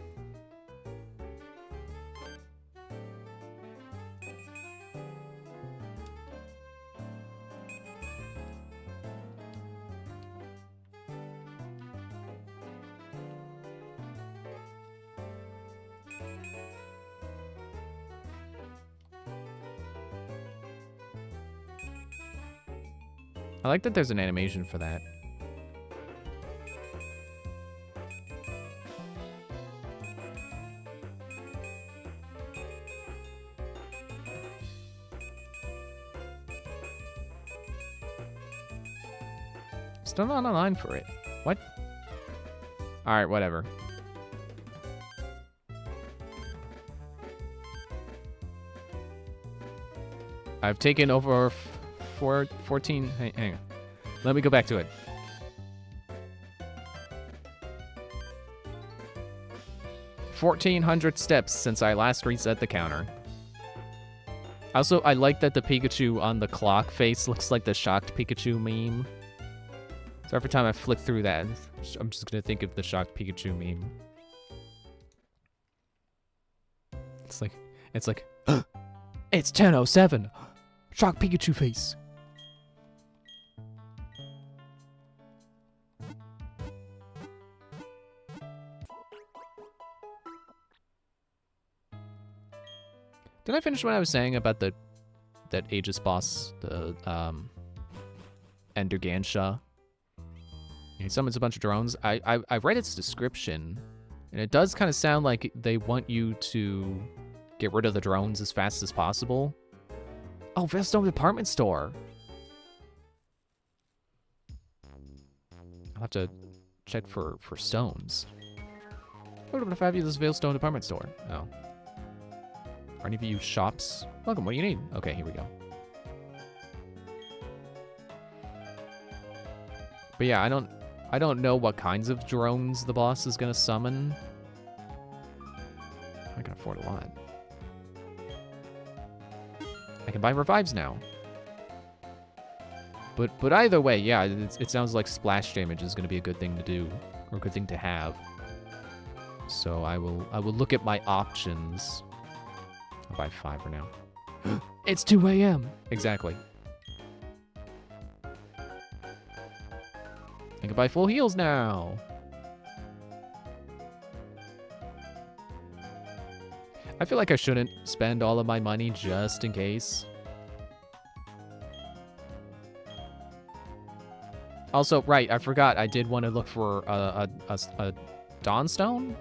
[SPEAKER 1] I like that there's an animation for that. Still not online for it. What? Alright, whatever. I've taken over 14... Hang on. Let me go back to it. $1,400 steps since I last reset the counter. Also, I like that the Pikachu on the clock face looks like the shocked Pikachu meme. So every time I flick through that, I'm just gonna think of the shocked Pikachu meme. It's like, it's 10:07. Shocked Pikachu face. Did I finish what I was saying about that Aegis boss, the Endergansha? He summons a bunch of drones. I read its description, and it does kind of sound like they want you to get rid of the drones as fast as possible. Oh, Veilstone Department Store. I'll have to check for stones. What if I have you this Veilstone Department Store? Oh. Are any of you shops? Welcome, what do you need? Okay, here we go. But yeah, I don't know what kinds of drones the boss is gonna summon. I can afford a lot. I can buy revives now. But either way, yeah, it sounds like splash damage is gonna be a good thing to do, or a good thing to have. So I will look at my options. I'll buy 5 for now. It's 2 a.m. Exactly. I can buy full heals now. I feel like I shouldn't spend all of my money just in case. Also, right, I forgot I did want to look for a Dawnstone.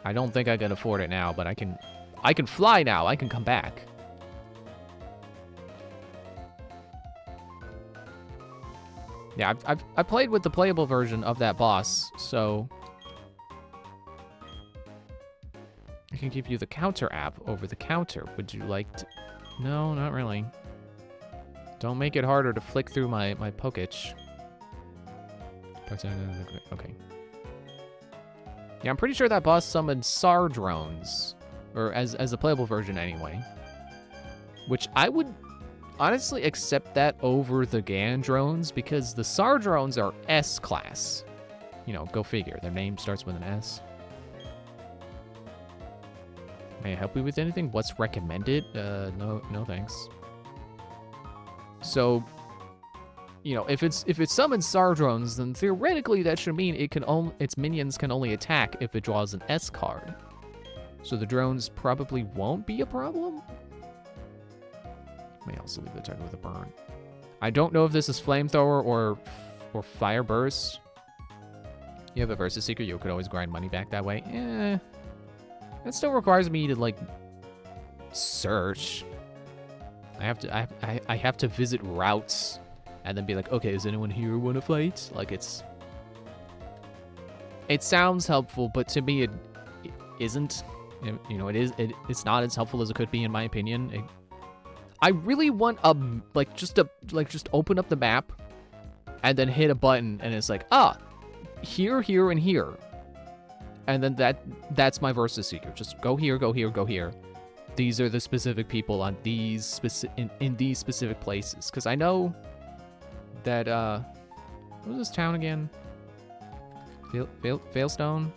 [SPEAKER 1] I don't think I can afford it now, but I can fly now. I can come back. Yeah, I played with the playable version of that boss, so I can give you the counter app over the counter. Would you like to? No, not really. Don't make it harder to flick through my Poketch. Okay. Yeah, I'm pretty sure that boss summoned SAR drones, or as a playable version anyway. Which I would honestly accept that over the GAN drones, because the SAR drones are S-class. You know, go figure. Their name starts with an S. May I help you with anything? What's recommended? No thanks. So, you know, if it summons SAR drones, then theoretically that should mean its minions can only attack if it draws an S card. So the drones probably won't be a problem. May also leave the target with a burn. I don't know if this is flamethrower or fire burst. You have a Versus Seeker, you could always grind money back that way. That still requires me to like search. I have to visit routes and then be like, okay, is anyone here want to fight? Like it sounds helpful, but to me it isn't. You know, it's not as helpful as it could be, in my opinion. I really want a just open up the map and then hit a button and it's like, here, here, and here. And then that's my Versus Seeker. Just go here, go here, go here. These are the specific people on these in these specific places. Because I know that what was this town again? Veilstone?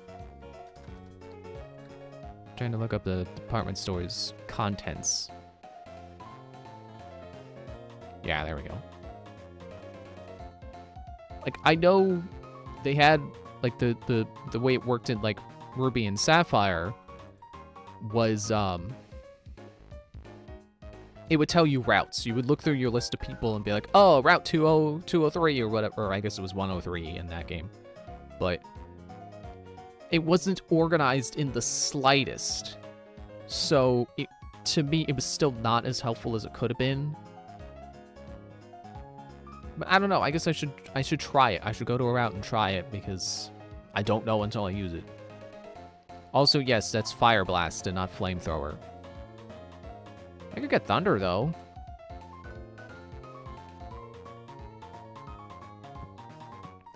[SPEAKER 1] Trying to look up the department store's contents. Yeah, there we go. Like, I know they had, like, the way it worked in, like, Ruby and Sapphire was, it would tell you routes. You would look through your list of people and be like, oh, Route 203 or whatever. Or I guess it was 103 in that game. But it wasn't organized in the slightest. So, to me, it was still not as helpful as it could have been. But I don't know. I guess I should try it. I should go to a route and try it because I don't know until I use it. Also, yes, that's Fire Blast and not Flamethrower. I could get Thunder, though.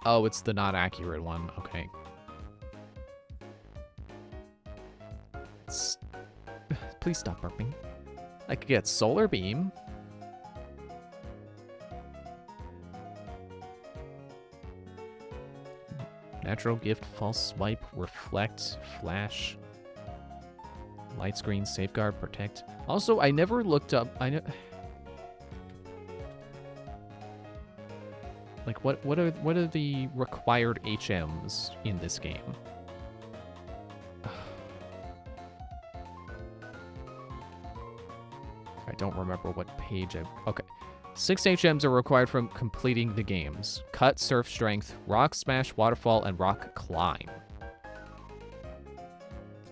[SPEAKER 1] Oh, it's the not accurate one. Okay. Please stop burping. I could get Solar Beam. Natural Gift, False Swipe, Reflect, Flash, Light Screen, Safeguard, Protect. Also, I never looked up. Like, what are the required HMs in this game? I don't remember what page okay. 6 HMs are required from completing the games. Cut, Surf Strength, Rock Smash, Waterfall, and Rock Climb.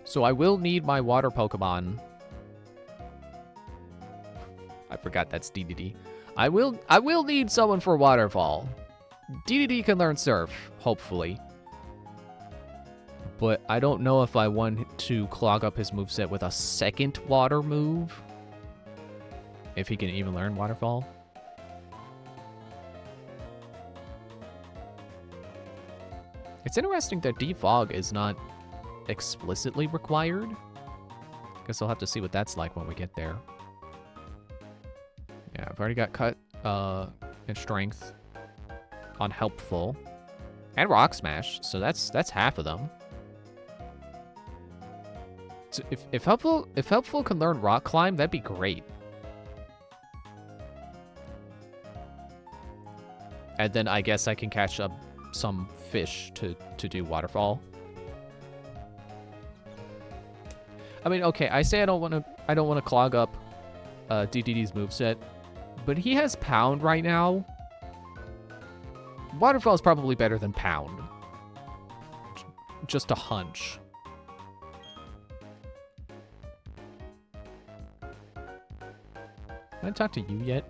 [SPEAKER 1] So I will need my water Pokemon. I forgot that's DDD. I will need someone for Waterfall. DDD can learn Surf, hopefully. But I don't know if I want to clog up his moveset with a second water move. If he can even learn Waterfall. It's interesting that Defog is not explicitly required. Guess I'll have to see what that's like when we get there. Yeah, I've already got Cut and Strength on Helpful. And Rock Smash, so that's half of them. So if Helpful can learn Rock Climb, that'd be great. And then I guess I can catch up some fish to do Waterfall. I mean, okay, I say I don't want to clog up DDD's moveset, but he has Pound right now. Waterfall is probably better than Pound. Just a hunch. Can I talk to you yet?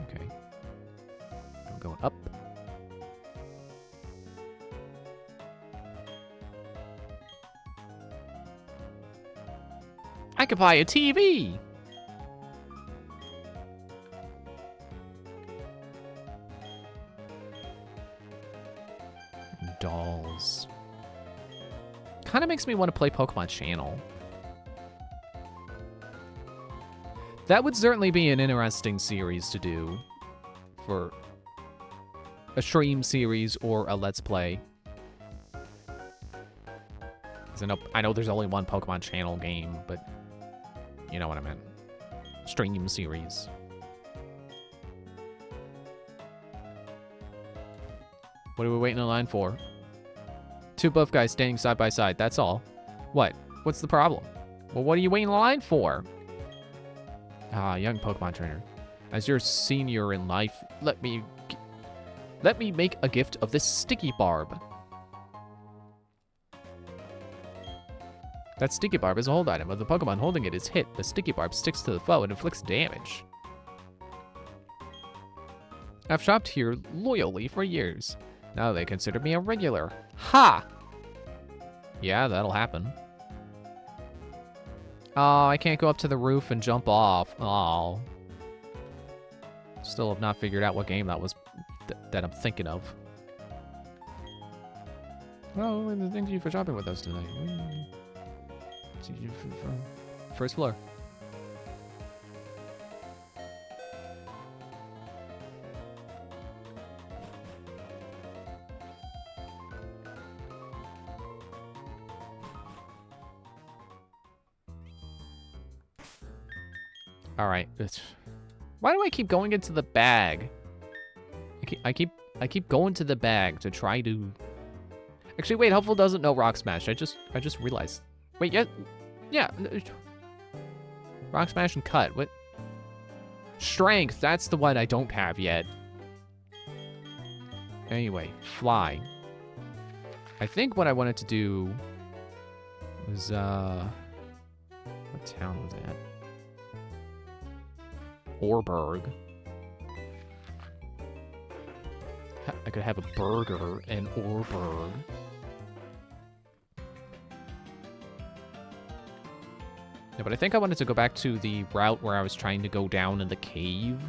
[SPEAKER 1] Okay. I'm going up. I could buy a TV! Dolls. Kind of makes me want to play Pokemon Channel. That would certainly be an interesting series to do for a stream series or a Let's Play. Because I know there's only one Pokemon Channel game, but you know what I meant. Stream series. What are we waiting in line for? Two buff guys standing side by side, that's all. What? What's the problem? Well, what are you waiting in line for? Ah, young Pokemon trainer. As your senior in life, let me make a gift of this sticky barb. That sticky barb is a hold item. If the Pokemon holding it is hit, the sticky barb sticks to the foe and inflicts damage. I've shopped here loyally for years. Now they consider me a regular. Ha! Yeah, that'll happen. Oh, I can't go up to the roof and jump off. Oh. Still have not figured out what game that was that I'm thinking of. Oh, and thank you for shopping with us tonight. First floor. All right. Why do I keep going into the bag? I keep going to the bag to try to. Actually, wait. Helpful doesn't know Rock Smash. I just realized. Wait, yeah. Rock Smash and Cut. What? Strength. That's the one I don't have yet. Anyway, Fly. I think what I wanted to do was what town was that? Orberg. I could have a burger in Orberg. Yeah, but I think I wanted to go back to the route where I was trying to go down in the cave.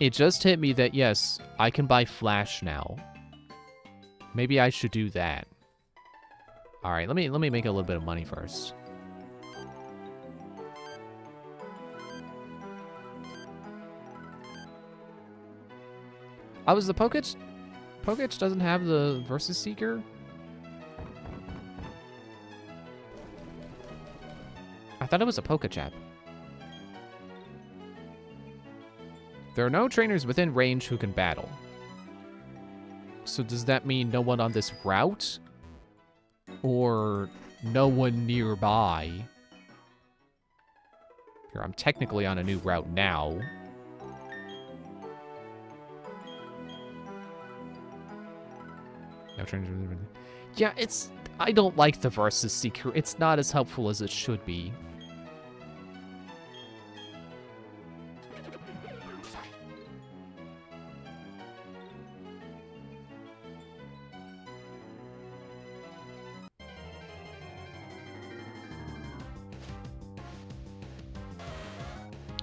[SPEAKER 1] It just hit me that, yes, I can buy Flash now. Maybe I should do that. All right, let me make a little bit of money first. Was the Poketch? Poketch doesn't have the Versus Seeker? I thought it was a Pokechap. There are no trainers within range who can battle. So does that mean no one on this route? Or no one nearby? Here, I'm technically on a new route now. No trainers. Yeah, I don't like the Versus Seeker. It's not as helpful as it should be.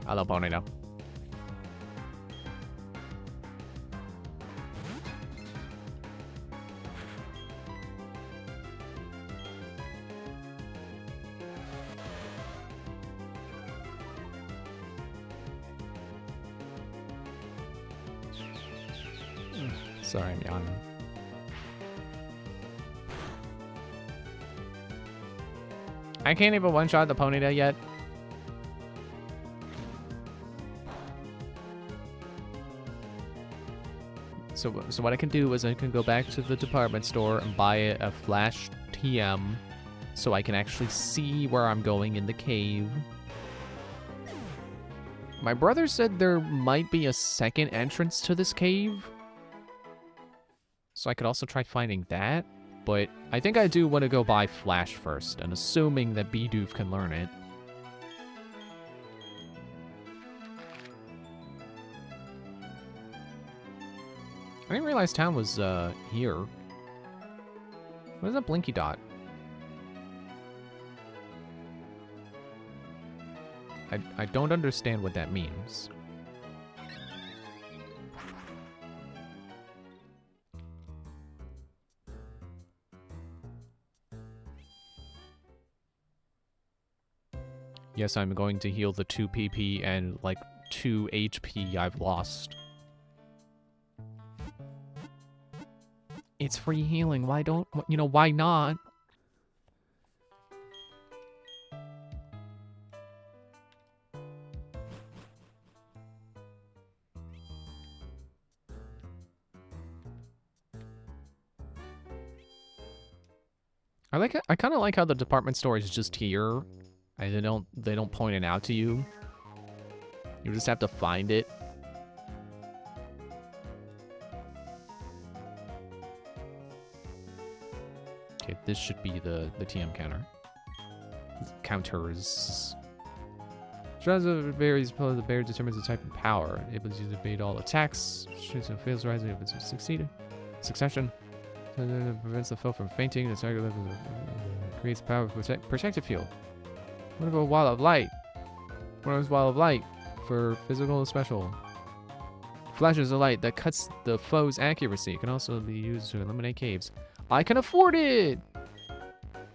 [SPEAKER 1] Hello, Ponyta. Sorry, I'm yawning. I can't even one-shot the Ponyta yet. So what I can do is I can go back to the department store and buy a Flash TM so I can actually see where I'm going in the cave. My brother said there might be a second entrance to this cave. So I could also try finding that. But I think I do want to go buy Flash first, and assuming that Bidoof can learn it. I didn't realize town was, here. What is that blinky dot? I don't understand what that means. Yes, I'm going to heal the 2 PP and, like, 2 HP I've lost. It's free healing. Why don't... You know, why not? I kind of like how the department store is just here. And they don't point it out to you. You just have to find it. Okay, this should be the TM counter. Counters. Strategy of varies the bear determines the type and power. Able to evade all attacks. Shoots and fails rising if it's succeeded. Succession. Prevents the foe from fainting. The target level creates power protective field. What about Wall of Light? What is Wall of Light? For physical and special. Flashes of light that cuts the foe's accuracy. Can also be used to eliminate caves. I can afford it!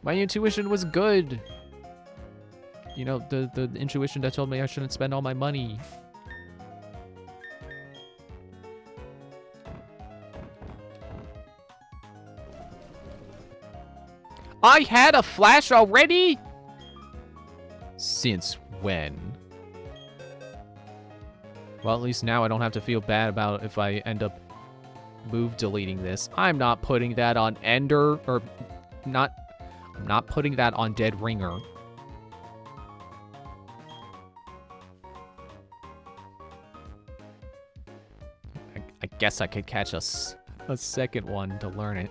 [SPEAKER 1] My intuition was good. You know, the intuition that told me I shouldn't spend all my money. I had a flash already? Since when? Well, at least now I don't have to feel bad about if I end up deleting this. I'm not putting that on Ender, or I'm not putting that on Dead Ringer. I guess I could catch a second one to learn it.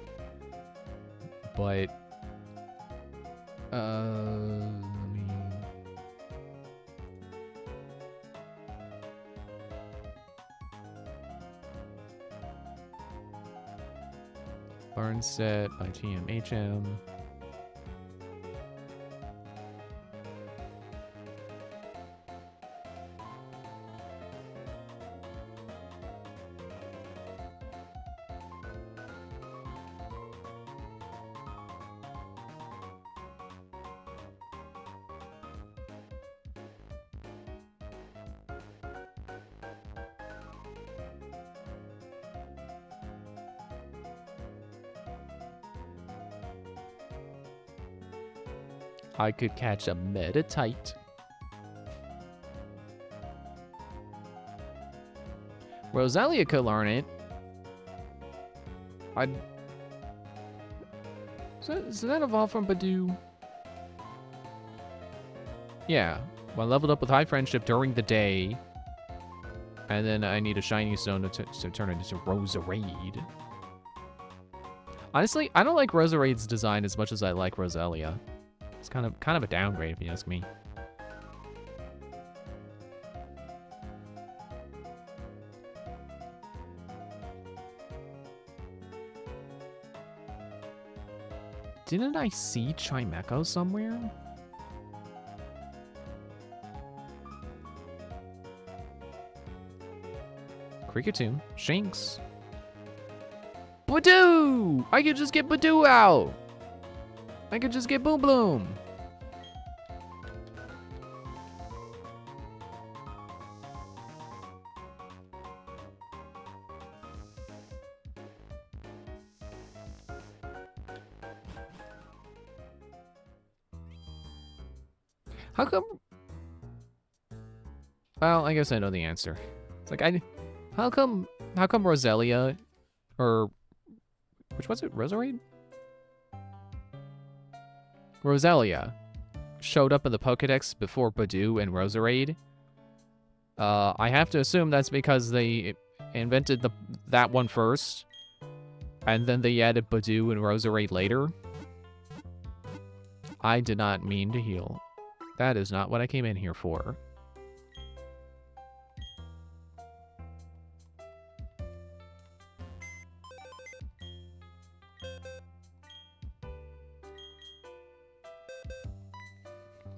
[SPEAKER 1] But, let me... Barn set by TMHM. I could catch a Metatite. Rosalia could learn it. Does that evolve from Badoo? Yeah. Well, I leveled up with High Friendship during the day. And then I need a Shiny Stone to turn it into Roserade. Honestly, I don't like Roserade's design as much as I like Rosalia. It's kind of a downgrade, if you ask me. Didn't I see Chimecho somewhere? Kricketune, Shinx. Badoo! I could just get Badoo out! I could just get Boom Bloom. How come? Well, I guess I know the answer. It's like how come Roselia, or which was it? Roserade? Roselia showed up in the Pokedex before Badoo and Roserade. I have to assume that's because they invented that one first, and then they added Badoo and Roserade later. I did not mean to heal. That is not what I came in here for.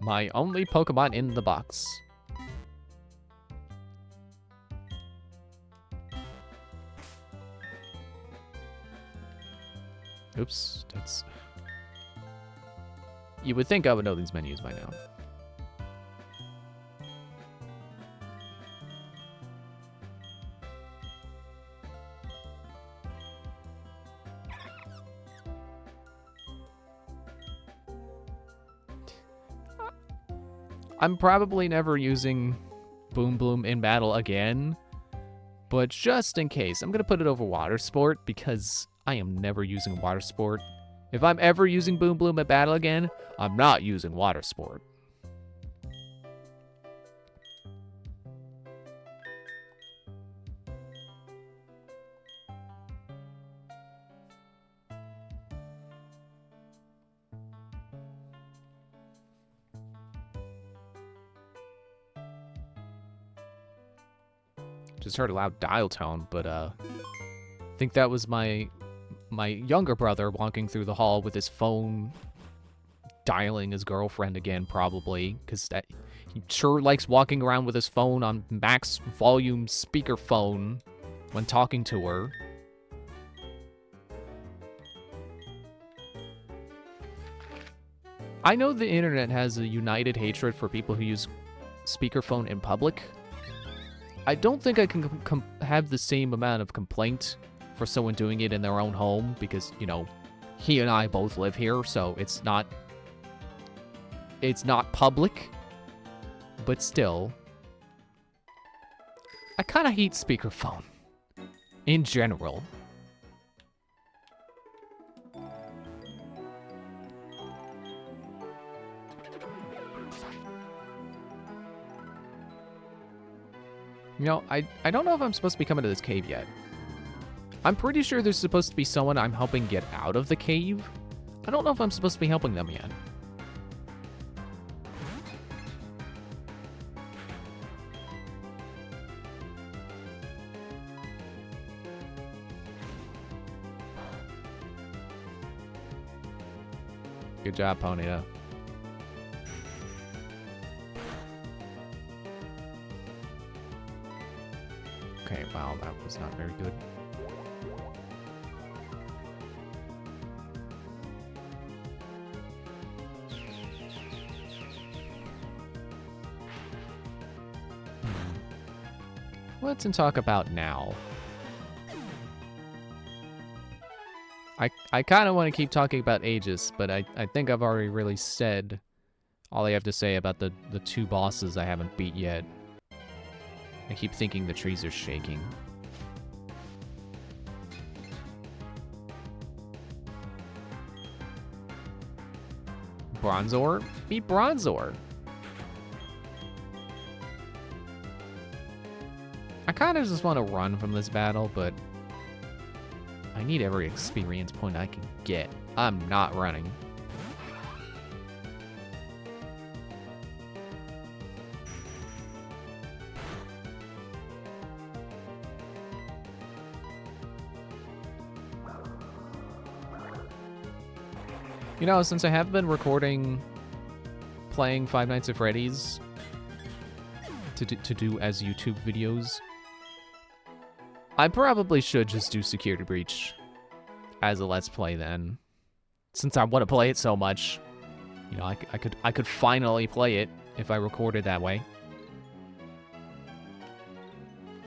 [SPEAKER 1] My only Pokemon in the box. Oops, that's... You would think I would know these menus by now. I'm probably never using Boom Bloom in battle again, but just in case, I'm going to put it over Water Sport because I am never using Water Sport. If I'm ever using Boom Bloom at battle again, I'm not using Water Sport. Just heard a loud dial tone, but I think that was my younger brother walking through the hall with his phone, dialing his girlfriend again, probably, because he sure likes walking around with his phone on max volume speakerphone when talking to her. I know the internet has a united hatred for people who use speakerphone in public. I don't think I can have the same amount of complaint for someone doing it in their own home because, you know, he and I both live here, so it's not public, but still, I kind of hate speakerphone in general. You know, I don't know if I'm supposed to be coming to this cave yet. I'm pretty sure there's supposed to be someone I'm helping get out of the cave. I don't know if I'm supposed to be helping them yet. Good job, Ponyta. Okay, wow, that was not very good. What's to talk about now? I kind of want to keep talking about Aegis, but I think I've already really said all I have to say about the two bosses I haven't beat yet. I keep thinking the trees are shaking. Bronzor? Beat Bronzor. I kind of just want to run from this battle, but I need every experience point I can get. I'm not running. You know, since I have been recording playing Five Nights at Freddy's to do as YouTube videos, I probably should just do Security Breach as a Let's Play then. Since I want to play it so much, you know, I could finally play it if I recorded that way.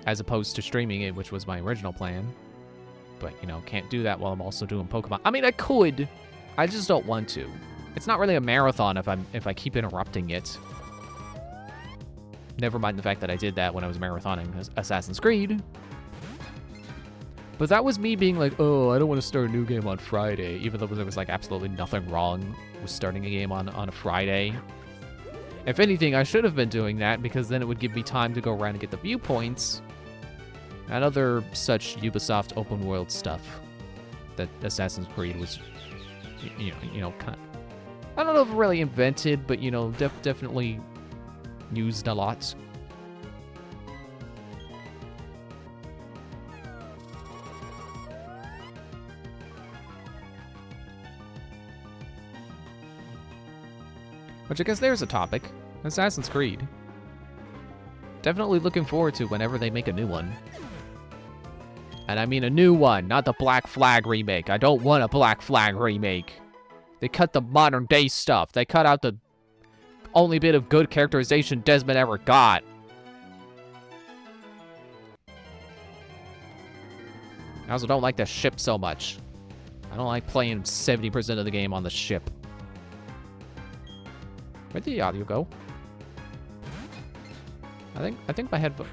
[SPEAKER 1] As opposed to streaming it, which was my original plan. But, you know, can't do that while I'm also doing Pokemon. I mean, I could. I just don't want to. It's not really a marathon if I keep interrupting it. Never mind the fact that I did that when I was marathoning Assassin's Creed. But that was me being like, oh, I don't want to start a new game on Friday, even though there was like absolutely nothing wrong with starting a game on a Friday. If anything, I should have been doing that because then it would give me time to go around and get the viewpoints and other such Ubisoft open world stuff that Assassin's Creed was, you know, kind of, I don't know if really invented, but, you know, definitely used a lot. Which I guess there's a topic. Assassin's Creed. Definitely looking forward to whenever they make a new one. And I mean a new one, not the Black Flag remake. I don't want a Black Flag remake. They cut the modern day stuff. They cut out the only bit of good characterization Desmond ever got. I also don't like the ship so much. I don't like playing 70% of the game on the ship. Where'd the audio go? I think my headphone.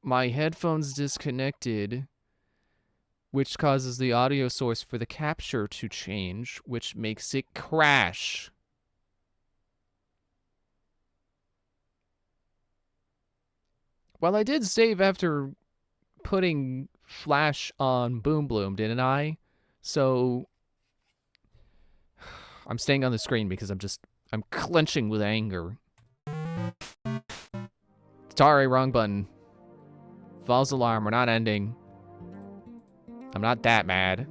[SPEAKER 1] My headphones disconnected, which causes the audio source for the capture to change, which makes it crash. Well, I did save after putting flash on Boom Bloom, didn't I? So I'm staying on the screen because I'm clenching with anger. Sorry, wrong button. False alarm, we're not ending. I'm not that mad.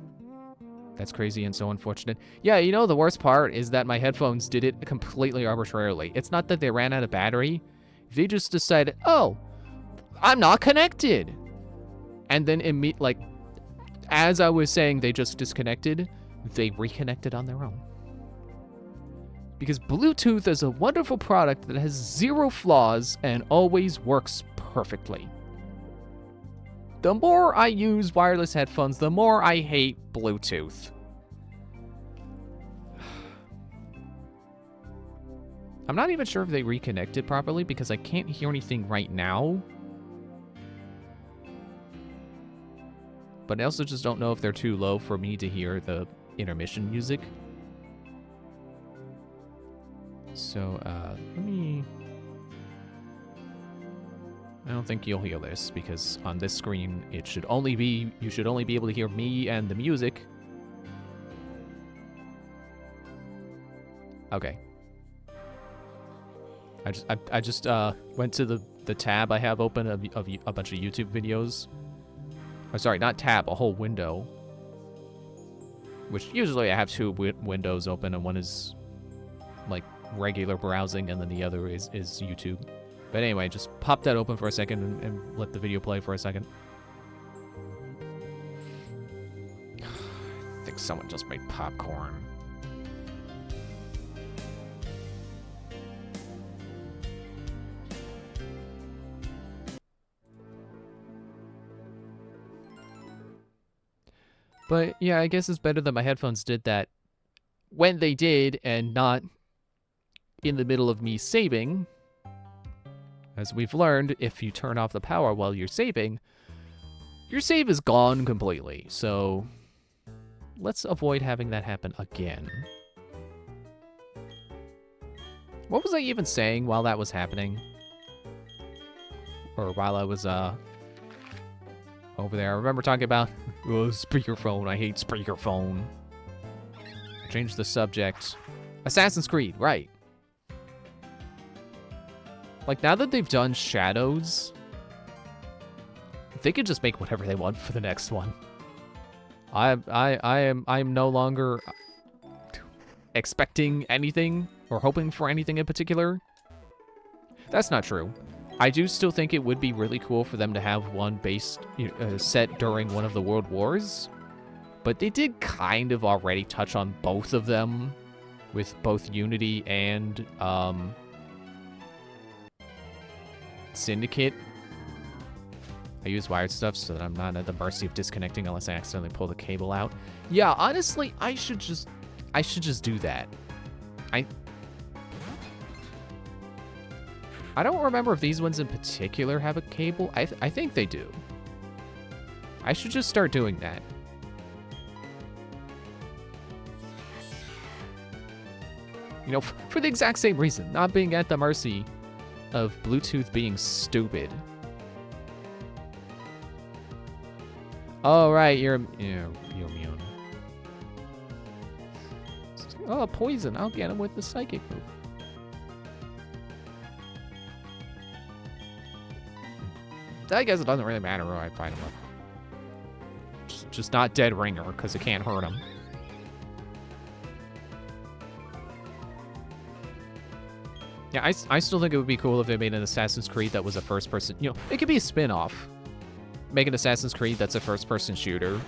[SPEAKER 1] That's crazy and so unfortunate. Yeah, you know, the worst part is that my headphones did it completely arbitrarily. It's not that they ran out of battery. They just decided, oh, I'm not connected. And then like, as I was saying they just disconnected, they reconnected on their own. Because Bluetooth is a wonderful product that has 0 flaws and always works perfectly. The more I use wireless headphones, the more I hate Bluetooth. I'm not even sure if they reconnected properly because I can't hear anything right now. But I also just don't know if they're too low for me to hear the intermission music. So, let me... I don't think you'll hear this, because on this screen, you should only be able to hear me and the music. Okay. I just went to the tab I have open of a bunch of YouTube videos. Oh, sorry, not tab, a whole window. Which usually I have 2 windows open, and one is, like, regular browsing, and then the other is YouTube. But anyway, just pop that open for a second and let the video play for a second. I think someone just made popcorn. But yeah, I guess it's better that my headphones did that when they did and not in the middle of me saving. As we've learned, if you turn off the power while you're saving, your save is gone completely. So let's avoid having that happen again. What was I even saying while that was happening? Or while I was over there. I remember talking about speakerphone. I hate speakerphone. Change the subject. Assassin's Creed, right. Like, now that they've done Shadows, they could just make whatever they want for the next one. I'm no longer expecting anything or hoping for anything in particular. That's not true. I do still think it would be really cool for them to have one based set during one of the World Wars, but they did kind of already touch on both of them with both Unity and Syndicate. I use wired stuff so that I'm not at the mercy of disconnecting unless I accidentally pull the cable out. Yeah, honestly, I should just do that. I don't remember if these ones in particular have a cable. I think they do. I should just start doing that. You know, for the exact same reason, not being at the mercy of Bluetooth being stupid. Oh, right, you're immune. Oh, poison. I'll get him with the psychic move. I guess it doesn't really matter who I fight him with. Just not Dead Ringer, because it can't hurt him. Yeah, I still think it would be cool if they made an Assassin's Creed that was a first-person... You know, it could be a spin-off. Make an Assassin's Creed that's a first-person shooter.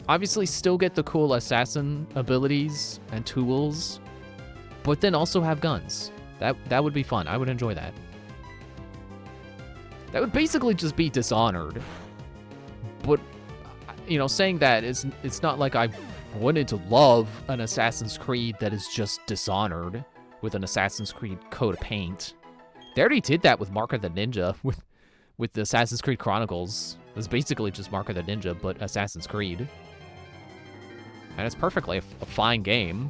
[SPEAKER 1] Obviously, still get the cool assassin abilities and tools, but then also have guns. That would be fun. I would enjoy that. That would basically just be Dishonored. But, you know, saying that, it's not like I wanted to love an Assassin's Creed that is just Dishonored with an Assassin's Creed coat of paint. They already did that with Mark of the Ninja, with the Assassin's Creed Chronicles. It's basically just Mark of the Ninja, but Assassin's Creed. And it's perfectly a fine game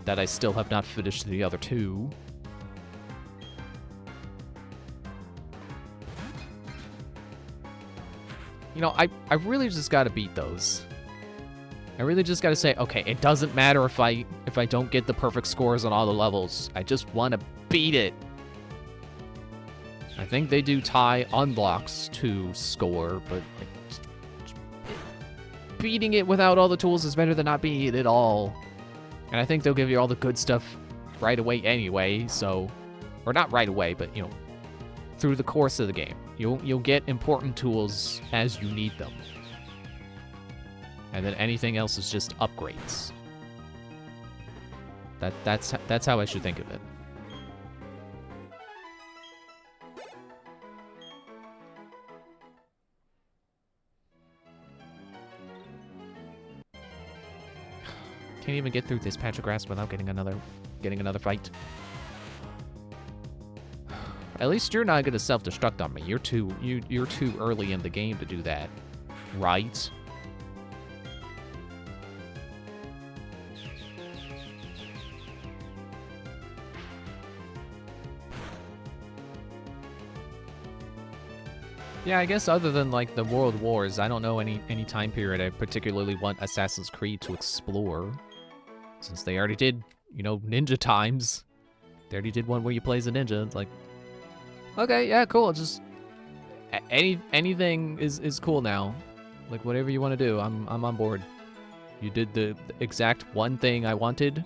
[SPEAKER 1] that I still have not finished the other 2. you know, I really just gotta beat those. I really just gotta say, okay, it doesn't matter if I don't get the perfect scores on all the levels. I just want to beat it. I think they do tie unlocks to score, but like, beating it without all the tools is better than not beating it at all. And I think they'll give you all the good stuff right away anyway, so... Or not right away, but, you know, through the course of the game. You'll get important tools as you need them. And then anything else is just upgrades. That's how I should think of it. Can't even get through this patch of grass without getting another fight. At least you're not gonna self-destruct on me. You're too early in the game to do that, right? Yeah, I guess other than like the World Wars, I don't know any time period I particularly want Assassin's Creed to explore. Since they already did, you know, ninja times. They already did one where you play as a ninja. It's like, okay, yeah, cool. Just anything is cool now. Like whatever you want to do, I'm on board. You did the exact one thing I wanted.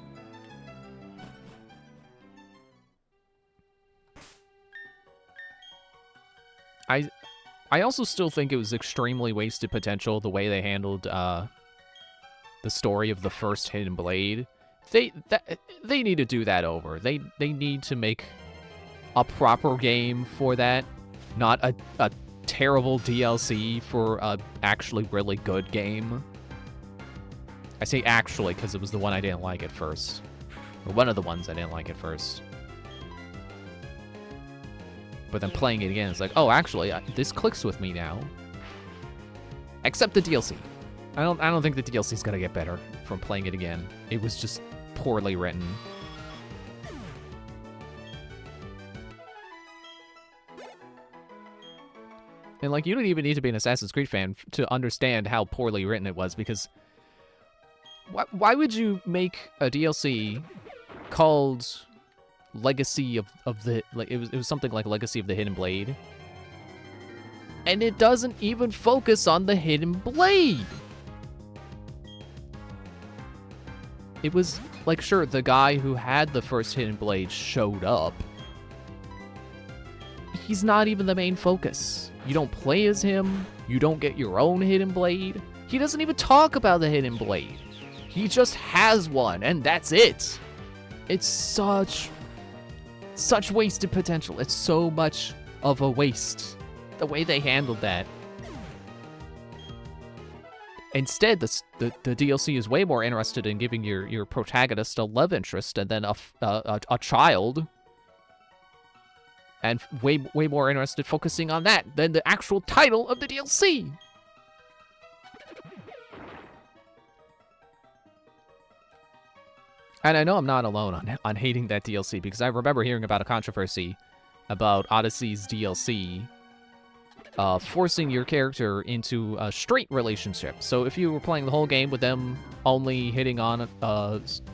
[SPEAKER 1] I also still think it was extremely wasted potential the way they handled the story of the first Hidden Blade. They need to do that over. They need to make a proper game for that, not a terrible DLC for a actually really good game. I say actually because it was the one I didn't like at first. Or one of the ones I didn't like at first. But then playing it again, it's like, oh, actually, this clicks with me now. Except the DLC. I don't think the DLC's gonna get better from playing it again. It was just poorly written. And like, you don't even need to be an Assassin's Creed fan to understand how poorly written it was, because why would you make a DLC called Legacy of the, like, it was something like Legacy of the Hidden Blade, and it doesn't even focus on the Hidden Blade? It was like, sure, the guy who had the first Hidden Blade showed up. He's not even the main focus. You don't play as him. You don't get your own Hidden Blade. He doesn't even talk about the Hidden Blade. He just has one, and that's it. It's such wasted potential. It's so much of a waste, the way they handled that. Instead, the DLC is way more interested in giving your protagonist a love interest and then a child, and way more interested focusing on that than the actual title of the DLC. And I know I'm not alone on hating that DLC, because I remember hearing about a controversy about Odyssey's DLC forcing your character into a straight relationship. So if you were playing the whole game with them only hitting on,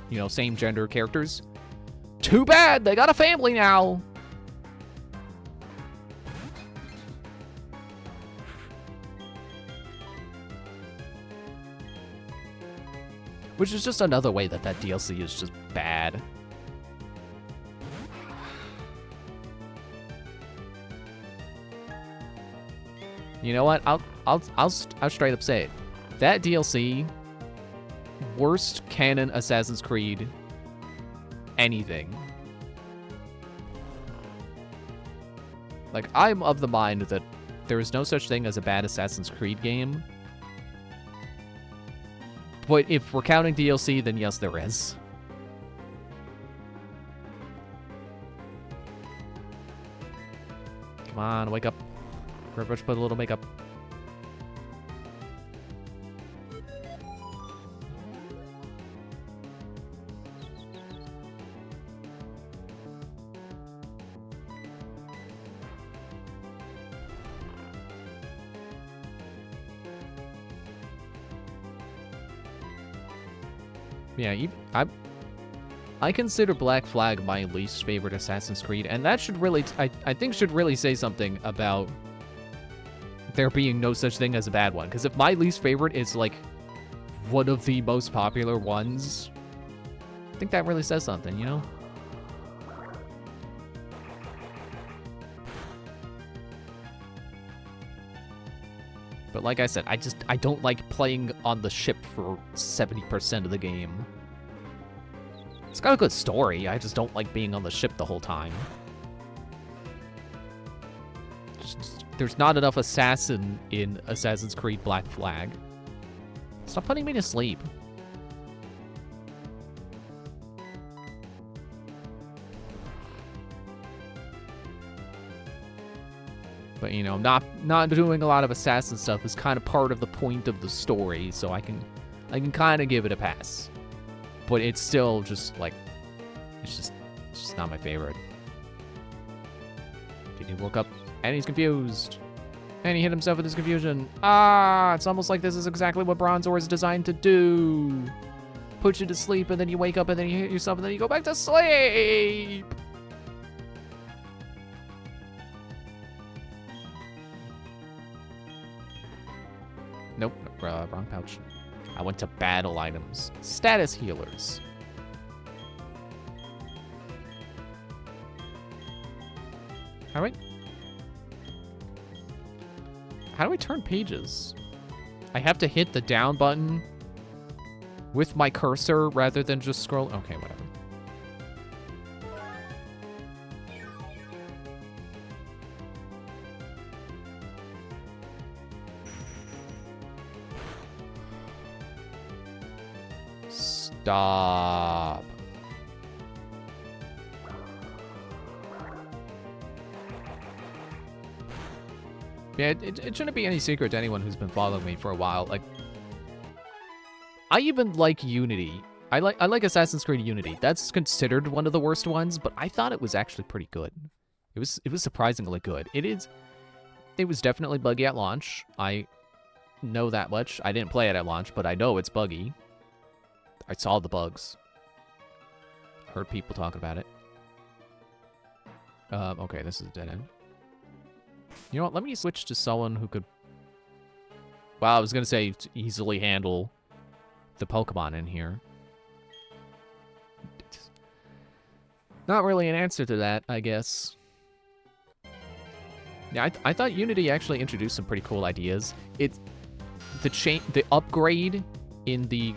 [SPEAKER 1] you know, same gender characters, too bad, they got a family now. Which is just another way that DLC is just bad. You know what? I'll straight up say it. That DLC, worst canon Assassin's Creed anything. Like, I'm of the mind that there is no such thing as a bad Assassin's Creed game. But if we're counting DLC, then yes, there is. Come on, wake up. Grudge, put a little makeup. Yeah, I consider Black Flag my least favorite Assassin's Creed, and that should really, I think should really say something about there being no such thing as a bad one. Because if my least favorite is, like, one of the most popular ones, I think that really says something, you know? But like I said, I don't like playing on the ship for 70% of the game. It's got a good story, I just don't like being on the ship the whole time. There's not enough assassin in Assassin's Creed Black Flag. Stop putting me to sleep. But, you know, not doing a lot of assassin stuff is kind of part of the point of the story, so I can kind of give it a pass. But it's still just, like, it's just not my favorite. Did he woke up? And he's confused. And he hit himself with his confusion. Ah, it's almost like this is exactly what Bronzor is designed to do. Put you to sleep, and then you wake up, and then you hit yourself, and then you go back to sleep. Nope, wrong pouch. I went to battle items. Status healers. How do I turn pages? I have to hit the down button with my cursor rather than just scroll. Okay, whatever. Stop. Yeah, it shouldn't be any secret to anyone who's been following me for a while. Like, I even like Unity. I like Assassin's Creed Unity. That's considered one of the worst ones, but I thought it was actually pretty good. It was surprisingly good. It was definitely buggy at launch. I know that much. I didn't play it at launch, but I know it's buggy. I saw the bugs. Heard people talk about it. Okay, this is a dead end. You know what? Let me switch to someone who could... Well, I was going to say easily handle the Pokemon in here. Not really an answer to that, I guess. Yeah, I thought Unity actually introduced some pretty cool ideas. The upgrade in the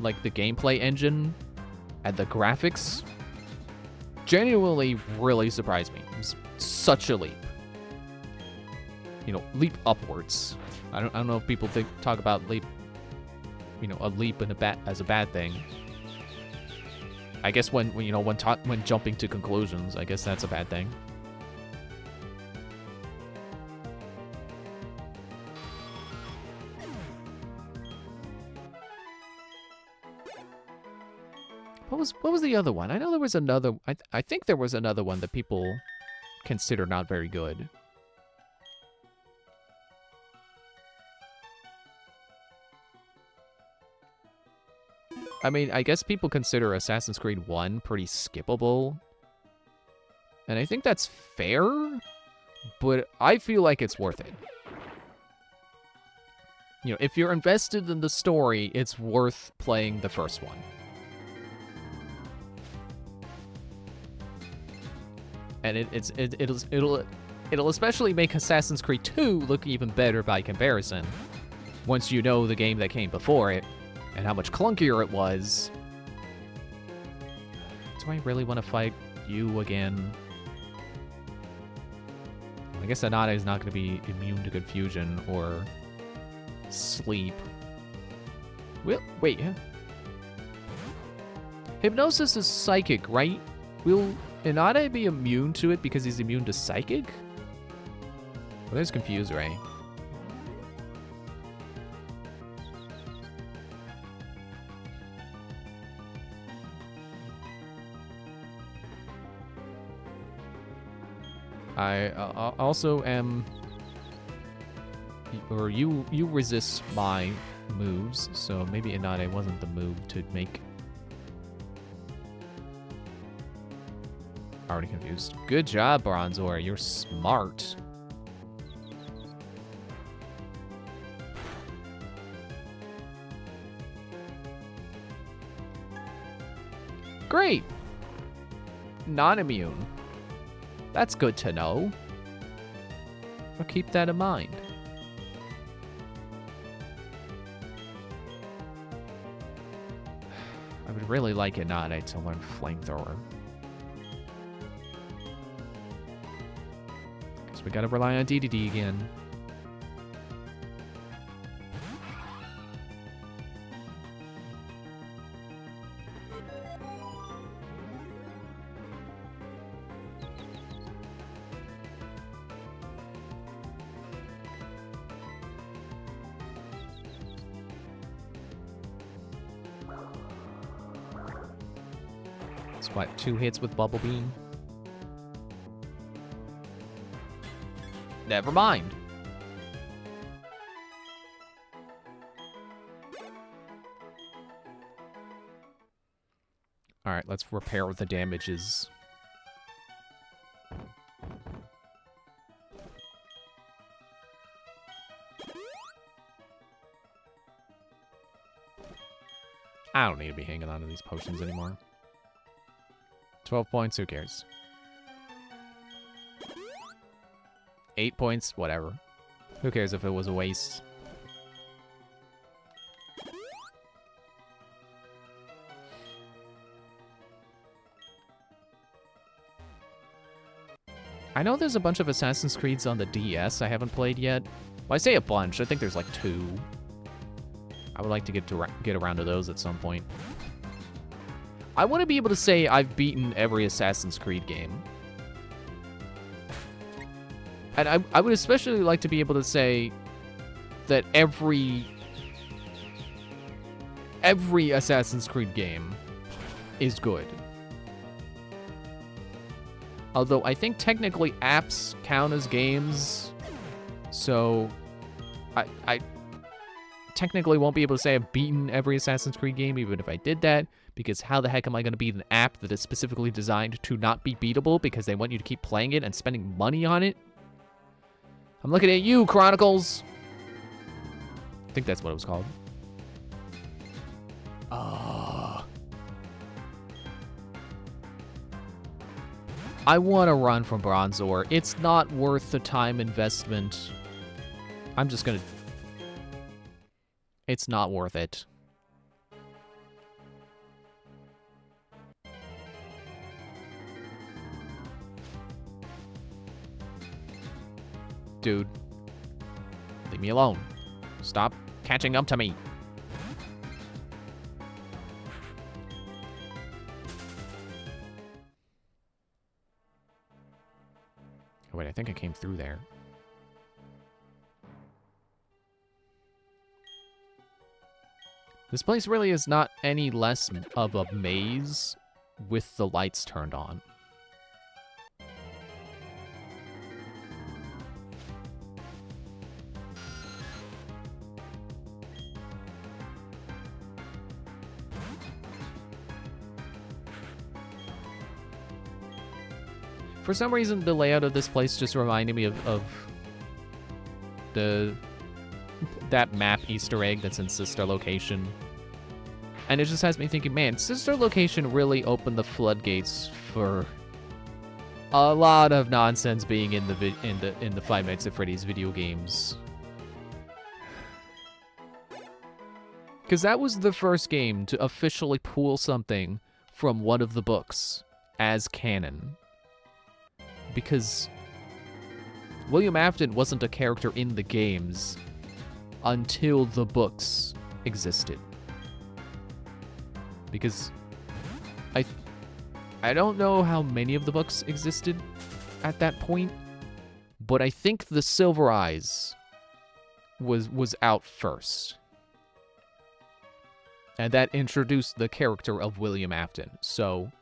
[SPEAKER 1] gameplay engine and the graphics genuinely really surprised me. It was such a leap. You know, leap upwards. I don't know if people talk about leap, you know, a leap as a bad thing. I guess when jumping to conclusions, I guess that's a bad thing. What was the other one? I know there was another. I think there was another one that people consider not very good. I mean, I guess people consider Assassin's Creed 1 pretty skippable. And I think that's fair, but I feel like it's worth it. You know, if you're invested in the story, it's worth playing the first one. And it'll especially make Assassin's Creed 2 look even better by comparison, once you know the game that came before it, and how much clunkier it was. Do I really want to fight you again? I guess Anata is not going to be immune to confusion or sleep. Wait. Hypnosis is psychic, right? Will Inade be immune to it because he's immune to psychic? Well, there's Confuse Ray. I also am... Or you resist my moves, so maybe Inade wasn't the move to make Already confused. Good job, Bronzor. You're smart. Great. Non-immune. That's good to know. I'll keep that in mind. I would really like Inade to learn Flamethrower. Guess we gotta rely on DDD again. What, 2 hits with Bubble Beam? Never mind. Alright, let's repair the damages. I don't need to be hanging on to these potions anymore. 12 points, who cares? 8 points, whatever. Who cares if it was a waste? I know there's a bunch of Assassin's Creeds on the DS I haven't played yet. Well, I say a bunch. I think there's like 2. I would like to get around to those at some point. I want to be able to say I've beaten every Assassin's Creed game. And I would especially like to be able to say that every Assassin's Creed game is good. Although I think technically apps count as games, so I technically won't be able to say I've beaten every Assassin's Creed game, even if I did that, because how the heck am I going to beat an app that is specifically designed to not be beatable because they want you to keep playing it and spending money on it? I'm looking at you, Chronicles! I think that's what it was called. I want to run from Bronzor. It's not worth the time investment. I'm just gonna... It's not worth it. Dude. Leave me alone. Stop catching up to me. Oh, wait, I think I came through there. This place really is not any less of a maze with the lights turned on. For some reason, the layout of this place just reminded me of that map Easter egg that's in Sister Location. And it just has me thinking, man, Sister Location really opened the floodgates for a lot of nonsense being in the Five Nights at Freddy's video games. Because that was the first game to officially pull something from one of the books as canon. Because William Afton wasn't a character in the games until the books existed. Because I don't know how many of the books existed at that point, but I think the Silver Eyes was out first. And that introduced the character of William Afton. So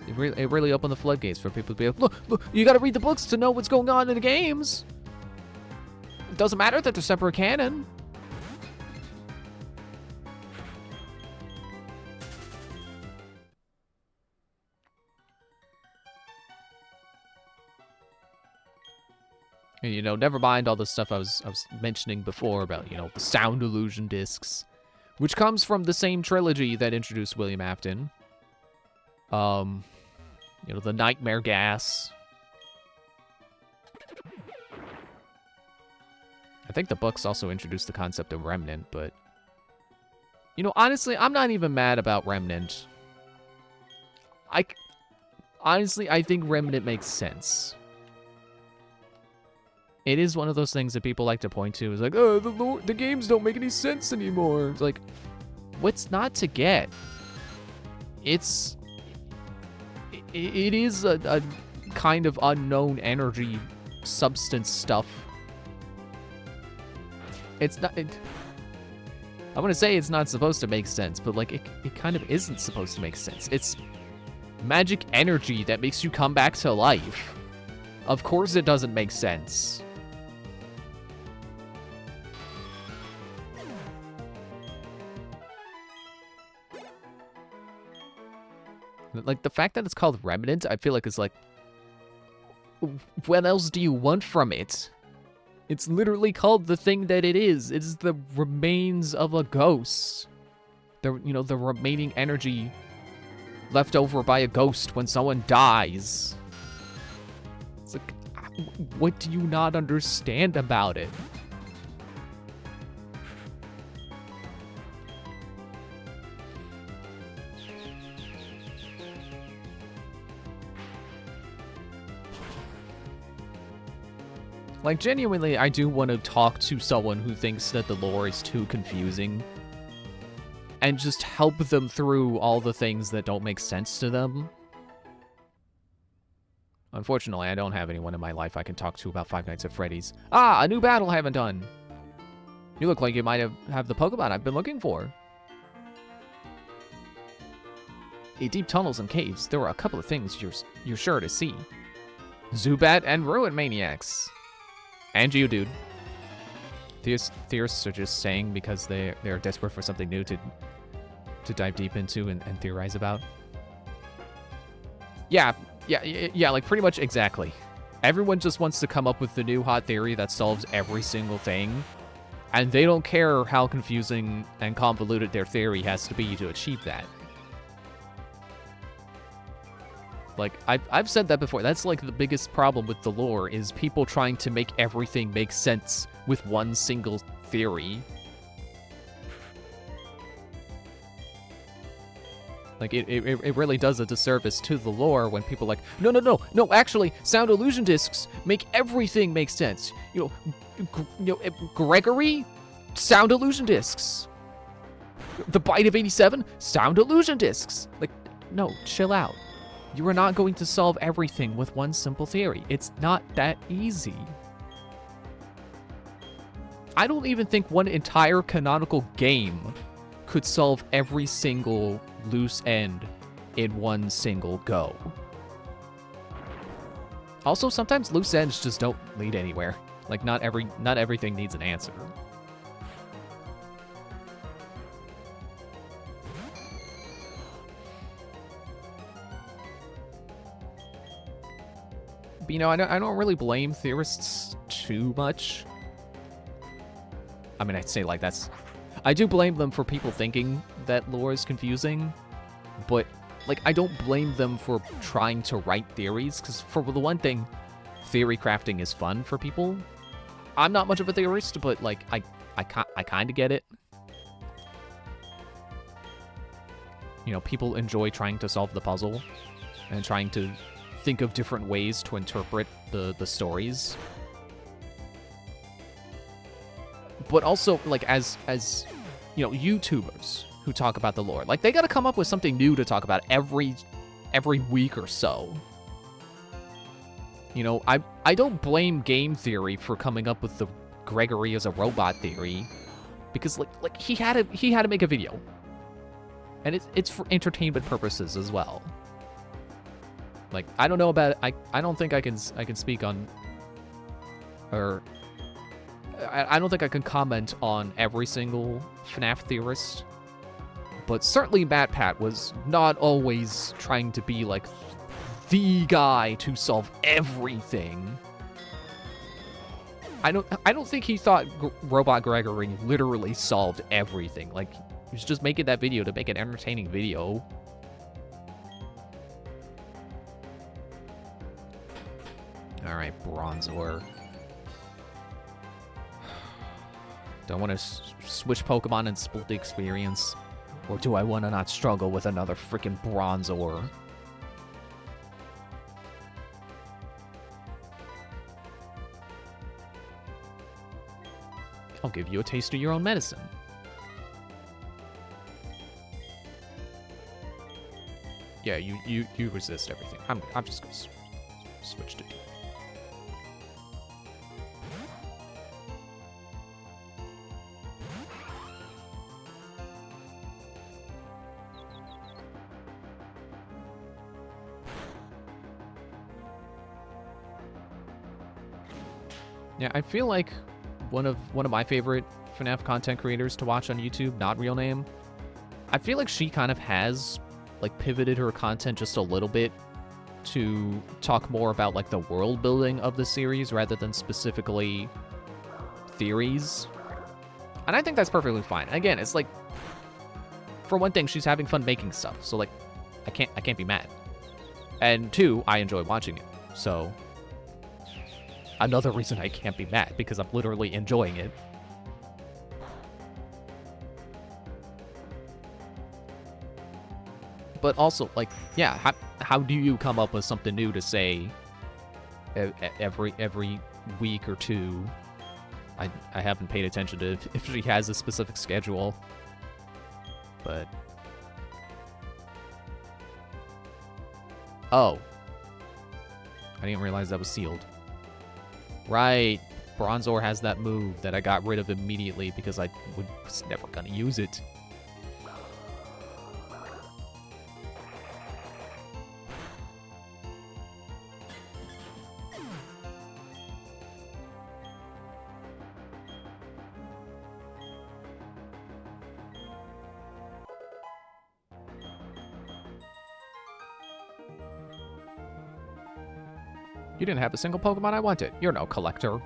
[SPEAKER 1] it really opened the floodgates for people to be like, look, you gotta read the books to know what's going on in the games. It doesn't matter that they're separate canon. And, you know, never mind all the stuff I was mentioning before about, you know, the sound illusion discs, which comes from the same trilogy that introduced William Afton. You know, the nightmare gas. I think the books also introduced the concept of Remnant, but... You know, honestly, I'm not even mad about Remnant. Honestly, I think Remnant makes sense. It is one of those things that people like to point to. It's like, oh, the games don't make any sense anymore. It's like, what's not to get? It is a kind of unknown energy substance stuff. It's not... I want to say it's not supposed to make sense, but like it kind of isn't supposed to make sense. It's magic energy that makes you come back to life. Of course it doesn't make sense. Like, the fact that it's called Remnant, I feel like it's like, what else do you want from it? It's literally called the thing that it is. It is the remains of a ghost. You know, the remaining energy left over by a ghost when someone dies. It's like, what do you not understand about it? Like, genuinely, I do want to talk to someone who thinks that the lore is too confusing and just help them through all the things that don't make sense to them. Unfortunately, I don't have anyone in my life I can talk to about Five Nights at Freddy's. Ah, a new battle I haven't done. You look like you might have the Pokemon I've been looking for. In deep tunnels and caves, there are a couple of things you're sure to see. Zubat and Ruin Maniacs. And Geodude. Theorists are just saying because they're desperate for something new to dive deep into and theorize about. Yeah, like pretty much exactly. Everyone just wants to come up with the new hot theory that solves every single thing, and they don't care how confusing and convoluted their theory has to be to achieve that. Like, I've said that before. That's like the biggest problem with the lore, is people trying to make everything make sense with one single theory. Like, it really does a disservice to the lore when people are like, no, actually, sound illusion discs make everything make sense. You know, Gregory, sound illusion discs. The Bite of 87, sound illusion discs. Like, no, chill out. You are not going to solve everything with one simple theory. It's not that easy. I don't even think one entire canonical game could solve every single loose end in one single go. Also, sometimes loose ends just don't lead anywhere. Like, not everything needs an answer. But, you know, I don't really blame theorists too much. I mean, I'd say, like, I do blame them for people thinking that lore is confusing, but, like, I don't blame them for trying to write theories, because for the one thing, theory crafting is fun for people. I'm not much of a theorist, but, like, I kind of get it. You know, people enjoy trying to solve the puzzle and trying to think of different ways to interpret the stories. But also, like, as you know, YouTubers who talk about the lore, like, they gotta come up with something new to talk about every week or so. You know, I don't blame game theory for coming up with the Gregory as a robot theory, because like he had to make a video, and it's for entertainment purposes as well. Like, I don't know about it. I don't think I can speak on, or I don't think I can comment on every single FNAF theorist, but certainly MatPat was not always trying to be like the guy to solve everything. I don't think he thought Robot Gregory literally solved everything. Like, he was just making that video to make an entertaining video. All right, Bronzor. Do I want to switch Pokemon and split the experience? Or do I want to not struggle with another freaking Bronzor? I'll give you a taste of your own medicine. Yeah, you resist everything. I'm just gonna switch to you. Yeah, I feel like one of my favorite FNAF content creators to watch on YouTube, not real name. I feel like she kind of has like pivoted her content just a little bit to talk more about like the world building of the series rather than specifically theories. And I think that's perfectly fine. Again, it's like, for one thing, she's having fun making stuff, so like I can't be mad. And two, I enjoy watching it. So another reason I can't be mad, because I'm literally enjoying it. But also, like, yeah, how do you come up with something new to say every week or two? I haven't paid attention to if she has a specific schedule, but... Oh. I didn't realize that was sealed. Right, Bronzor has that move that I got rid of immediately because I was never gonna use it. You didn't have a single Pokemon I wanted. You're no collector.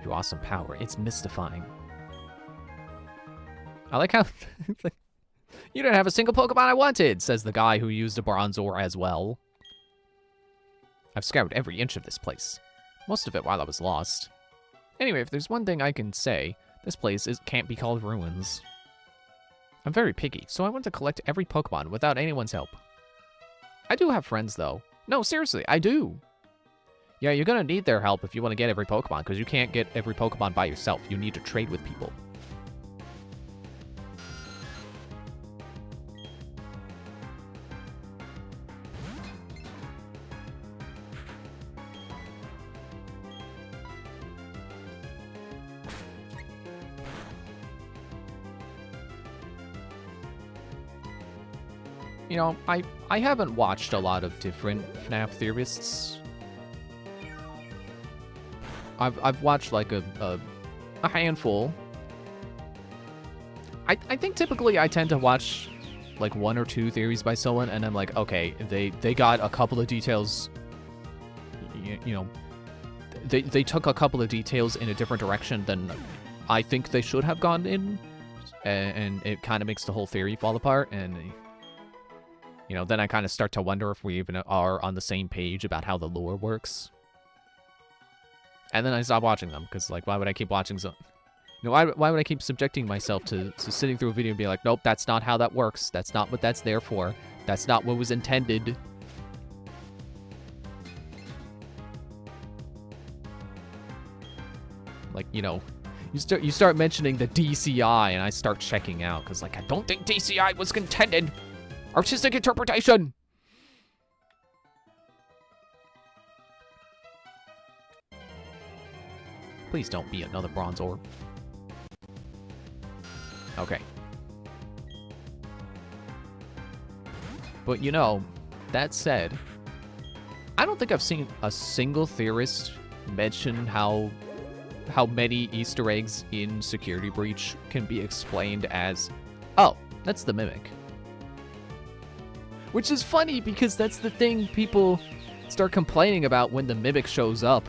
[SPEAKER 1] Your awesome power, it's mystifying. I like how... You didn't have a single Pokemon I wanted, says the guy who used a Bronzor as well. I've scoured every inch of this place. Most of it while I was lost. Anyway, if there's one thing I can say, this place can't be called Ruins. I'm very picky, so I want to collect every Pokemon without anyone's help. I do have friends, though. No, seriously, I do. Yeah, you're gonna need their help if you want to get every Pokemon, because you can't get every Pokemon by yourself. You need to trade with people. You know, I haven't watched a lot of different FNAF theorists. I've watched like a handful. I think typically I tend to watch like one or two theories by someone, and I'm like, okay, they got a couple of details. You know, they took a couple of details in a different direction than I think they should have gone in, and it kind of makes the whole theory fall apart. And you know, then I kind of start to wonder if we even are on the same page about how the lore works. And then I stop watching them, because, like, why would I keep watching some... You know, why would I keep subjecting myself to sitting through a video and be like, nope, that's not how that works. That's not what that's there for. That's not what was intended. Like, you know, you start mentioning the DCI, and I start checking out, because, like, I don't think DCI was intended. Artistic interpretation! Please don't be another Bronzor. Okay. But you know, that said, I don't think I've seen a single theorist mention how many Easter eggs in Security Breach can be explained as, oh, that's the Mimic. Which is funny, because that's the thing people start complaining about when the Mimic shows up.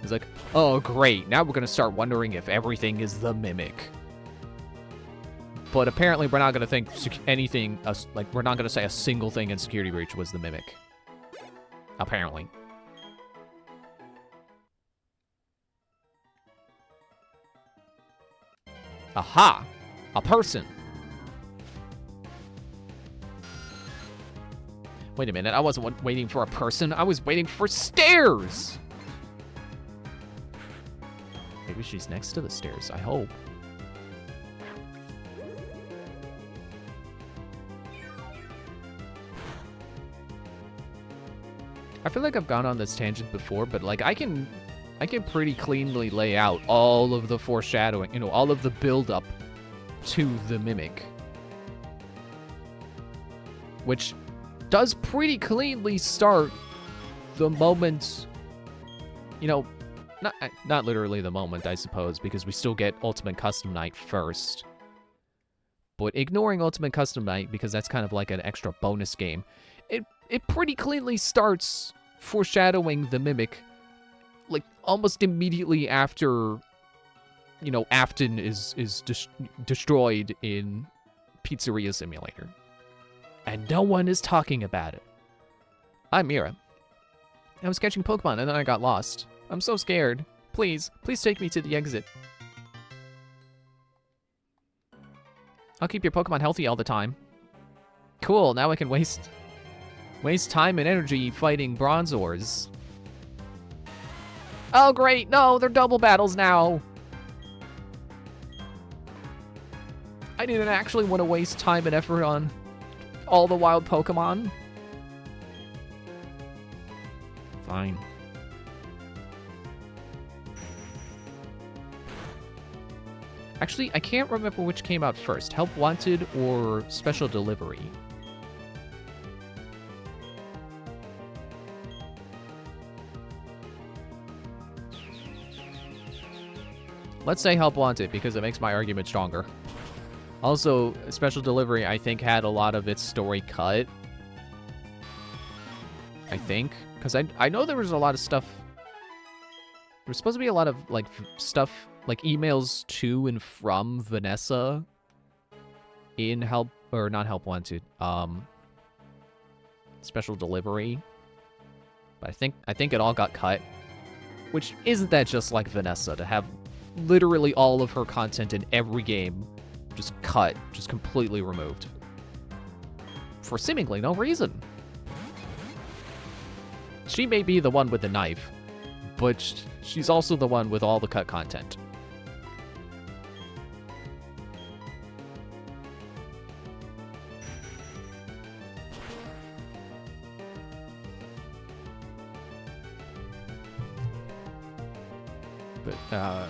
[SPEAKER 1] It's like, oh, great. Now we're going to start wondering if everything is the Mimic. But apparently we're not going to think anything, like, we're not going to say a single thing in Security Breach was the Mimic. Apparently. Aha! A person! Wait a minute, I wasn't waiting for a person, I was waiting for stairs! Maybe she's next to the stairs, I hope. I feel like I've gone on this tangent before, but like I can pretty cleanly lay out all of the foreshadowing, you know, all of the build-up to the Mimic. Which does pretty cleanly start the moment, you know, not literally the moment, I suppose, because we still get Ultimate Custom Night first. But ignoring Ultimate Custom Night, because that's kind of like an extra bonus game, it pretty cleanly starts foreshadowing the Mimic, like, almost immediately after, you know, Afton is destroyed in Pizzeria Simulator. And no one is talking about it. I'm Mira. I was catching Pokemon and then I got lost. I'm so scared. Please take me to the exit. I'll keep your Pokemon healthy all the time. Cool, now I can waste time and energy fighting Bronzors. Oh great, no, they're double battles now. I didn't actually want to waste time and effort on all the wild Pokemon. Fine. Actually, I can't remember which came out first, Help Wanted or Special Delivery. Let's say Help Wanted, because it makes my argument stronger. Also, Special Delivery, I think, had a lot of its story cut. I think. Because I know there was a lot of stuff... There was supposed to be a lot of, like, stuff, like, emails to and from Vanessa in Help... Or not Help Wanted. Special Delivery. But I think it all got cut. Which, isn't that just like Vanessa, to have literally all of her content in every game just cut, just completely removed. For seemingly no reason. She may be the one with the knife, but she's also the one with all the cut content. But,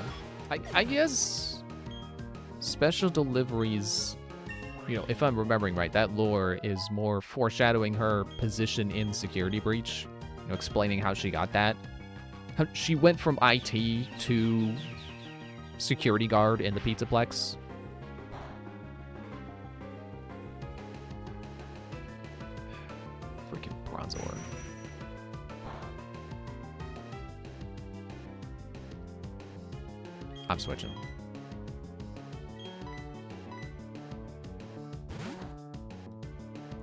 [SPEAKER 1] I guess Special Deliveries, you know, if I'm remembering right, that lore is more foreshadowing her position in Security Breach, you know, explaining how she got that. How she went from IT to security guard in the Pizzaplex. Freaking Bronzor. I'm switching.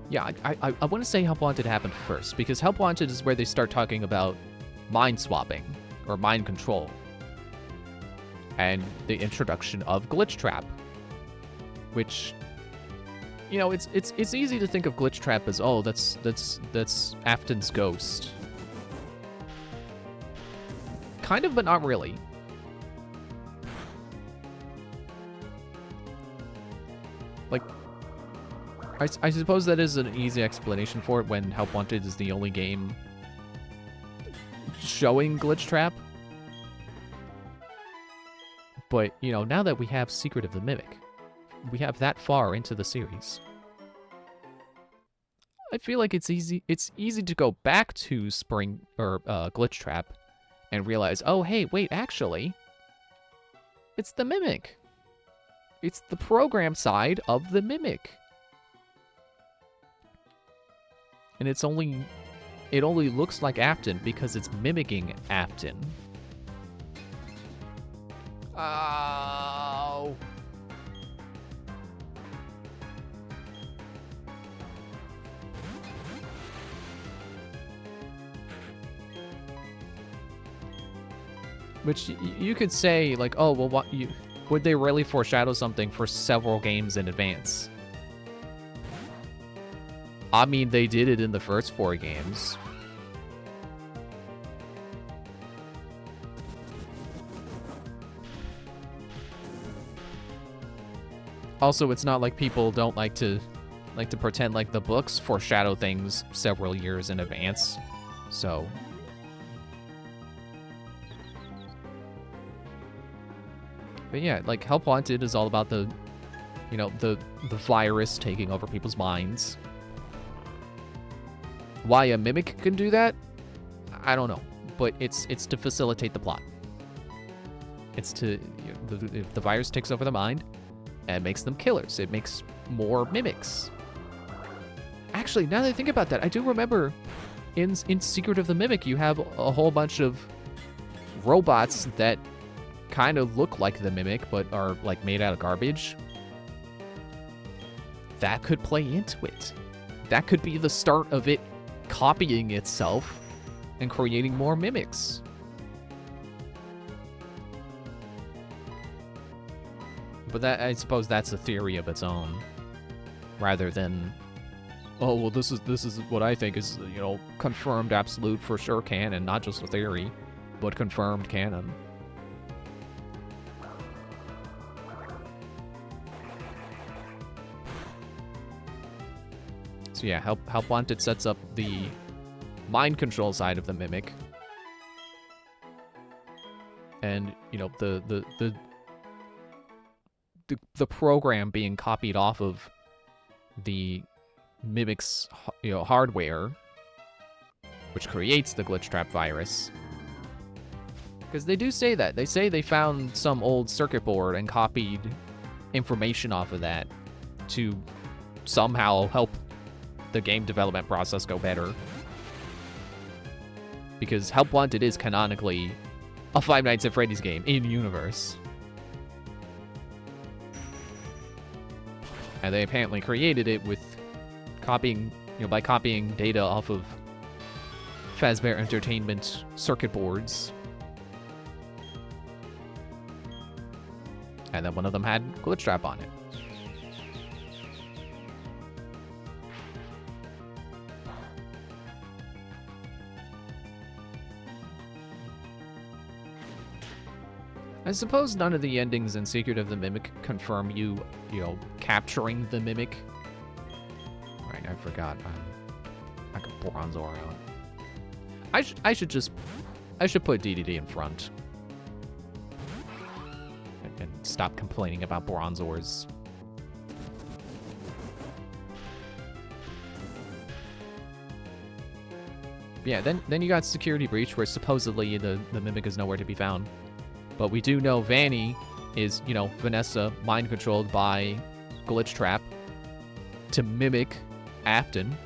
[SPEAKER 1] Yeah, I want to say Help Wanted happened first, because Help Wanted is where they start talking about mind swapping, or mind control. And the introduction of Glitch Trap. Which, you know, it's easy to think of Glitch Trap as, oh, that's Afton's ghost. Kind of, but not really. Like, I suppose that is an easy explanation for it when Help Wanted is the only game showing Glitch Trap. But, you know, now that we have Secret of the Mimic, we have that far into the series, I feel like it's easy to go back to Glitch Trap and realize, oh, hey, wait, actually, it's the Mimic. It's the program side of the Mimic. And it only looks like Afton because it's mimicking Afton. Oh. Which you could say, like, oh, well, would they really foreshadow something for several games in advance? I mean, they did it in the first 4 games. Also, it's not like people don't like to pretend like the books foreshadow things several years in advance. So... But yeah, like, Help Wanted is all about the, you know, the virus taking over people's minds. Why a mimic can do that? I don't know. But it's to facilitate the plot. It's to, you know, if the virus takes over the mind, it makes them killers. It makes more mimics. Actually, now that I think about that, I do remember in Secret of the Mimic, you have a whole bunch of robots that kind of look like the Mimic, but are, like, made out of garbage. That could play into it. That could be the start of it copying itself and creating more mimics. But that, I suppose that's a theory of its own, rather than, oh, well, this is what I think is, you know, confirmed absolute for sure canon, not just a theory, but confirmed canon. So yeah, Help Wanted sets up the mind control side of the Mimic. And, you know, the program being copied off of the Mimic's, you know, hardware, which creates the Glitch Trap virus. Because they do say that. They say they found some old circuit board and copied information off of that to somehow help the game development process go better. Because Help Wanted is canonically a Five Nights at Freddy's game in universe. And they apparently created it with copying, you know, by copying data off of Fazbear Entertainment circuit boards. And then one of them had Glitch Trap on it. I suppose none of the endings in Secret of the Mimic confirm you know, capturing the Mimic. Right, I forgot. I could Bronzor out. I should put DDD in front. And stop complaining about Bronzors. Yeah, then you got Security Breach, where supposedly the Mimic is nowhere to be found. But we do know Vanny is, you know, Vanessa mind-controlled by Glitch Trap to mimic Afton.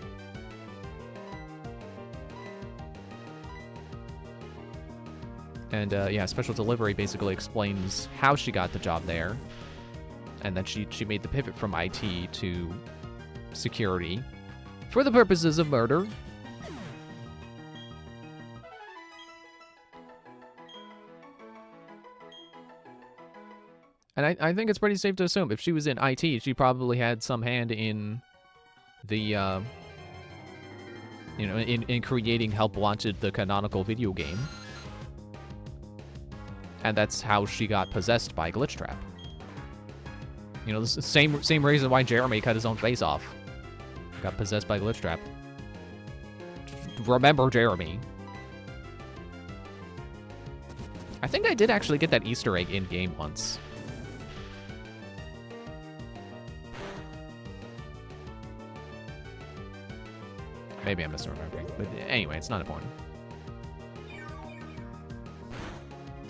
[SPEAKER 1] And, yeah, Special Delivery basically explains how she got the job there. And that she made the pivot from IT to security for the purposes of murder. And I think it's pretty safe to assume if she was in IT, she probably had some hand in the, you know, in creating Help Wanted, the canonical video game. And that's how she got possessed by Glitch Trap. You know, this is the same reason why Jeremy cut his own face off. Got possessed by Glitch Trap. Remember Jeremy. I think I did actually get that Easter egg in-game once. Maybe I'm misremembering, but anyway, it's not important.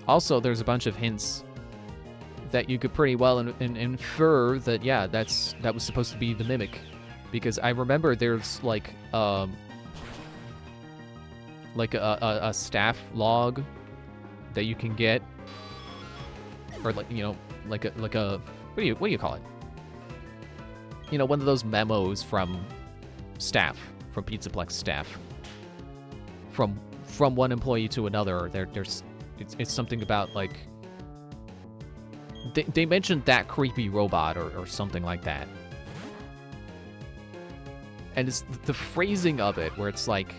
[SPEAKER 1] Also, there's a bunch of hints that you could pretty well infer that, yeah, that was supposed to be the Mimic. Because I remember there's, like a staff log that you can get or like, you know, like a what do you call it? You know, one of those memos from staff, from Pizzaplex staff, from one employee to another. It's something about like they mentioned that creepy robot or something like that. And it's the phrasing of it where it's like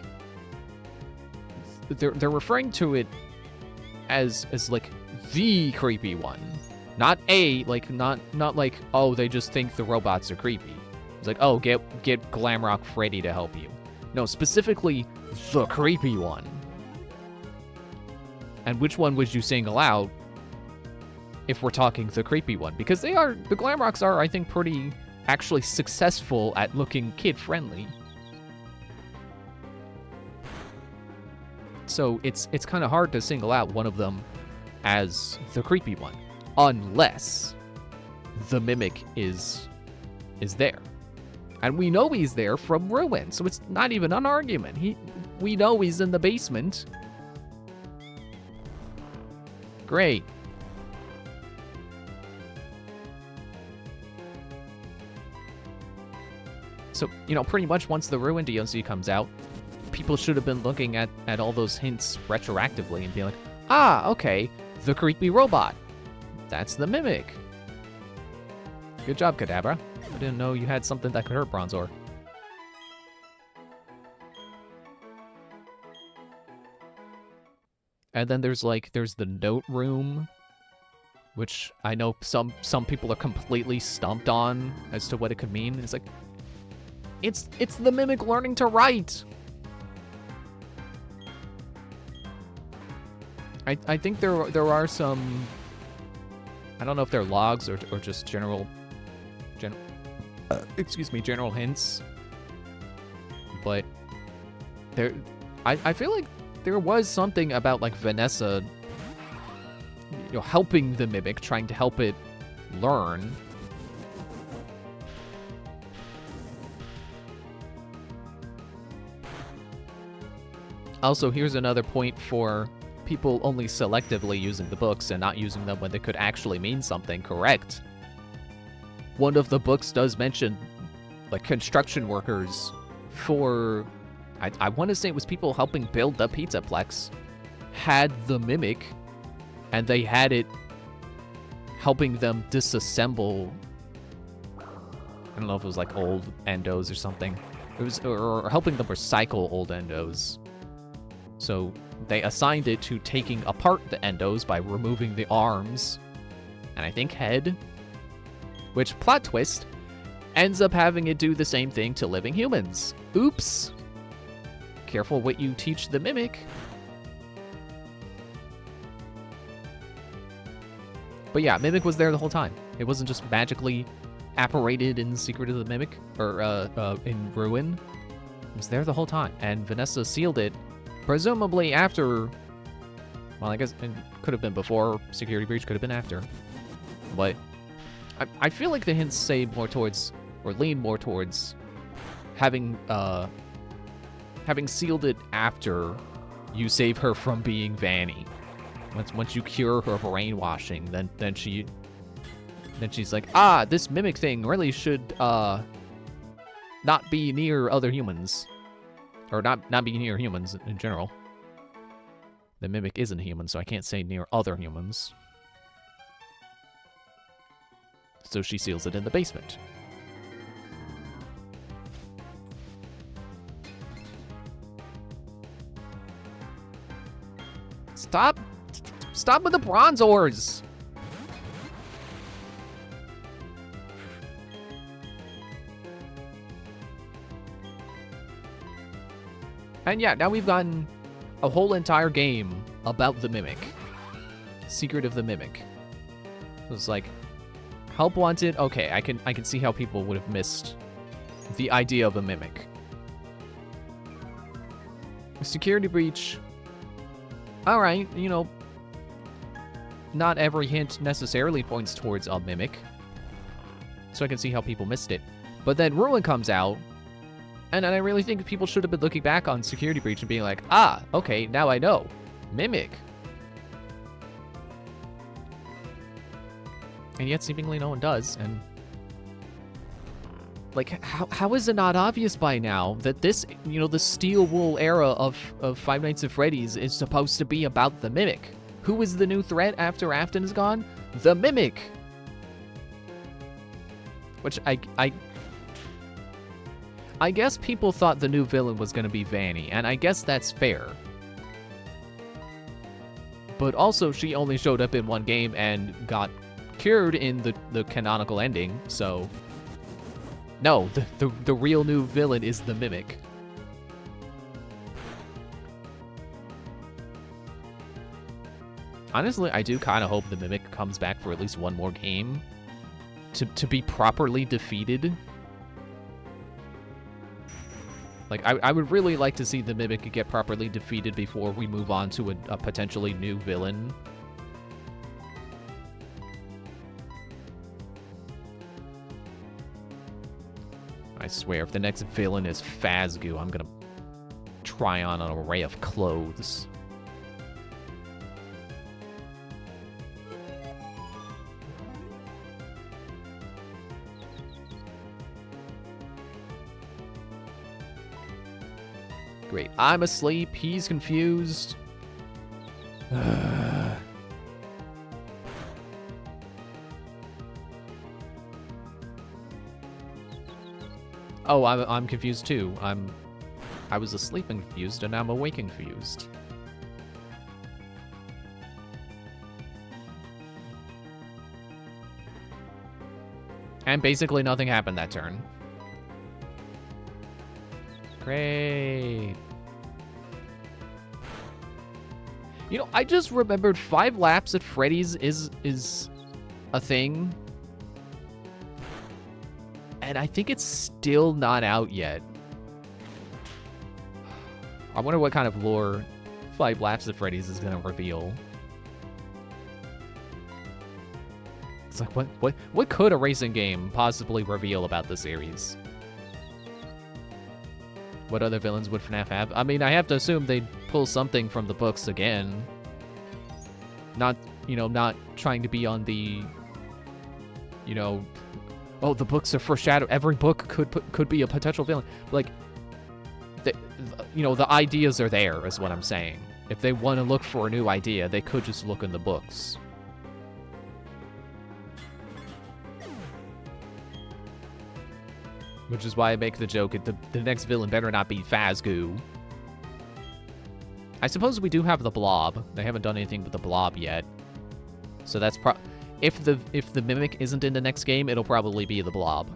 [SPEAKER 1] they're referring to it as like the creepy one. Not not like, oh, they just think the robots are creepy. It's like, oh, get Glamrock Freddy to help you. No, specifically the creepy one. And which one would you single out if we're talking the creepy one? Because the Glamrocks are, I think, pretty actually successful at looking kid-friendly. So it's kind of hard to single out one of them as the creepy one, unless the Mimic is there. And we know he's there from Ruin, so it's not even an argument. We know he's in the basement. Great. So, you know, pretty much once the Ruin DLC comes out, people should have been looking at all those hints retroactively and be like, ah, okay, the creepy robot. That's the Mimic. Good job, Kadabra. I didn't know you had something that could hurt Bronzor. And then there's the note room, which I know some people are completely stumped on as to what it could mean. It's like, it's the Mimic learning to write. I think there are some, I don't know if they're logs or just general hints, but I feel like there was something about like Vanessa, you know, helping the Mimic, trying to help it learn. Also, here's another point for people only selectively using the books and not using them when they could actually mean something. Correct. One of the books does mention like construction workers for, I want to say it was people helping build the Pizzaplex, had the Mimic, and they had it helping them disassemble, I don't know if it was like old endos or something. It was, or helping them recycle old endos. So they assigned it to taking apart the endos by removing the arms, and I think head, which, plot twist, ends up having it do the same thing to living humans. Oops. Careful what you teach the Mimic. But yeah, Mimic was there the whole time. It wasn't just magically apparated in Secret of the Mimic, or in Ruin. It was there the whole time, and Vanessa sealed it, presumably after, well, I guess it could have been before Security Breach, could have been after. But I feel like the hints say more towards, or lean more towards, having sealed it after you save her from being Vanny. Once you cure her brainwashing, then she's like, ah, this Mimic thing really should not be near other humans. Or not be near humans in general. The Mimic isn't human, so I can't say near other humans. So she seals it in the basement. Stop with the Bronzors! And yeah, now we've gotten a whole entire game about the Mimic. Secret of the Mimic. It was like, help wanted. Okay, I can see how people would have missed the idea of a Mimic. Security Breach. Alright, you know, not every hint necessarily points towards a Mimic. So I can see how people missed it. But then Ruin comes out, and I really think people should have been looking back on Security Breach and being like, ah, okay, now I know. Mimic. And yet seemingly no one does, and... Like, how is it not obvious by now that this, you know, the Steel Wool era of Five Nights at Freddy's is supposed to be about the Mimic? Who is the new threat after Afton is gone? The Mimic! Which I guess people thought the new villain was gonna be Vanny, and I guess that's fair. But also, she only showed up in one game and got cured in the canonical ending, so... No, the real new villain is the Mimic. Honestly, I do kind of hope the Mimic comes back for at least one more game to be properly defeated. Like, I would really like to see the Mimic get properly defeated before we move on to a potentially new villain. I swear, if the next villain is Fazgoo, I'm gonna try on an array of clothes. Great. I'm asleep. He's confused. Oh, I'm confused too. I was asleep and confused, and I'm awake and confused. And basically nothing happened that turn. Great. You know, I just remembered 5 laps at Freddy's is a thing. And I think it's still not out yet. I wonder what kind of lore 5 laps at Freddy's is gonna reveal. It's like, what could a racing game possibly reveal about the series? What other villains would FNAF have? I mean, I have to assume they'd pull something from the books again. Not, you know, not trying to be on the, you know, oh, the books are foreshadowed. Every book could be a potential villain. Like, you know, the ideas are there, is what I'm saying. If they want to look for a new idea, they could just look in the books. Which is why I make the joke, the next villain better not be Fazgoo. I suppose we do have the Blob. They haven't done anything with the Blob yet. So that's if the Mimic isn't in the next game, it'll probably be the Blob.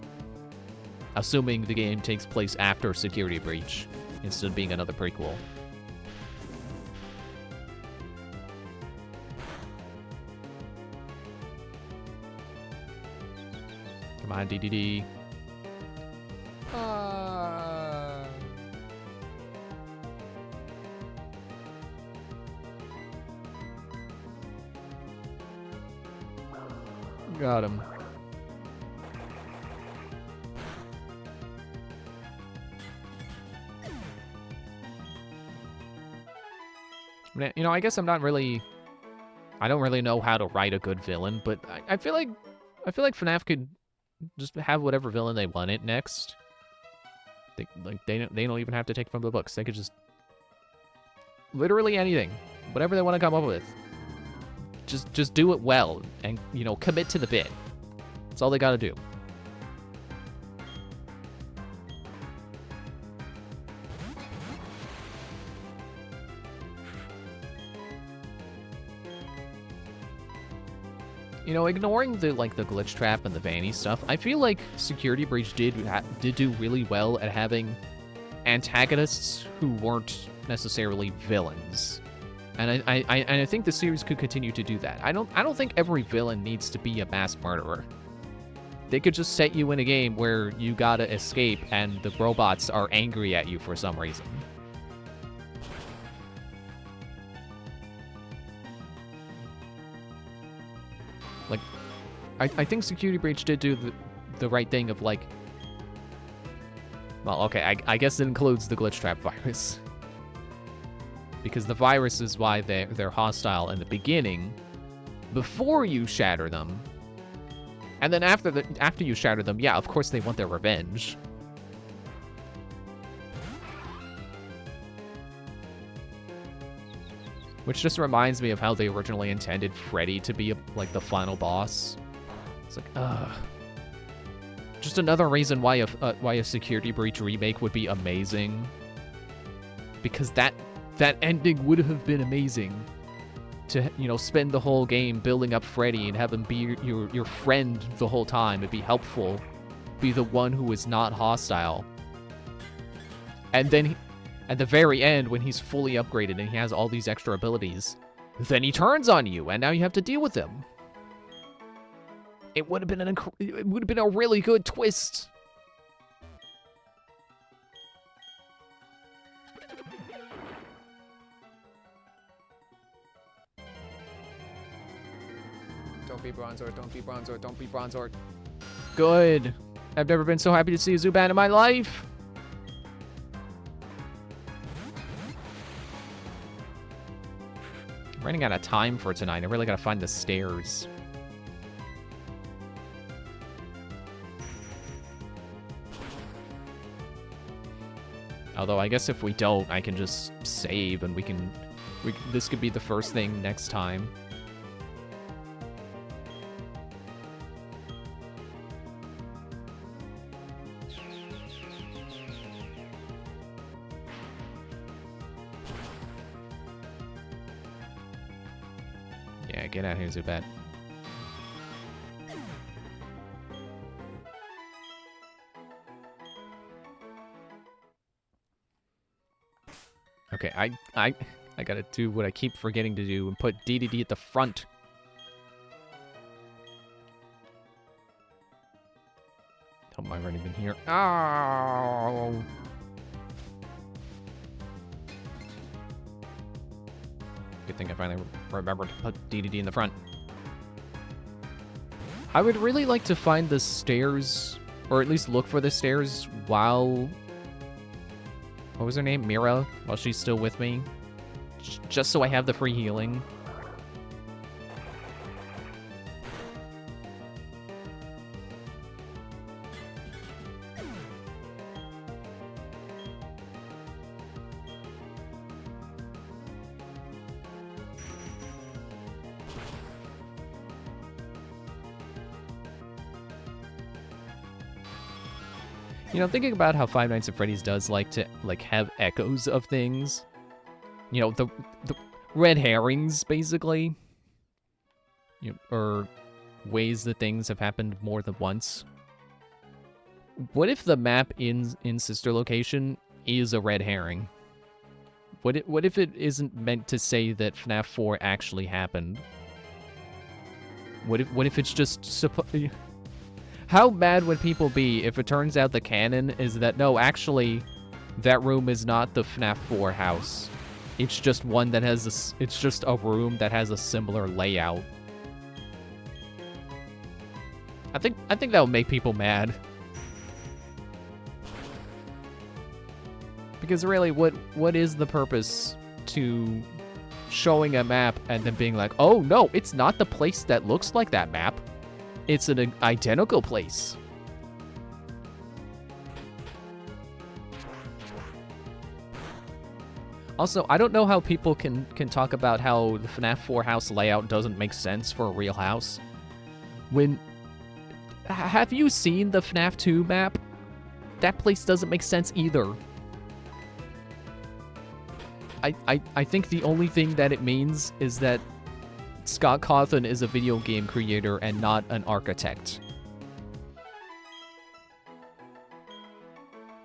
[SPEAKER 1] Assuming the game takes place after Security Breach, instead of being another prequel. Come on, DDD. Got him. You know, I guess I don't really know how to write a good villain, but I feel like FNAF could just have whatever villain they want it next. They don't even have to take from the books. They could just literally anything, whatever they want to come up with. Just do it well and, you know, commit to the bit. That's all they got to do. You know, ignoring the glitch trap and the Vanny stuff, I feel like Security Breach did do really well at having antagonists who weren't necessarily villains. And I think the series could continue to do that. I don't think every villain needs to be a mass murderer. They could just set you in a game where you gotta escape and the robots are angry at you for some reason. Like, I think Security Breach did do the right thing of, like... Well, okay, I guess it includes the glitch trap virus. Because the virus is why they're hostile in the beginning, before you shatter them. And then after you shatter them, yeah, of course they want their revenge. Which just reminds me of how they originally intended Freddy to be, like, the final boss. It's like, just another reason why a Security Breach remake would be amazing. Because that ending would have been amazing. To, you know, spend the whole game building up Freddy and have him be your friend the whole time and be helpful. Be the one who is not hostile. And then, at the very end, when he's fully upgraded and he has all these extra abilities, then he turns on you, and now you have to deal with him. It would have been a really good twist. Don't be Bronzor, don't be Bronzor, don't be Bronzor. Good. I've never been so happy to see a Zubat in my life. I'm running out of time for tonight. I really gotta find the stairs. Although I guess if we don't, I can just save and this could be the first thing next time. Yeah, get out here, Zubat. Okay, I gotta do what I keep forgetting to do and put DDD at the front. Oh, I've already been here. Oh! Good thing I finally remembered to put DDD in the front. I would really like to find the stairs, or at least look for the stairs while... What was her name? Mira? While she's still with me. Just so I have the free healing. You know, thinking about how Five Nights at Freddy's does like to have echoes of things. You know, the red herrings, basically. You know, or ways that things have happened more than once. What if the map in Sister Location is a red herring? What if it isn't meant to say that FNAF 4 actually happened? What if it's just How mad would people be if it turns out the canon is that, no, actually, that room is not the FNAF 4 house. It's just one that has it's just a room that has a similar layout. I think that would make people mad. Because really, what is the purpose to showing a map and then being like, oh no, it's not the place that looks like that map. It's an identical place. Also, I don't know how people can talk about how the FNAF 4 house layout doesn't make sense for a real house. Have you seen the FNAF 2 map? That place doesn't make sense either. I think the only thing that it means is that Scott Cawthon is a video game creator and not an architect.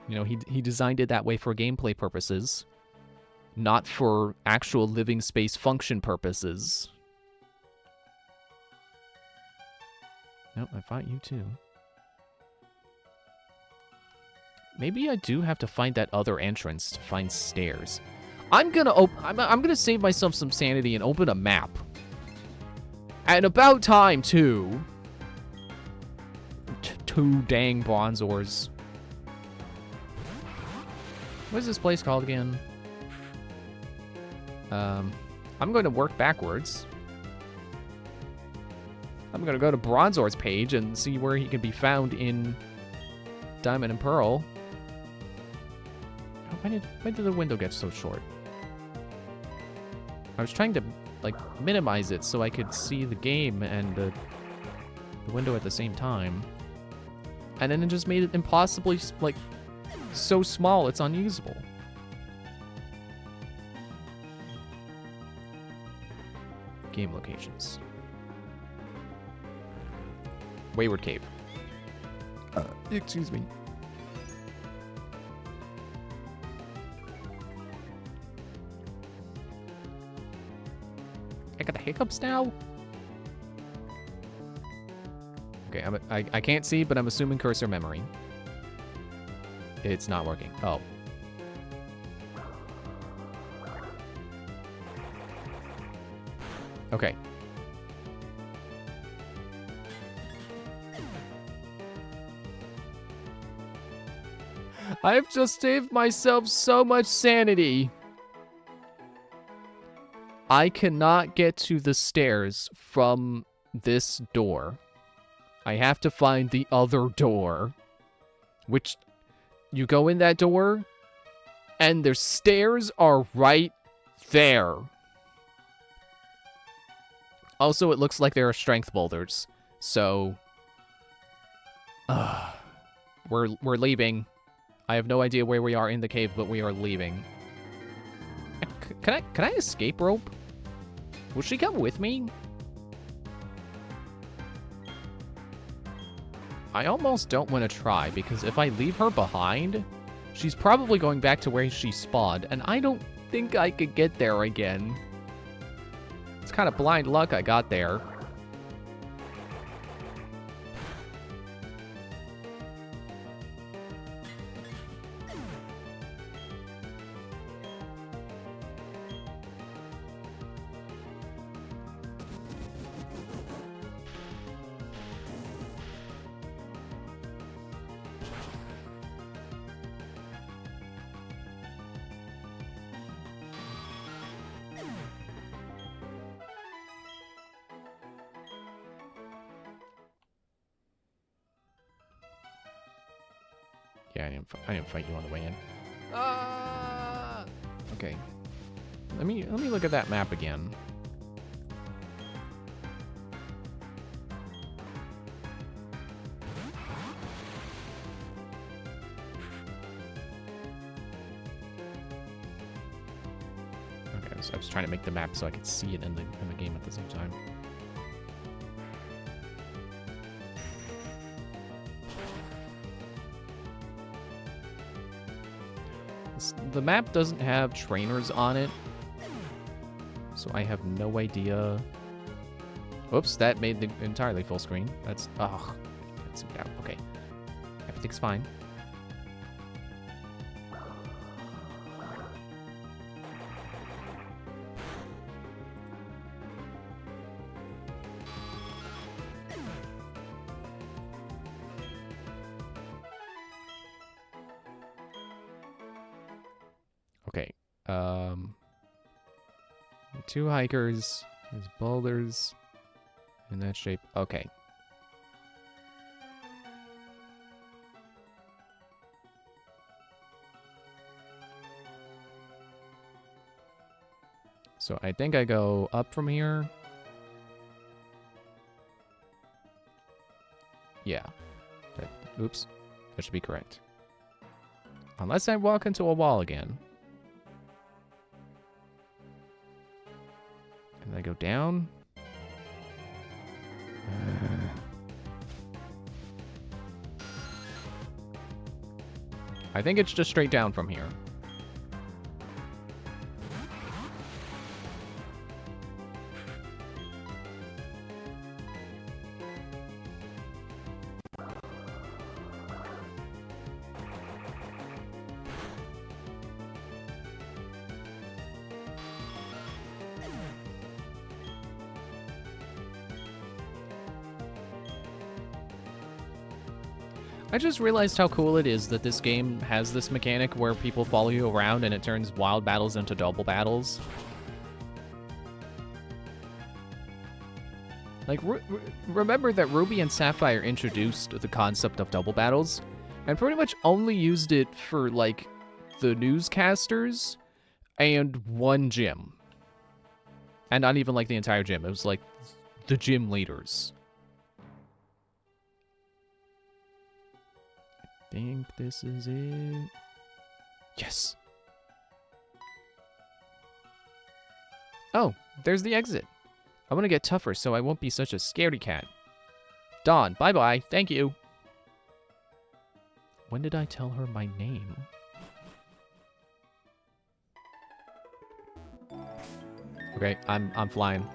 [SPEAKER 1] You know, he designed it that way for gameplay purposes, not for actual living space function purposes. Nope, I fought you too. Maybe I do have to find that other entrance to find stairs. I'm gonna save myself some sanity and open a map. And about time, too. Two dang Bronzors. What is this place called again? I'm going to work backwards. I'm gonna go to Bronzor's page and see where he can be found in Diamond and Pearl. Oh, why did the window get so short? I was trying to, like, minimize it so I could see the game and the window at the same time. And then it just made it impossibly, like, so small it's unusable. Game locations. Wayward Cave. Excuse me. I got the hiccups now? Okay, I can't see, but I'm assuming cursor memory. It's not working. Oh. Okay. I've just saved myself so much sanity. I cannot get to the stairs from this door. I have to find the other door. Which, you go in that door, and their stairs are right there. Also, it looks like there are strength boulders. So, we're leaving. I have no idea where we are in the cave, but we are leaving. Can I escape rope? Will she come with me? I almost don't want to try, because if I leave her behind, she's probably going back to where she spawned, and I don't think I could get there again. It's kind of blind luck I got there. Yeah, I didn't fight you on the way in. Okay. Let me look at that map again. Okay, so I was trying to make the map so I could see it in the game at the same time. The map doesn't have trainers on it, so I have no idea. Oops, that made the entirely full screen. That's, ugh, get zoomed out. Okay, everything's fine. Okay, two hikers, there's boulders in that shape. Okay. So I think I go up from here. Yeah. Oops. That should be correct. Unless I walk into a wall again. And I go down. I think it's just straight down from here. I just realized how cool it is that this game has this mechanic where people follow you around and it turns wild battles into double battles. Like, remember that Ruby and Sapphire introduced the concept of double battles, and pretty much only used it for, like, the newscasters and one gym. And not even, like, the entire gym. It was, like, the gym leaders. I think this is it. Yes! Oh, there's the exit. I want to get tougher so I won't be such a scaredy cat. Dawn, bye-bye. Thank you. When did I tell her my name? Okay, I'm flying.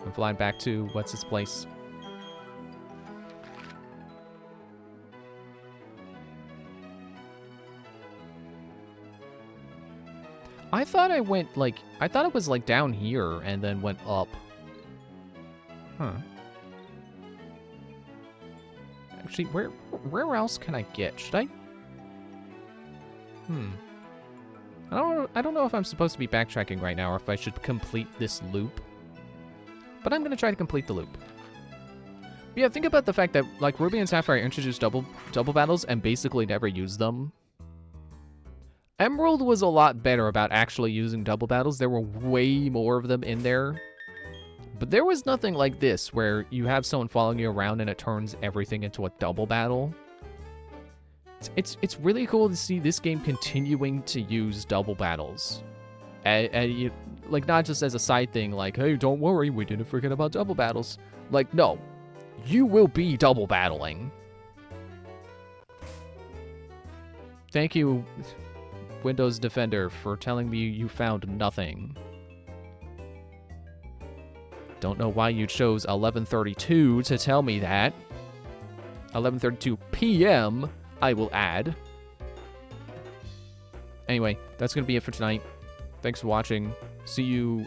[SPEAKER 1] I'm flying back to what's his place. I thought I went like I thought it was like down here and then went up. Huh. Actually, where else can I get? Should I? I don't know if I'm supposed to be backtracking right now or if I should complete this loop. But I'm gonna try to complete the loop. But yeah, think about the fact that like Ruby and Sapphire introduced double battles and basically never used them. Emerald was a lot better about actually using double battles. There were way more of them in there. But there was nothing like this, where you have someone following you around and it turns everything into a double battle. It's really cool to see this game continuing to use double battles. And like, not just as a side thing, like, hey, don't worry, we didn't forget about double battles. Like, no. You will be double battling. Thank you, Windows Defender, for telling me you found nothing. Don't know why you chose 11:32 to tell me that. 11:32 p.m., I will add. Anyway, that's going to be it for tonight. Thanks for watching. See you,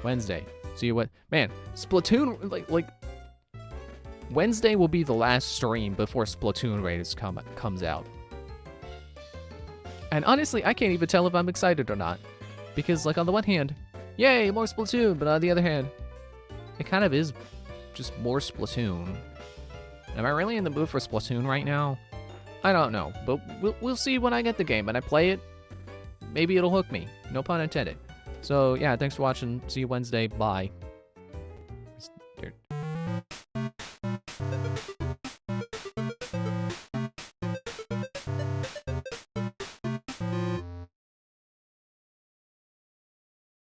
[SPEAKER 1] Wednesday. See you what? Man, Splatoon, like, Wednesday will be the last stream before Splatoon Raiders comes out. And honestly, I can't even tell if I'm excited or not. Because, like, on the one hand, yay, more Splatoon, but on the other hand, it kind of is just more Splatoon. Am I really in the mood for Splatoon right now? I don't know, but we'll see when I get the game and I play it. Maybe it'll hook me. No pun intended. So, yeah, thanks for watching. See you Wednesday. Bye.